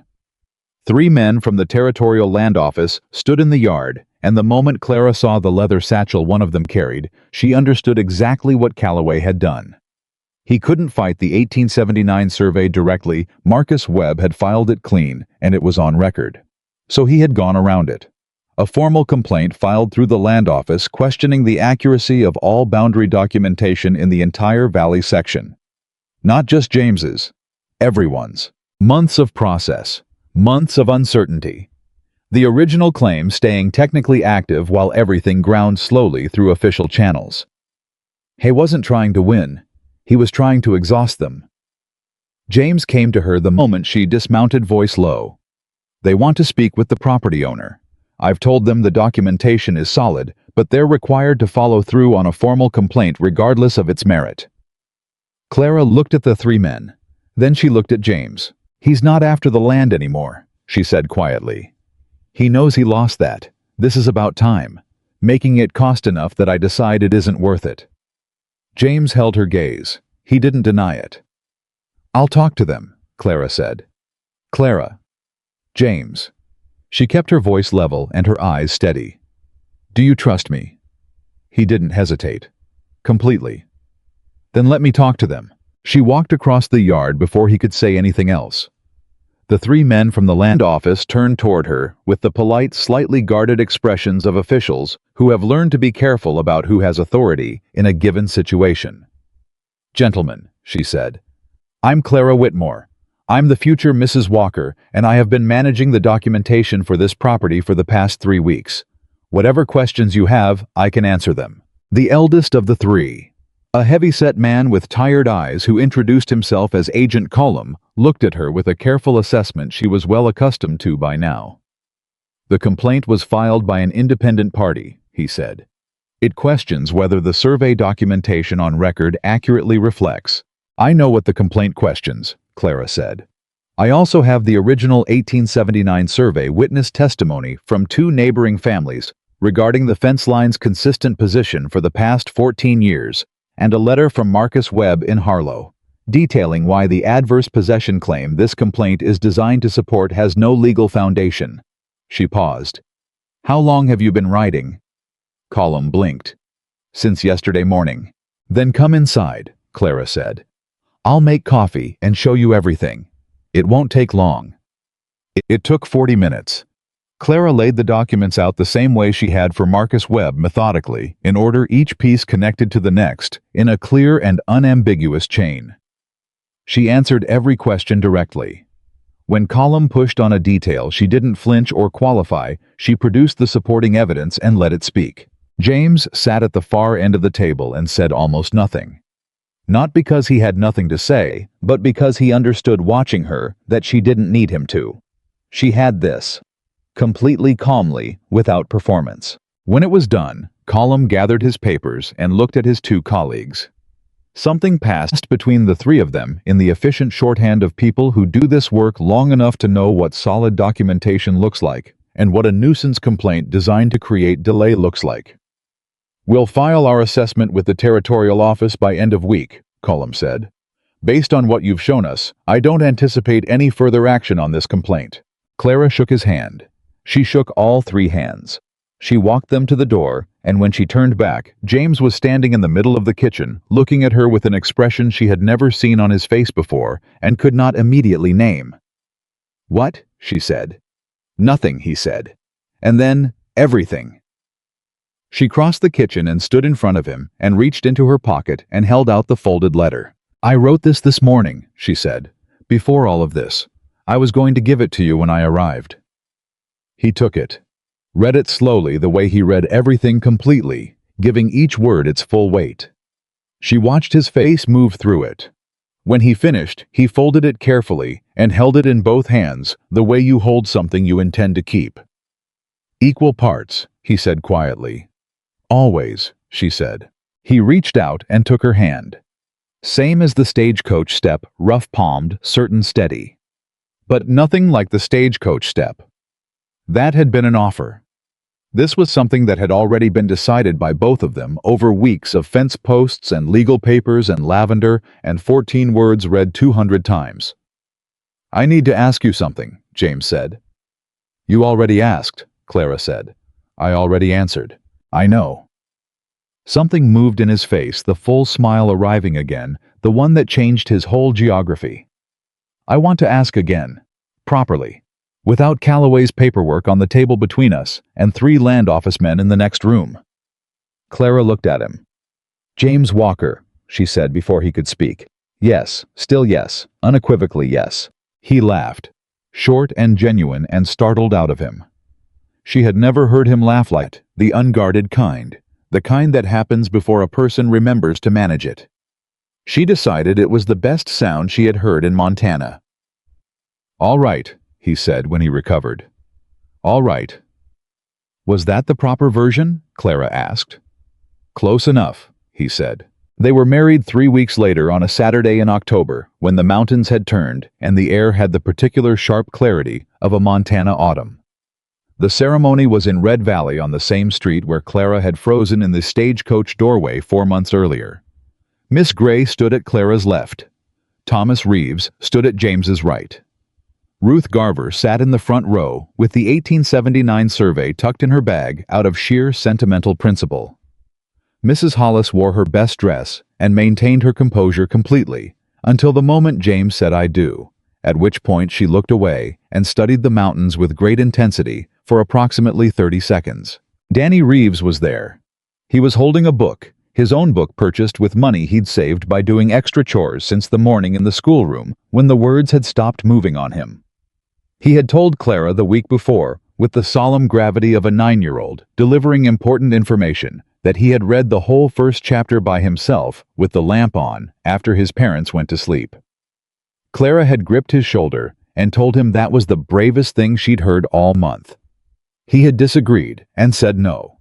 3 men from the Territorial Land Office stood in the yard, and the moment Clara saw the leather satchel one of them carried, she understood exactly what Calloway had done. He couldn't fight the 1879 survey directly. Marcus Webb had filed it clean, and it was on record. So he had gone around it. A formal complaint filed through the land office questioning the accuracy of all boundary documentation in the entire valley section. Not just James's, everyone's. Months of process, months of uncertainty. The original claim staying technically active while everything ground slowly through official channels. He wasn't trying to win. He was trying to exhaust them. James came to her the moment she dismounted, voice low. They want to speak with the property owner. I've told them the documentation is solid, but they're required to follow through on a formal complaint regardless of its merit. Clara looked at the 3 men. Then she looked at James. He's not after the land anymore, she said quietly. He knows he lost that. This is about time. Making it cost enough that I decide it isn't worth it. James held her gaze. He didn't deny it. I'll talk to them, Clara said. Clara. James. She kept her voice level and her eyes steady. Do you trust me? He didn't hesitate. Completely. Then let me talk to them. She walked across the yard before he could say anything else. The 3 men from the land office turned toward her with the polite, slightly guarded expressions of officials who have learned to be careful about who has authority in a given situation. Gentlemen, she said, I'm Clara Whitmore. I'm the future Mrs. Walker, and I have been managing the documentation for this property for the past 3 weeks. Whatever questions you have, I can answer them. The eldest of the 3, a heavy-set man with tired eyes who introduced himself as Agent Colum, looked at her with a careful assessment she was well accustomed to by now. The complaint was filed by an independent party, he said. It questions whether the survey documentation on record accurately reflects. I know what the complaint questions, Clara said. I also have the original 1879 survey witness testimony from 2 neighboring families regarding the fence line's consistent position for the past 14 years, and a letter from Marcus Webb in Harlow, detailing why the adverse possession claim this complaint is designed to support has no legal foundation. She paused. How long have you been writing? Colum blinked. Since yesterday morning. Then come inside, Clara said. I'll make coffee and show you everything. It won't take long. It took 40 minutes. Clara laid the documents out the same way she had for Marcus Webb, methodically, in order, each piece connected to the next, in a clear and unambiguous chain. She answered every question directly. When Colum pushed on a detail she didn't flinch or qualify, she produced the supporting evidence and let it speak. James sat at the far end of the table and said almost nothing. Not because he had nothing to say, but because he understood, watching her, that she didn't need him to. She had this. Completely calmly, without performance. When it was done, Colum gathered his papers and looked at his 2 colleagues. Something passed between the 3 of them in the efficient shorthand of people who do this work long enough to know what solid documentation looks like and what a nuisance complaint designed to create delay looks like. We'll file our assessment with the Territorial Office by end of week, Colum said. Based on what you've shown us, I don't anticipate any further action on this complaint. Clara shook his hand. She shook all 3 hands. She walked them to the door, and when she turned back, James was standing in the middle of the kitchen, looking at her with an expression she had never seen on his face before and could not immediately name. What? She said. Nothing, he said. And then, everything. She crossed the kitchen and stood in front of him and reached into her pocket and held out the folded letter. I wrote this morning, she said. Before all of this. I was going to give it to you when I arrived. He took it, read it slowly the way he read everything completely, giving each word its full weight. She watched his face move through it. When he finished, he folded it carefully and held it in both hands, the way you hold something you intend to keep. "Equal parts," he said quietly. "Always," she said. He reached out and took her hand. Same as the stagecoach step, rough-palmed, certain steady. But nothing like the stagecoach step. That had been an offer. This was something that had already been decided by both of them over weeks of fence posts and legal papers and lavender and 14 words read 200 times. "I need to ask you something," James said. "You already asked," Clara said. "I already answered." "I know." Something moved in his face, the full smile arriving again, the one that changed his whole geography. "I want to ask again. Properly. Without Calloway's paperwork on the table between us and 3 land office men in the next room." Clara looked at him. "James Walker," she said before he could speak. "Yes, still yes, unequivocally yes." He laughed, short and genuine and startled out of him. She had never heard him laugh like that, the unguarded kind, the kind that happens before a person remembers to manage it. She decided it was the best sound she had heard in Montana. "All right," he said when he recovered. "All right." "Was that the proper version?" Clara asked. "Close enough," he said. They were married 3 weeks later on a Saturday in October, when the mountains had turned and the air had the particular sharp clarity of a Montana autumn. The ceremony was in Red Valley on the same street where Clara had frozen in the stagecoach doorway 4 months earlier. Miss Gray stood at Clara's left. Thomas Reeves stood at James's right. Ruth Garver sat in the front row with the 1879 survey tucked in her bag out of sheer sentimental principle. Mrs. Hollis wore her best dress and maintained her composure completely until the moment James said "I do," at which point she looked away and studied the mountains with great intensity for approximately 30 seconds. Danny Reeves was there. He was holding a book, his own book purchased with money he'd saved by doing extra chores since the morning in the schoolroom when the words had stopped moving on him. He had told Clara the week before, with the solemn gravity of a 9-year-old, delivering important information, that he had read the whole first chapter by himself with the lamp on after his parents went to sleep. Clara had gripped his shoulder and told him that was the bravest thing she'd heard all month. He had disagreed and said no.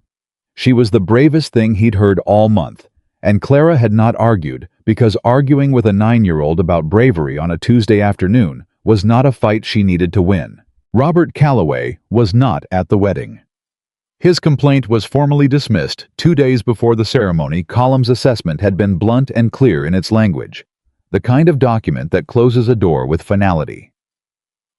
She was the bravest thing he'd heard all month, and Clara had not argued because arguing with a 9-year-old about bravery on a Tuesday afternoon was not a fight she needed to win. Robert Calloway was not at the wedding. His complaint was formally dismissed 2 days before the ceremony. Column's assessment had been blunt and clear in its language, the kind of document that closes a door with finality.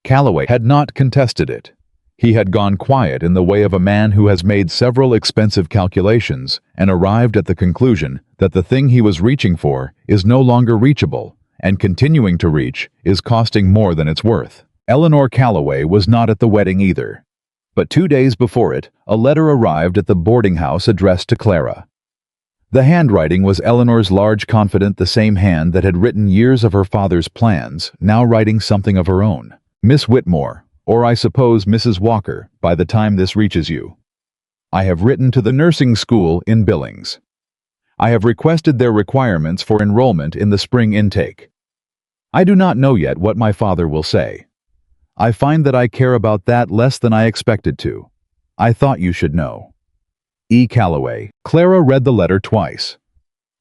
Calloway had not contested it. He had gone quiet in the way of a man who has made several expensive calculations and arrived at the conclusion that the thing he was reaching for is no longer reachable, and continuing to reach is costing more than it's worth. Eleanor Calloway was not at the wedding either. But 2 days before it, a letter arrived at the boarding house addressed to Clara. The handwriting was Eleanor's large, confident, the same hand that had written years of her father's plans, now writing something of her own. "Miss Whitmore, or I suppose Mrs. Walker, by the time this reaches you. I have written to the nursing school in Billings. I have requested their requirements for enrollment in the spring intake. I do not know yet what my father will say. I find that I care about that less than I expected to. I thought you should know. E. Calloway." Clara read the letter twice.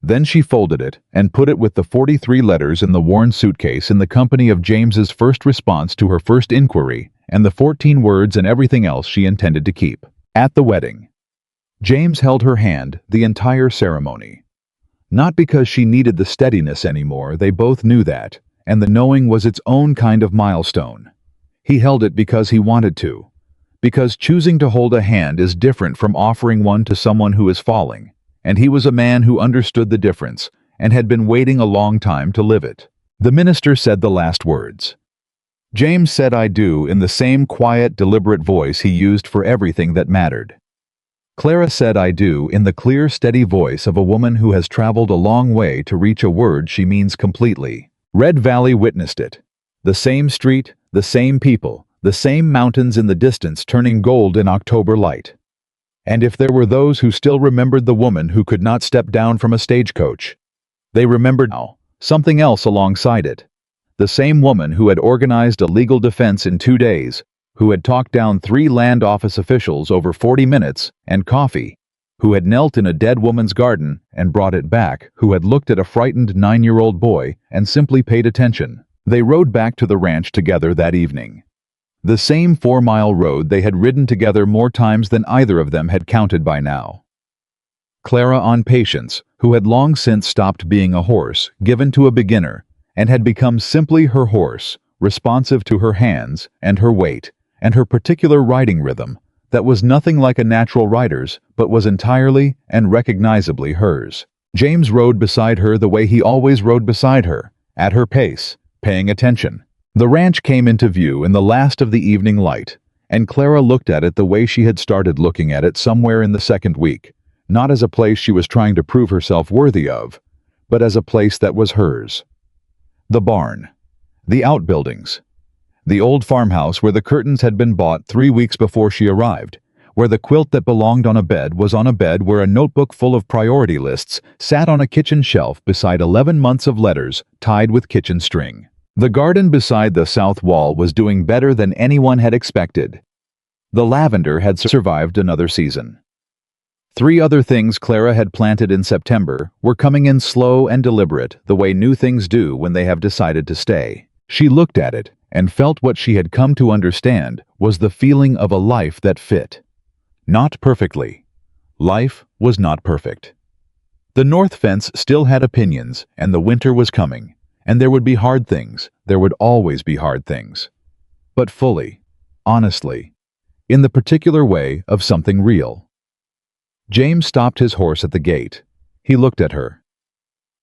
Then she folded it and put it with the 43 letters in the worn suitcase in the company of James's first response to her first inquiry and the 14 words and everything else she intended to keep. At the wedding, James held her hand the entire ceremony. Not because she needed the steadiness anymore, they both knew that, and the knowing was its own kind of milestone. He held it because he wanted to, because choosing to hold a hand is different from offering one to someone who is falling, and he was a man who understood the difference and had been waiting a long time to live it. The minister said the last words. James said "I do" in the same quiet, deliberate voice he used for everything that mattered. Clara said "I do" in the clear, steady voice of a woman who has traveled a long way to reach a word she means completely. Red Valley witnessed it. The same street, the same people, the same mountains in the distance turning gold in October light. And if there were those who still remembered the woman who could not step down from a stagecoach, they remembered now, something else alongside it. The same woman who had organized a legal defense in 2 days, who had talked down 3 land office officials over 40 minutes and coffee, who had knelt in a dead woman's garden and brought it back, who had looked at a frightened 9-year-old boy and simply paid attention. They rode back to the ranch together that evening. The same 4-mile road they had ridden together more times than either of them had counted by now. Clara on patience, who had long since stopped being a horse given to a beginner and had become simply her horse, responsive to her hands and her weight and her particular riding rhythm that was nothing like a natural rider's but was entirely and recognizably hers. James rode beside her the way he always rode beside her, at her pace, paying attention. The ranch came into view in the last of the evening light, and Clara looked at it the way she had started looking at it somewhere in the second week, not as a place she was trying to prove herself worthy of, but as a place that was hers. The barn, the outbuildings, the old farmhouse where the curtains had been bought 3 weeks before she arrived, where the quilt that belonged on a bed was on a bed where a notebook full of priority lists sat on a kitchen shelf beside 11 months of letters tied with kitchen string. The garden beside the south wall was doing better than anyone had expected. The lavender had survived another season. 3 other things Clara had planted in September were coming in slow and deliberate, the way new things do when they have decided to stay. She looked at it and felt what she had come to understand was the feeling of a life that fit. Not perfectly. Life was not perfect. The north fence still had opinions, and the winter was coming. And there would be hard things, there would always be hard things. But fully, honestly, in the particular way of something real. James stopped his horse at the gate. He looked at her.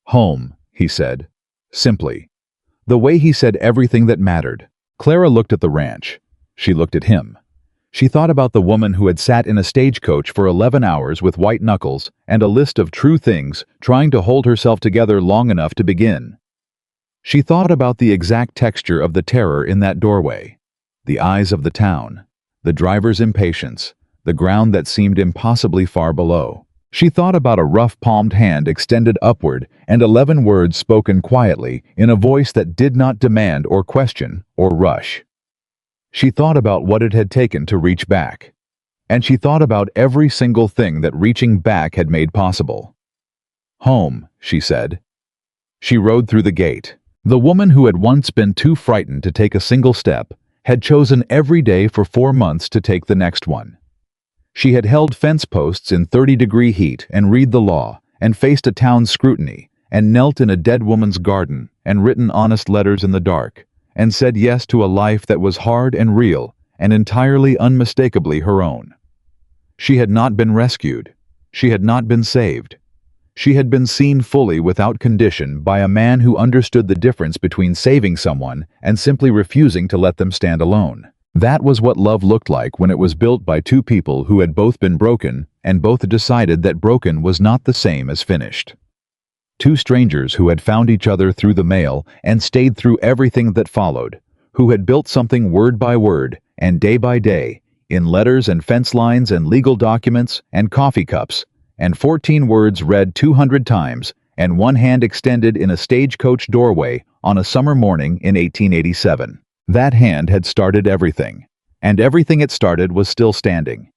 "Home," he said, simply. The way he said everything that mattered. Clara looked at the ranch. She looked at him. She thought about the woman who had sat in a stagecoach for 11 hours with white knuckles and a list of true things, trying to hold herself together long enough to begin. She thought about the exact texture of the terror in that doorway, the eyes of the town, the driver's impatience, the ground that seemed impossibly far below. She thought about a rough-palmed hand extended upward and 11 words spoken quietly in a voice that did not demand or question or rush. She thought about what it had taken to reach back. And she thought about every single thing that reaching back had made possible. "Home," she said. She rode through the gate. The woman who had once been too frightened to take a single step had chosen every day for 4 months to take the next one. She had held fence posts in 30-degree heat and read the law and faced a town's scrutiny and knelt in a dead woman's garden and written honest letters in the dark and said yes to a life that was hard and real and entirely unmistakably her own. She had not been rescued. She had not been saved. She had been seen fully without condition by a man who understood the difference between saving someone and simply refusing to let them stand alone. That was what love looked like when it was built by 2 people who had both been broken and both decided that broken was not the same as finished. 2 strangers who had found each other through the mail and stayed through everything that followed, who had built something word by word and day by day, in letters and fence lines and legal documents and coffee cups, and 14 words read 200 times, and 1 hand extended in a stagecoach doorway on a summer morning in 1887. That hand had started everything, and everything it started was still standing.